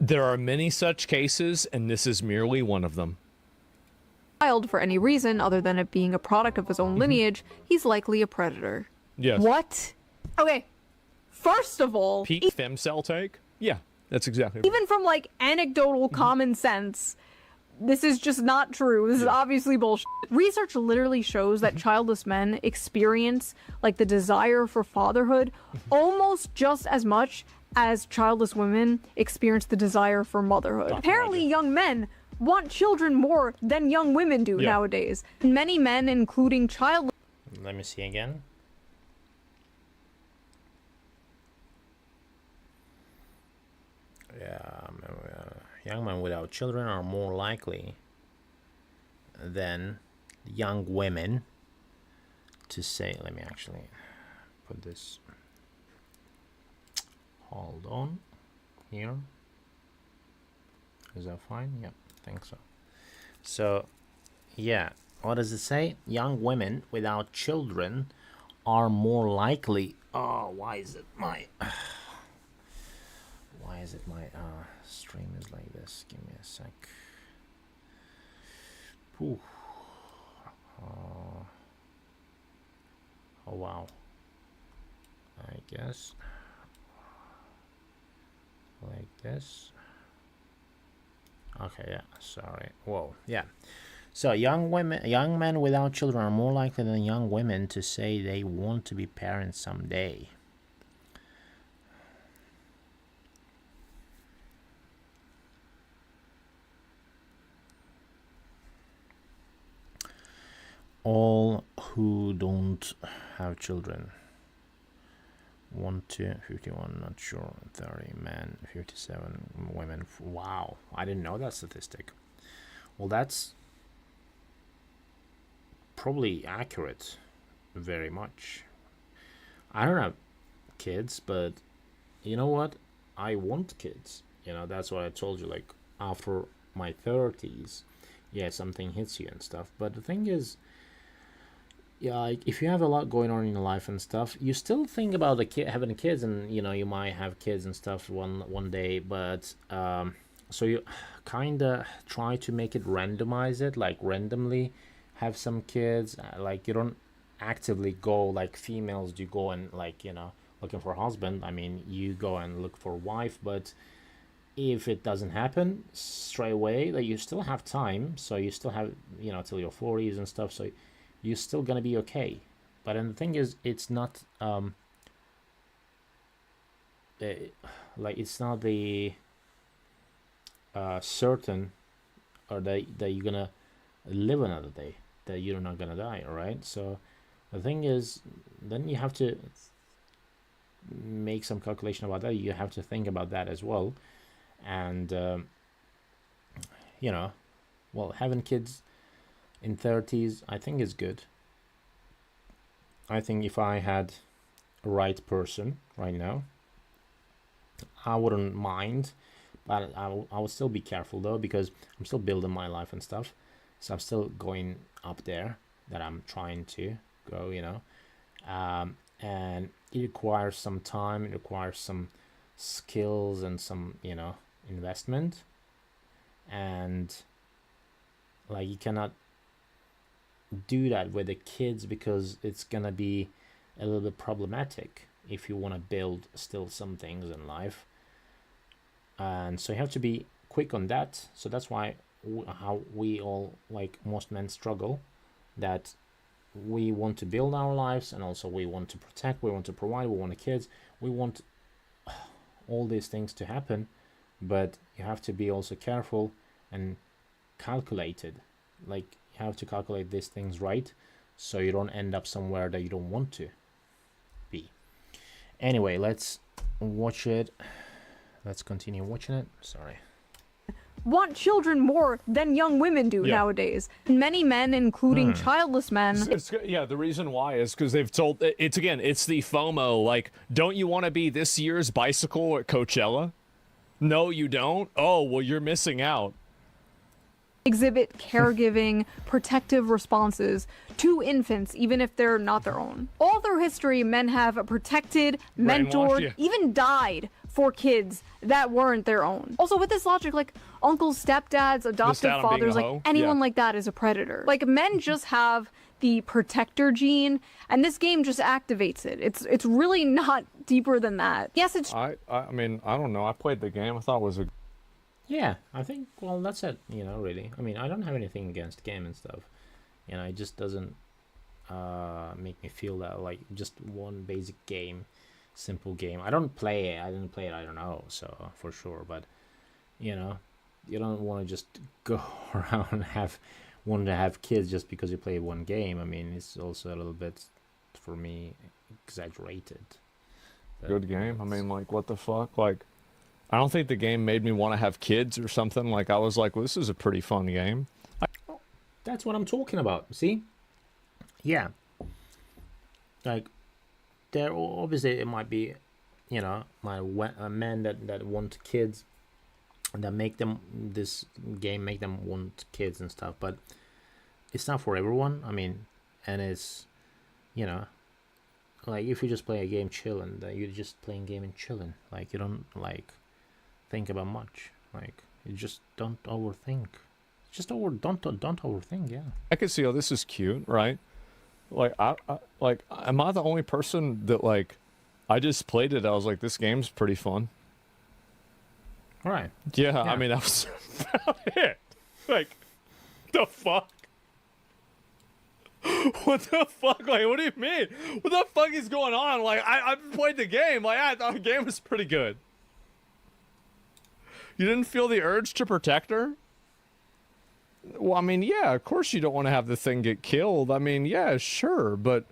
There are many such cases, and this is merely one of them. For any reason other than it being a product of his own lineage, he's likely a predator. Yes. What? Okay, first of all... Peak femcel take? Yeah, that's exactly right. Even from like anecdotal common sense, this is just not true. This is obviously bullshit. Research literally shows that childless men experience like the desire for fatherhood almost just as much as childless women experience the desire for motherhood. Apparently, young men want children more than young women do nowadays. Many men, including child... Let me see again. Young men without children are more likely than young women to say... Let me actually put this... Hold on. Here. Is that fine? Yeah, I think so. So, yeah. What does it say? Young women without children are more likely... Oh, why is it my... Why is it my stream is like this? Give me a sec. Ooh. Oh, wow. I guess... like this. Okay, yeah, sorry. Whoa, yeah. So young men without children are more likely than young women to say they want to be parents someday. All who don't have children. 1, 2, 51, not sure. 30 men, 57 women. Wow, I didn't know that statistic. Well, that's probably accurate, very much. I don't have kids, but you know what? I want kids. You know, that's what I told you. Like after my 30s, yeah, something hits you and stuff. But the thing is, yeah, like if you have a lot going on in your life and stuff, you still think about the kid having kids, and you know you might have kids and stuff one day, but so you kind of try to make it randomize it, like randomly have some kids, like you don't actively go like females do go and like, you know, looking for a husband. I mean, you go and look for a wife, but if it doesn't happen straight away, like you still have time, so you still have, you know, till your 40s and stuff, so you're still gonna be okay. But then the thing is, it's not like it's not the certain or that you're gonna live another day, that you're not gonna die. All right, so the thing is, then you have to make some calculation about that. You have to think about that as well. And you know, well, having kids in 30s I think is good. I think if I had a right person right now, I wouldn't mind, but I would still be careful though, because I'm still building my life and stuff, so I'm still going up there that I'm trying to go, you know. And it requires some time, it requires some skills and some, you know, investment, and like you cannot do that with the kids because it's gonna be a little bit problematic if you want to build still some things in life. And so you have to be quick on that. So that's why how we all, like most men, struggle, that we want to build our lives, and also we want to protect, we want to provide, we want the kids, we want all these things to happen, but you have to be also careful and calculated. Like you have to calculate these things right, so you don't end up somewhere that you don't want to be. Anyway, let's watch it. Let's continue watching it. Sorry. Want children more than young women do nowadays. Many men, including childless men. Yeah, the reason why is because they've told it's the FOMO. Like, don't you want to be this year's bicycle at Coachella? No, you don't. Oh, well, you're missing out. Exhibit caregiving, protective responses to infants, even if they're not their own. All through history, men have protected, mentored, even died for kids that weren't their own. Also, with this logic, like uncles, stepdads, adoptive fathers, like anyone like that is a predator. Like men just have the protector gene, and this game just activates it. It's really not deeper than that. Yes, it's. I mean, I don't know. I played the game. I thought it was a. Yeah, I think, well, that's it, you know, really. I mean, I don't have anything against the game and stuff. You know, it just doesn't make me feel that, like, just one basic game, simple game. I don't play it. I didn't play it, I don't know, so, for sure. But, you know, you don't want to just go around and want to have kids just because you play one game. I mean, it's also a little bit, for me, exaggerated. But good game. I mean, like, what the fuck? Like, I don't think the game made me want to have kids or something. Like, I was like, well, this is a pretty fun game. That's what I'm talking about. See? Yeah. Like, there obviously it might be, you know, men that want kids, that make them, this game make them want kids and stuff, but it's not for everyone. I mean, and it's, you know, like if you just play a game chilling, then you're just playing game and chilling. Like, you don't like think about much. Like, you just don't overthink. Just don't overthink. Yeah, I can see, oh, this is cute, right? Like, I am I the only person that, like, I just played it, I was like, this game's pretty fun. Right. Yeah, I mean, that was about it. Like, the fuck? What the fuck? Like, what do you mean? What the fuck is going on? Like, I played the game. Like, I thought the game was pretty good. You didn't feel the urge to protect her? Well, I mean, yeah, of course you don't want to have the thing get killed. I mean, yeah, sure, but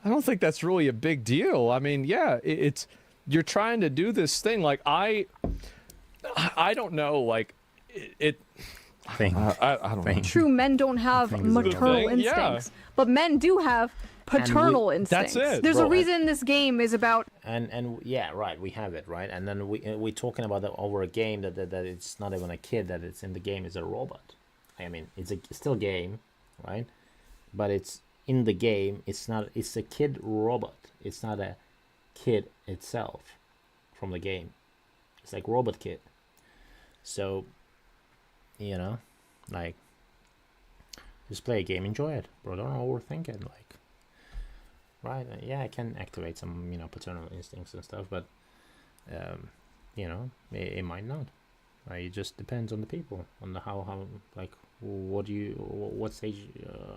I don't think that's really a big deal. I mean, yeah, it's you're trying to do this thing. Like, I don't know, like, I don't know. True, men don't have maternal instincts, but men do have paternal instincts. That's it. There's a reason this game is about. And yeah, right, we have it, right, and then we're talking about that over a game that it's not even a kid, that it's in the game is a robot. I mean, it's still a game, right? But it's in the game, it's a kid robot. It's not a kid itself from the game. It's like robot kid. So, you know, like, just play a game, enjoy it, bro. Don't overthink it. Like, right? Yeah, I can activate some, you know, paternal instincts and stuff, but you know, it might not. It just depends on the people, on the how like what stage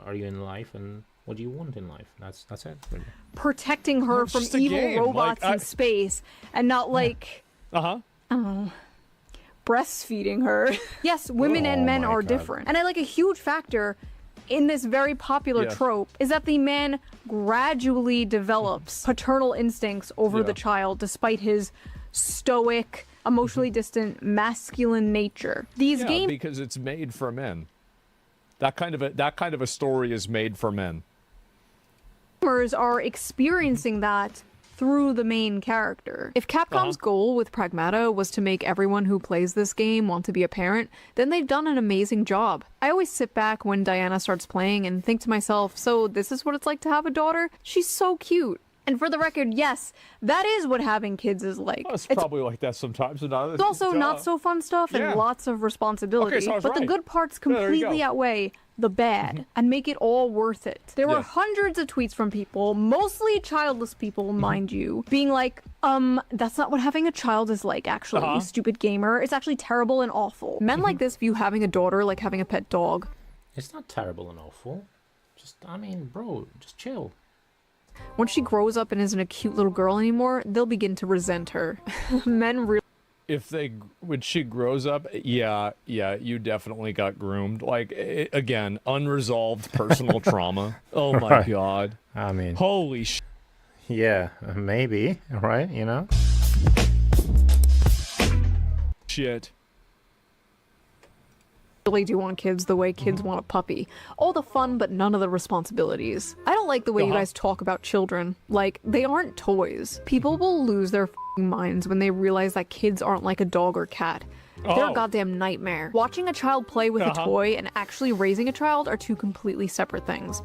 are you in life, and what do you want in life. That's it. Really. Protecting her from evil robots in space, and not like breastfeeding her. Yes, women and men are different, and I like a huge factor in this very popular trope is that the man gradually develops paternal instincts over the child, despite his stoic, emotionally distant, masculine nature. These games, because it's made for men. That kind of a story is made for men. Gamers are experiencing that through the main character. If Capcom's goal with Pragmata was to make everyone who plays this game want to be a parent, then they've done an amazing job. I always sit back when Diana starts playing and think to myself, so this is what it's like to have a daughter? She's so cute. And for the record, yes, that is what having kids is like. Well, it's probably like that sometimes. It's also not so fun stuff and lots of responsibility. Okay, so but the good parts completely outweigh the bad and make it all worth it. There were hundreds of tweets from people, mostly childless people, mind you, being like, that's not what having a child is like, actually, you stupid gamer. It's actually terrible and awful. Men like this view having a daughter like having a pet dog. It's not terrible and awful. Just, I mean, bro, just chill. Once she grows up and isn't a cute little girl anymore, they'll begin to resent her. Men really... When she grows up, yeah, you definitely got groomed. Like, again, unresolved personal trauma. Oh my God. I mean... Holy sh... Yeah, maybe, right, you know? Shit. Really do want kids the way kids want a puppy. All the fun, but none of the responsibilities. I don't like the way you guys talk about children. Like, they aren't toys. People will lose their f***ing minds when they realize that kids aren't like a dog or cat. They're a goddamn nightmare. Watching a child play with a toy and actually raising a child are two completely separate things.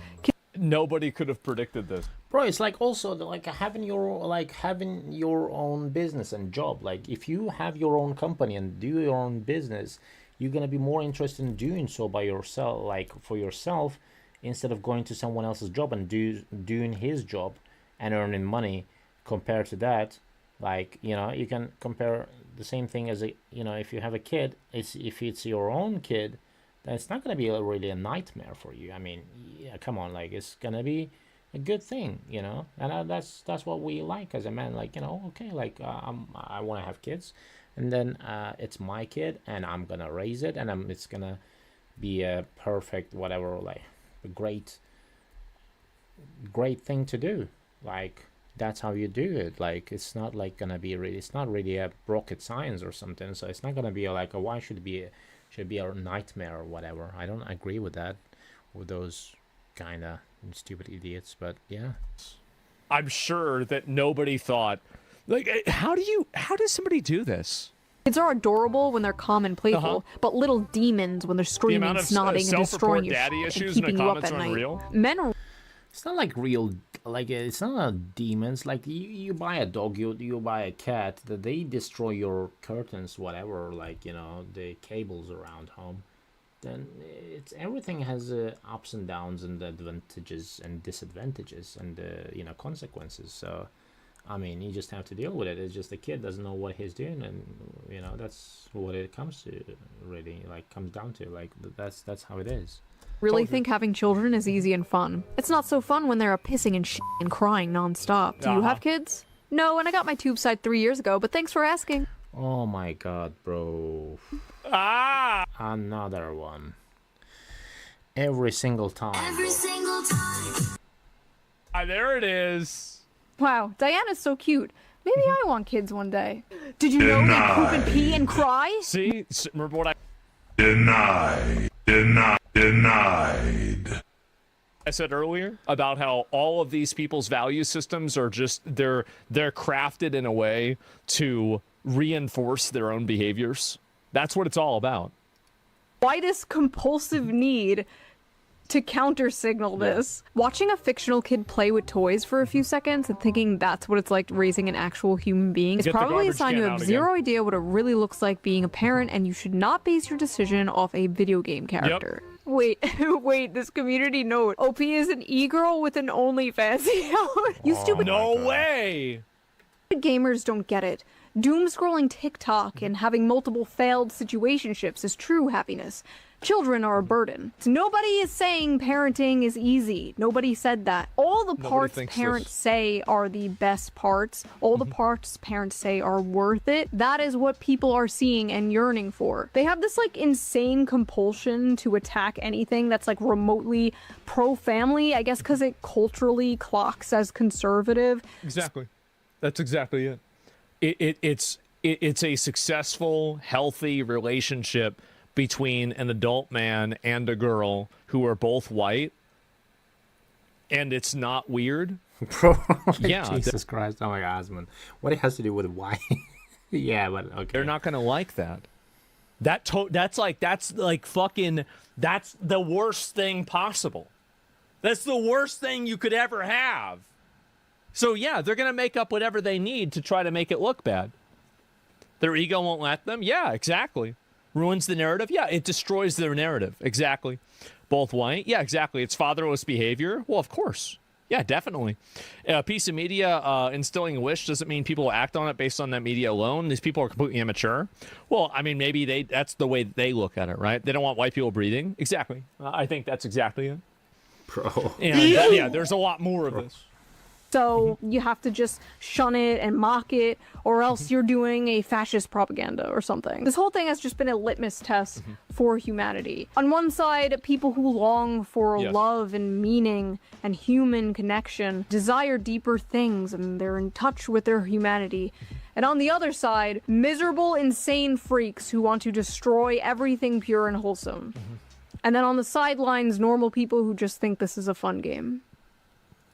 Nobody could have predicted this. Bro, it's like also like having your own business and job. Like, if you have your own company and do your own business, you're going to be more interested in doing so by yourself, like for yourself, instead of going to someone else's job and doing his job and earning money. Compared to that, like, you know, you can compare the same thing as if you have a kid, if it's your own kid, then it's not going to be really a nightmare for you. I mean, yeah, come on, like, it's going to be a good thing, you know, and that's what we like as a man. Like, you know, okay, like, I want to have kids. And then it's my kid, and I'm gonna raise it, and it's gonna be a perfect whatever, like a great thing to do. Like, that's how you do it. Like, it's not like gonna be it's not really a rocket science or something. So it's not gonna be like why should it be a nightmare or whatever. I don't agree with that, with those kind of stupid idiots. But yeah, I'm sure that nobody thought. Like, how does somebody do this? Kids are adorable when they're calm and playful, but little demons when they're screaming, snotting, and destroying you and keeping you up at night. Men are... It's not like real, like, it's not demons. Like, you buy a dog, you buy a cat, that they destroy your curtains, whatever, like, you know, the cables around home. Then everything has ups and downs and advantages and disadvantages and you know, consequences. So I mean, you just have to deal with it. It's just the kid doesn't know what he's doing, and you know, that's what it comes to, really, like, comes down to. Like, that's how it is. Really think having children is easy and fun. It's not so fun when they're pissing and shit and crying nonstop. Do you have kids? No, and I got my tube side 3 years ago, but thanks for asking. Oh my God, bro. Another one. Every single time. Every single time. There it is. Wow, Diana's so cute. Maybe I want kids one day. Did you know they poop and pee and cry? See? Remember what I... Denied. I said earlier about how all of these people's value systems are just... They're crafted in a way to reinforce their own behaviors. That's what it's all about. Why this compulsive need to counter signal this. Watching a fictional kid play with toys for a few seconds and thinking that's what it's like raising an actual human being is Get the probably a garbage sign can you out have again. zero idea what it really looks like being a parent, and you should not base your decision off a video game character. Wait, wait, this community note. OP is an e-girl with an OnlyFans account. You stupid No way! gamers don't get it. Doom scrolling TikTok and having multiple failed situationships is true happiness. Children are a burden. Nobody is saying parenting is easy. Nobody said that. All the parts thinks parents this. say are the best parts. All the parts parents say are worth it. That is what people are seeing and yearning for. They have this like insane compulsion to attack anything that's like remotely pro-family, I guess because it culturally clocks as conservative. Exactly. That's exactly it. It's a successful, healthy relationship between an adult man and a girl who are both white, and it's not weird. Bro, like, Yeah, Jesus Christ, oh my God, man. What it has to do with why? Yeah, but okay. They're not gonna like that. That's like fucking. That's the worst thing possible. That's the worst thing you could ever have. So yeah, they're gonna make up whatever they need to try to make it look bad. Their ego won't let them. Yeah, exactly. Ruins the narrative. Yeah, it destroys their narrative. Exactly. Both white. Yeah, exactly. It's fatherless behavior. Well, of course. Yeah, definitely. A piece of media instilling a wish doesn't mean people will act on it based on that media alone. These people are completely immature. Well, I mean, maybe that's the way they look at it, right? They don't want white people breathing. Exactly. I think that's exactly it. Bro. And yeah, there's a lot more of this. So you have to just shun it and mock it, or else you're doing a fascist propaganda or something. This whole thing has just been a litmus test for humanity. On one side, people who long for Yes. love and meaning and human connection desire deeper things, and they're in touch with their humanity. And on the other side, miserable, insane freaks who want to destroy everything pure and wholesome. And then on the sidelines, normal people who just think this is a fun game.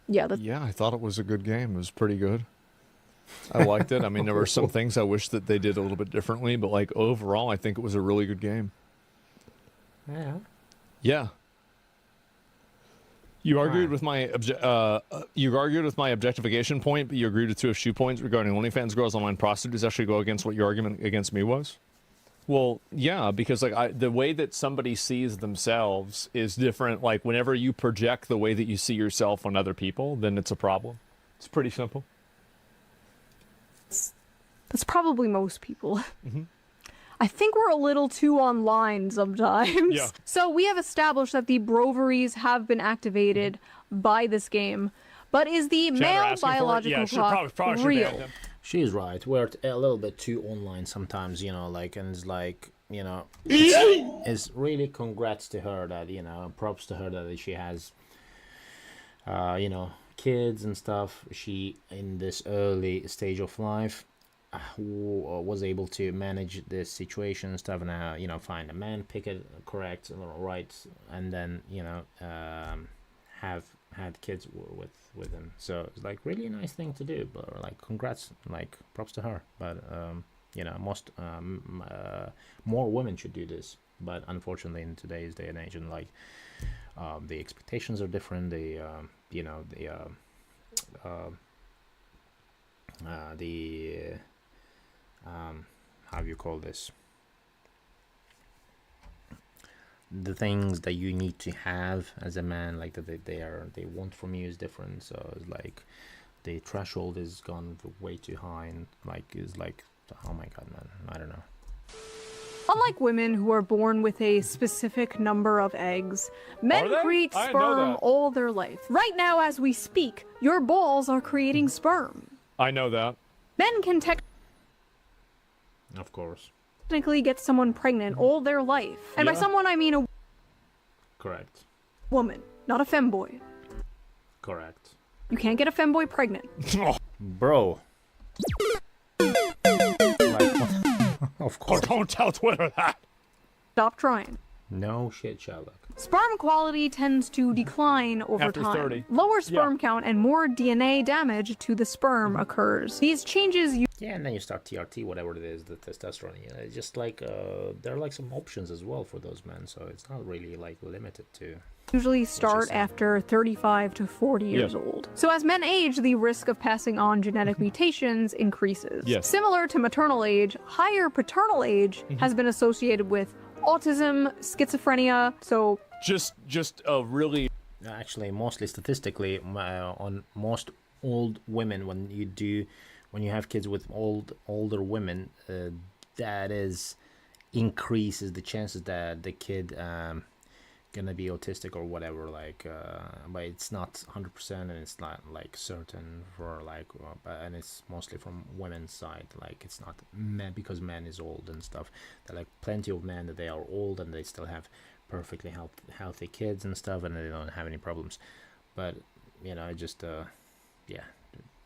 Yeah, Yeah, I thought it was a good game. It was pretty good. I liked it. I mean, there were some things I wish that they did a little bit differently, but like overall, I think it was a really good game. Yeah. Yeah. You argued with my objectification point, but you agreed with two of Shoe points regarding OnlyFans girls, online prostitutes actually go against what your argument against me was. Well, yeah, because like the way that somebody sees themselves is different. Like whenever you project the way that you see yourself on other people, then it's a problem. It's pretty simple. That's probably most people. I think we're a little too online sometimes. Yeah. So we have established that the broveries have been activated by this game, but is the male biological clock real? She's right. We're a little bit too online sometimes, you know, like, and it's like, you know, it's really congrats to her that, you know, props to her that she has, you know, kids and stuff. She, in this early stage of life, was able to manage this situation and stuff, and, you know, find a man, pick it correct, right, and then, you know, have had kids with him. So it's like really nice thing to do, but like congrats, like props to her. But you know, most more women should do this, but unfortunately in today's day and age, and like the expectations are different, the you know, the how do you call this, the things that you need to have as a man, like that they want from you is different. So it's like the threshold is gone way too high, and like is like, oh my God, man, I don't know. Unlike women who are born with a specific number of eggs, men Are they? create I didn't know sperm that. all their life. Right now, as we speak, your balls are creating sperm. I know that. Men can Of course. technically get someone pregnant all their life. And by Yeah. someone, I mean a Correct. woman, not a femboy. Correct. You can't get a femboy pregnant. Bro. Of course. Oh, don't tell Twitter that. Stop trying. No shit, Sherlock. Sperm quality tends to decline over After time. 30. Lower sperm count and more DNA damage to the sperm occurs. These changes Yeah, and then you start TRT, whatever it is, the testosterone. It's just like there are like some options as well for those men, so it's not really like limited to. Usually start after 35 to 40 years old. So as men age, the risk of passing on genetic mutations increases. Yes. Similar to maternal age, higher paternal age has been associated with autism, schizophrenia. So just a really Actually, mostly statistically, on most old women, when you have kids with older women, that increases the chances that the kid gonna be autistic or whatever. Like, but it's not 100%, and it's not like certain for like, and it's mostly from women's side. Like, it's not men, because men is old and stuff. There are like plenty of men that they are old and they still have perfectly healthy kids and stuff, and they don't have any problems. But just yeah,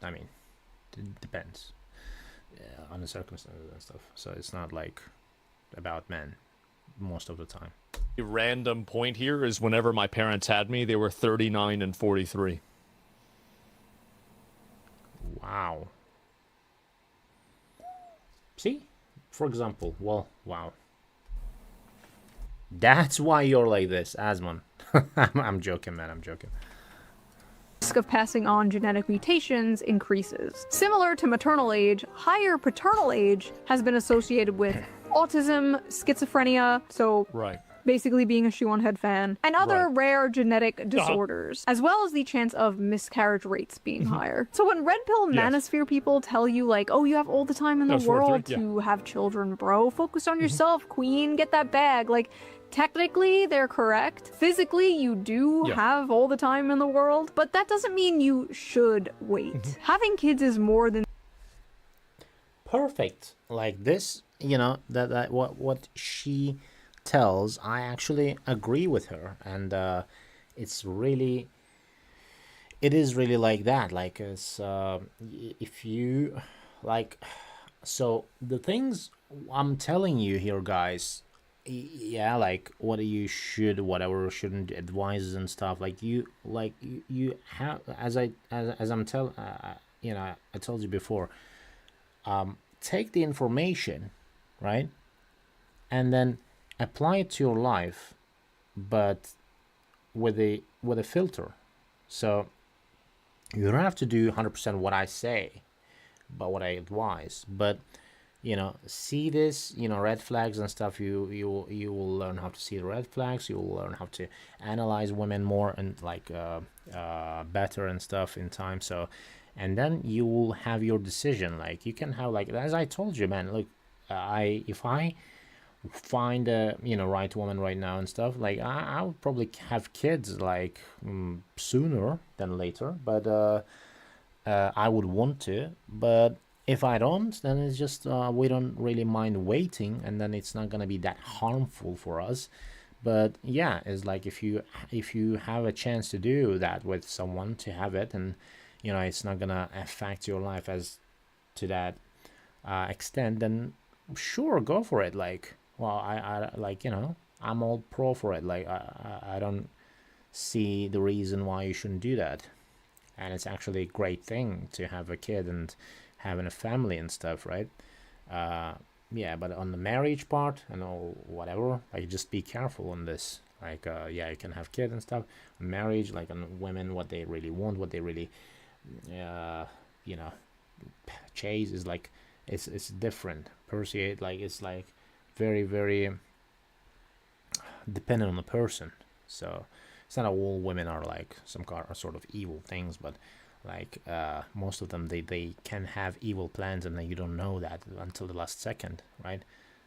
I mean, it depends on the circumstances and stuff. So it's not like about men most of the time. A random point here is whenever my parents had me, they were 39 and 43. Wow. See, for example, well, wow. That's why you're like this, Asmon. I'm joking, man. I'm joking. Risk of passing on genetic mutations increases. Similar to maternal age, higher paternal age has been associated with autism, schizophrenia. So basically being a Shoe on Head fan, and other rare genetic disorders, as well as the chance of miscarriage rates being higher. So when red pill manosphere people tell you like, oh, you have all the time in the world to have children, bro, focus on yourself, queen, get that bag. Like, technically, they're correct. Physically, you do have all the time in the world, but that doesn't mean you should wait. Having kids is more than perfect. Like this, that what she tells, I actually agree with her, and it is really like that. Like, it's if you like, so the things I'm telling you here, guys, yeah, like what you should, whatever shouldn't, advise and stuff, like you have, as I'm telling, I told you before, take the information, right, and then apply it to your life, but with a filter. So you don't have to do 100% what I say, but what I advise. But see this, red flags and stuff. You will learn how to see the red flags. You will learn how to analyze women more and like better and stuff in time. So, and then you will have your decision. Like, you can have, like, as I told you, man. Look, if I find a right woman right now and stuff, like I would probably have kids like sooner than later, but I would want to. But if I don't, then it's just we don't really mind waiting, and then it's not gonna be that harmful for us. But yeah, it's like if you have a chance to do that with someone, to have it, and it's not gonna affect your life as to that extent, then sure, go for it. Like, well, I like, I'm all pro for it. Like, I don't see the reason why you shouldn't do that. And it's actually a great thing to have a kid and having a family and stuff, right? Yeah, but on the marriage part and all whatever, like, just be careful on this. Like, yeah, you can have kids and stuff. Marriage, like, on women, what they really want, what they really, chase is like, it's different. Persuade, like, it's like very, very dependent on the person. So it's not all women are like some sort of evil things, but like most of them, they can have evil plans, and then you don't know that until the last second, right?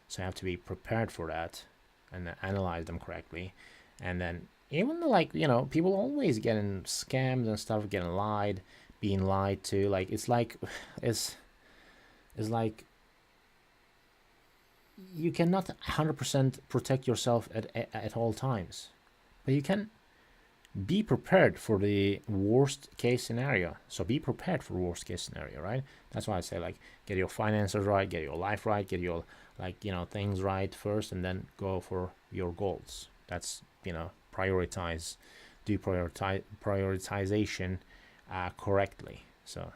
So you have to be prepared for that and analyze them correctly. And then even like, people always getting scammed and stuff, being lied to. Like, it's like it's like you cannot 100% protect yourself at all times, but you can be prepared for the worst case scenario. So be prepared for worst case scenario, right? That's why I say, like, get your finances right, get your life right, get your, like, things right first, and then go for your goals. That's, do prioritization correctly. So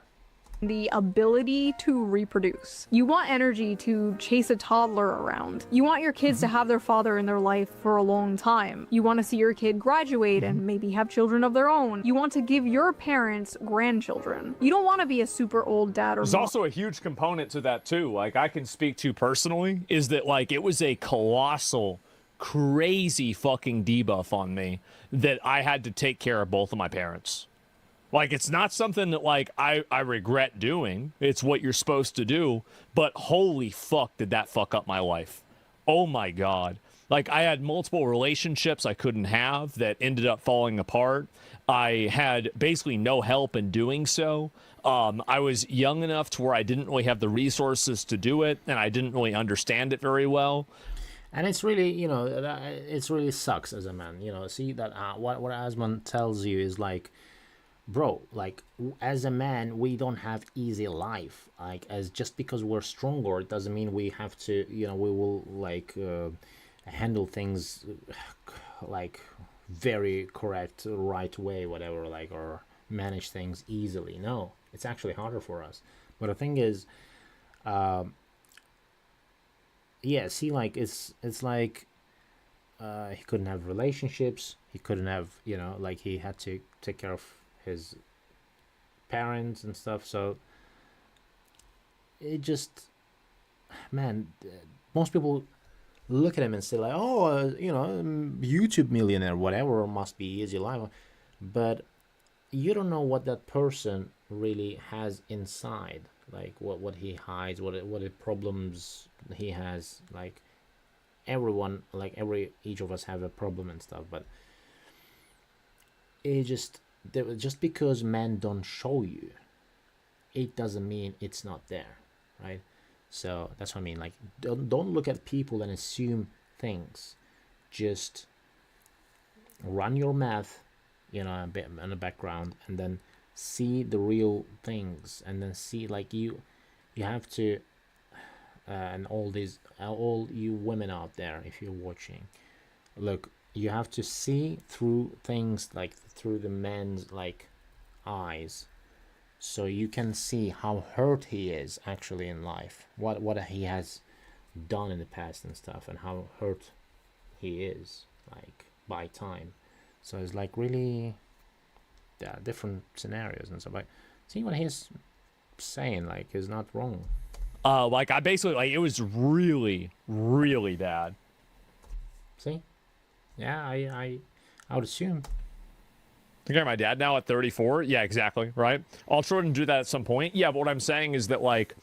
the ability to reproduce. You want energy to chase a toddler around. You want your kids to have their father in their life for a long time. You want to see your kid graduate and maybe have children of their own. You want to give your parents grandchildren. You don't want to be a super old dad or There's mom. also a huge component to that too. Like I can speak to personally is that like it was a colossal, crazy fucking debuff on me that I had to take care of both of my parents. Like, it's not something that, like, I regret doing. It's what you're supposed to do. But holy fuck, did that fuck up my life. Oh, my God. Like, I had multiple relationships I couldn't have that ended up falling apart. I had basically no help in doing so. I was young enough to where I didn't really have the resources to do it, and I didn't really understand it very well. And it's really, you know, it's really sucks as a man. You know, see that what Asmund tells you is like, bro, like as a man we don't have easy life. Like, as just because we're stronger it doesn't mean we have to, you know, we will like handle things like very correct, right way, whatever, like, or manage things easily. No, it's actually harder for us. But the thing is, yeah, see, like it's like he couldn't have relationships, he couldn't have, you know, like he had to take care of his parents and stuff. So it just, man, most people look at him and say like, oh, you know, YouTube millionaire, whatever, must be easy life. But you don't know what that person really has inside, like what he hides, what problems he has. Like everyone, like each of us have a problem and stuff. But it just because men don't show you, it doesn't mean it's not there, right? So that's what I mean. Like, don't look at people and assume things. Just run your math, you know, a bit in the background, and then see the real things, and then see, like, you have to, and all you women out there, if you're watching, look, you have to see through things, like through the men's like eyes, so you can see how hurt he is actually in life, what he has done in the past and stuff, and how hurt he is, like, by time. So it's like really, yeah, different scenarios and stuff. Like, see what he's saying, like, is not wrong. Like, I basically, like, it was really, really bad. See? Yeah, I would assume. Okay, my dad now at 34. Yeah, exactly. Right. I'll try to do that at some point. Yeah, but what I'm saying is that, like,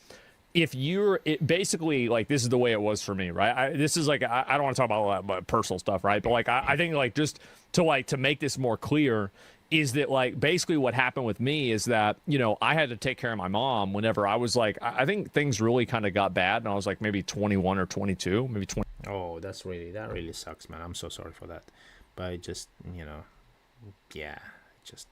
if you're basically, like, this is the way it was for me, right? This is like, I don't want to talk about my personal stuff, right? But like, I think, like, just to make this more clear, is that, like, basically what happened with me is that, you know, I had to take care of my mom whenever I was like, I think things really kind of got bad, and I was like maybe 21 or 22, maybe 20. Oh, that really sucks, man. I'm so sorry for that. But it just, you know, yeah, just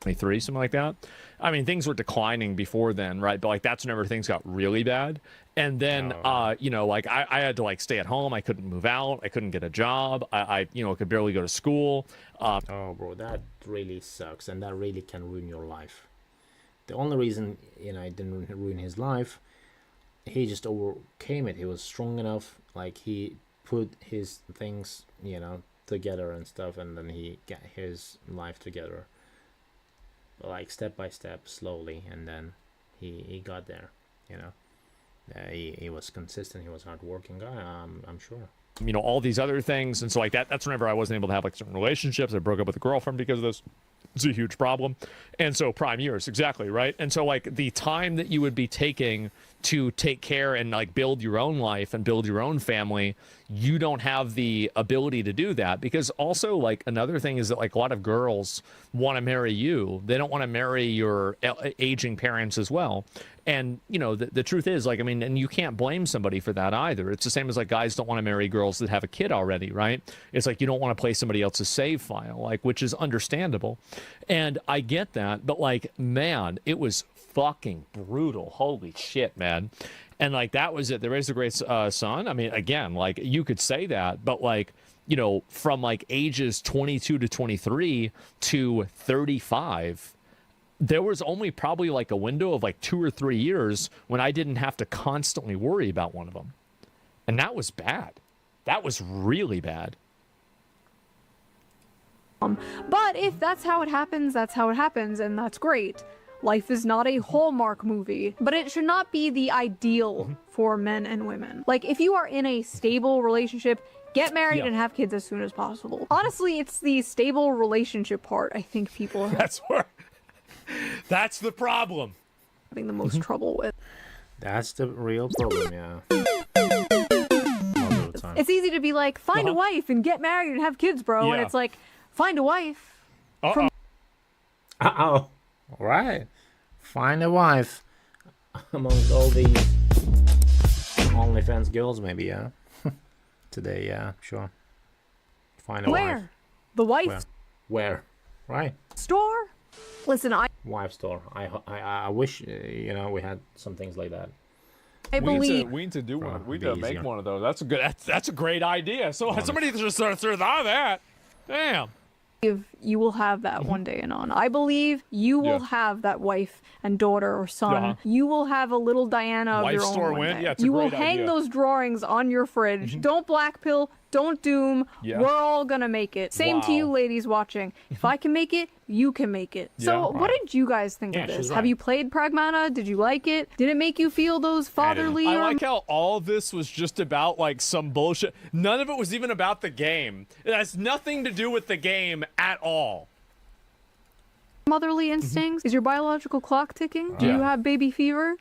23, something like that. I mean, things were declining before then, right? But like, that's whenever things got really bad. And then, you know, like, I had to, like, stay at home. I couldn't move out. I couldn't get a job. I you know, could barely go to school. Oh, bro, that really sucks, and that really can ruin your life. The only reason, you know, it didn't ruin his life, he just overcame it. He was strong enough. Like, he put his things, you know, together and stuff, and then he got his life together, like, step by step, slowly, and then he got there, you know. He was consistent. He was a hard-working guy, I'm sure. You know, all these other things. And so, like, that's whenever I wasn't able to have, like, certain relationships. I broke up with a girlfriend because of this. It's a huge problem. And so prime years, exactly, right? And so, like, the time that you would be taking to take care and, like, build your own life and build your own family, you don't have the ability to do that. Because also, like, another thing is that, like, a lot of girls want to marry you. They don't want to marry your aging parents as well. And, you know, the truth is, like, I mean, and you can't blame somebody for that either. It's the same as, like, guys don't want to marry girls that have a kid already, right? It's like, you don't want to play somebody else's save file, like, which is understandable. And I get that, but, like, man, it was fucking brutal. Holy shit, man. And, like, that was it. They raised a great son. I mean, again, like, you could say that, but, like, you know, from, like, ages 22 to 23 to 35, there was only probably like a window of like 2 or 3 years when I didn't have to constantly worry about one of them. And that was bad. That was really bad. But if that's how it happens, that's how it happens, and that's great. Life is not a Hallmark movie, but it should not be the ideal for men and women. Like, if you are in a stable relationship, get married and have kids as soon as possible. Honestly, it's the stable relationship part I think people are That's the problem. having the most trouble with. That's the real problem, yeah. Most of the time. It's easy to be like, find a wife and get married and have kids, bro. And Yeah. it's like, find a wife. From Uh-oh. All right. Find a wife amongst all these OnlyFans girls, maybe, yeah. Today, yeah, sure. Find a wife. where? The wife Where? Right. store? Listen, I Wife store. I wish, you know, we had some things like that. believe we need to do one. We need be to make easier. one of those. That's a good. That's a great idea. So somebody just sort of threw that. Damn. you will have that one day, Anon. I believe you will have that wife and daughter or son. You will have a little Diana of Wife your own store one win? day. Yeah, it's a you will great hang idea. those drawings on your fridge. Don't blackpill. Don't doom. Yeah. We're all gonna make it. Same to you, Wow. ladies watching. If I can make it, you can make it. So, Yeah. what did you guys think Yeah, of this? she's Have right. you played Pragmata? Did you like it? Did it make you feel those fatherly? I or like how all of this was just about like some bullshit. None of it was even about the game. It has nothing to do with the game at all. motherly instincts? Is your biological clock ticking? Do Yeah. you have baby fever?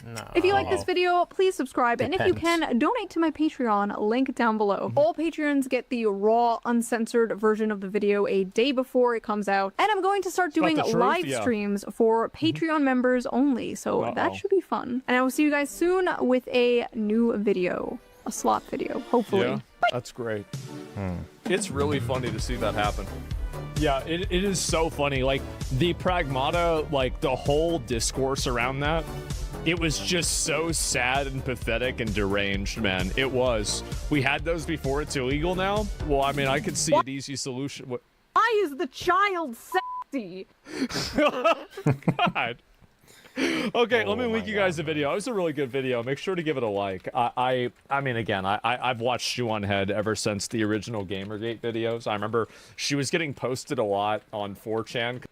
No. If you like this video, please subscribe. And if you Depends. can, donate to my Patreon, link down below. All Patreons get the raw, uncensored version of the video a day before it comes out. And I'm going to start doing the truth? live Yeah. streams for Patreon members only. So that should be fun. And I will see you guys soon with a new video. A slot video, hopefully. Yeah, that's great. It's really funny to see that happen. Yeah, it is so funny. Like the Pragmata, like the whole discourse around that, it was just so sad and pathetic and deranged, man. It was. We had those before it's illegal now. Well, I mean, I could see an easy solution. What? Why is the child sexy? God. Okay, let me link you guys the video. It was a really good video. Make sure to give it a like. I mean, again, I've watched Shoe on Head ever since the original Gamergate videos. I remember she was getting posted a lot on 4chan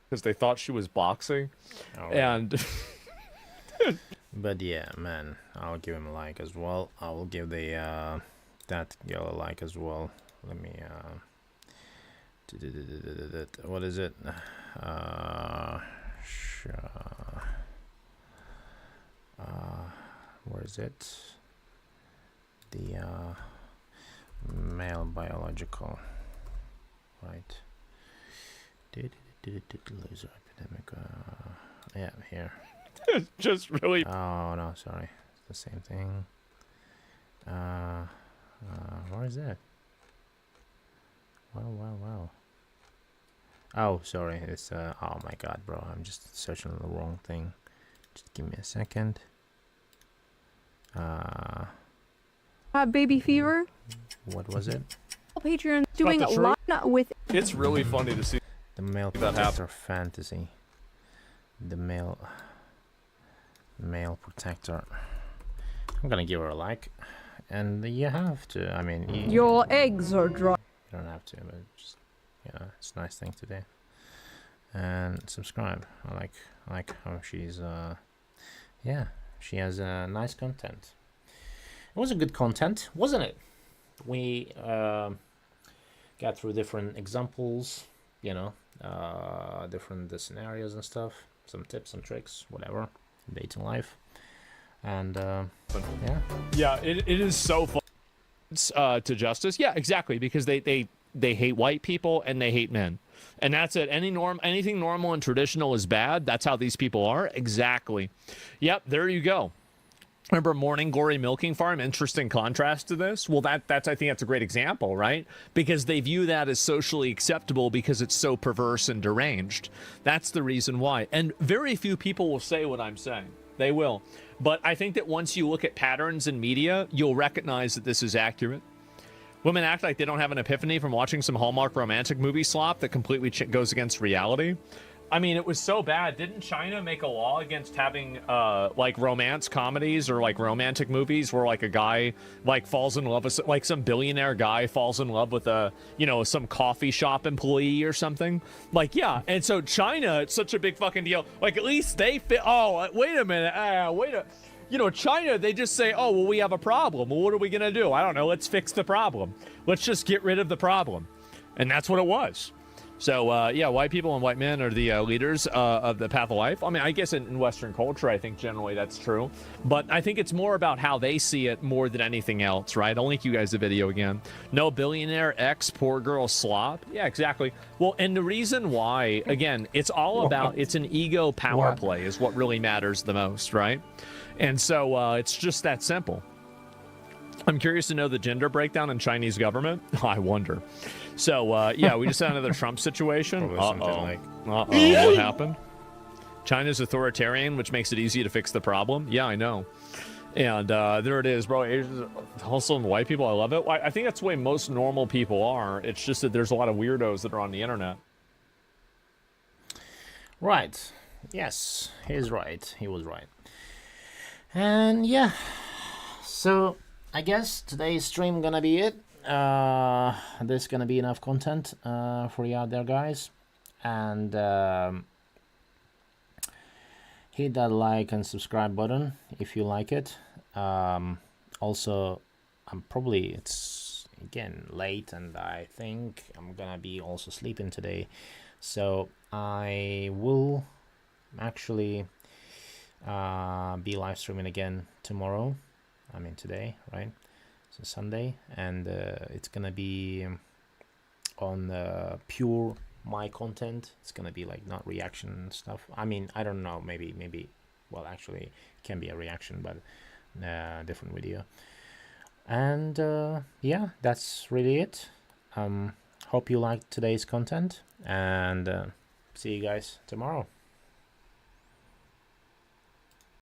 because they thought she was boxing. And But yeah, man, I'll give him a like as well. I will give the that girl a like as well. Let me what is it? Where is it? The male biological, right? Laser epidemic. Yeah, here. just really. Oh no, sorry, it's the same thing. Where is that? Wow. Oh, sorry. It's oh my god, bro. I'm just searching the wrong thing. Just give me a second. Have baby fever? What was it? Patreon doing the a truth. lot with It's really funny to see. The male that protector fantasy. The male protector. I'm gonna give her a like, and you have to. I mean, you your eggs are dry. don't have to, but just it's a nice thing to do. And subscribe. I like how she's yeah, she has nice content. It was a good content, wasn't it? We got through different examples, different scenarios and stuff, some tips, some tricks, whatever, dating life, and Yeah, it is so fun to justice. Yeah, exactly, because they hate white people and they hate men. And that's it. Anything normal and traditional is bad. That's how these people are. Exactly. Yep, there you go. Remember Morning Glory Milking Farm? Interesting contrast to this. Well, I think that's a great example, right? Because they view that as socially acceptable because it's so perverse and deranged. That's the reason why. And very few people will say what I'm saying. They will. But I think that once you look at patterns in media, you'll recognize that this is accurate. Women act like they don't have an epiphany from watching some Hallmark romantic movie slop that completely goes against reality. I mean, it was so bad. Didn't China make a law against having like romance comedies or like romantic movies where like a guy like falls in love with like some billionaire guy falls in love with a, you know, some coffee shop employee or something? Like, yeah. And so China, it's such a big fucking deal. Like, at least they fit. Oh, wait a minute. You know, China, they just say, oh, well, we have a problem. Well, what are we going to do? I don't know. Let's fix the problem. Let's just get rid of the problem. And that's what it was. So, yeah, white people and white men are the leaders of the path of life. I mean, I guess in Western culture, I think generally that's true. But I think it's more about how they see it more than anything else, right? I'll link you guys the video again. No billionaire X poor girl slop. Yeah, exactly. Well, and the reason why, again, it's all about, it's an ego power play is what really matters the most, right? And so it's just that simple. I'm curious to know the gender breakdown in Chinese government. I wonder. So, yeah, we just had another Trump situation. What happened? China's authoritarian, which makes it easy to fix the problem. Yeah, I know. And there it is, bro. Asians, also white people, I love it. I think that's the way most normal people are. It's just that there's a lot of weirdos that are on the internet. Right. Yes, he's right. He was right. And yeah, so I guess today's stream gonna be it. There's gonna be enough content for you out there, guys. And hit that like and subscribe button if you like it. Also, it's again late, and I think I'm gonna be also sleeping today, so I will actually be live streaming again tomorrow. I mean today, right? So Sunday, and it's gonna be on pure my content. It's gonna be like not reaction stuff. I mean, I don't know, maybe well, actually it can be a reaction, but different video. And yeah, that's really it. Hope you liked today's content, and see you guys tomorrow.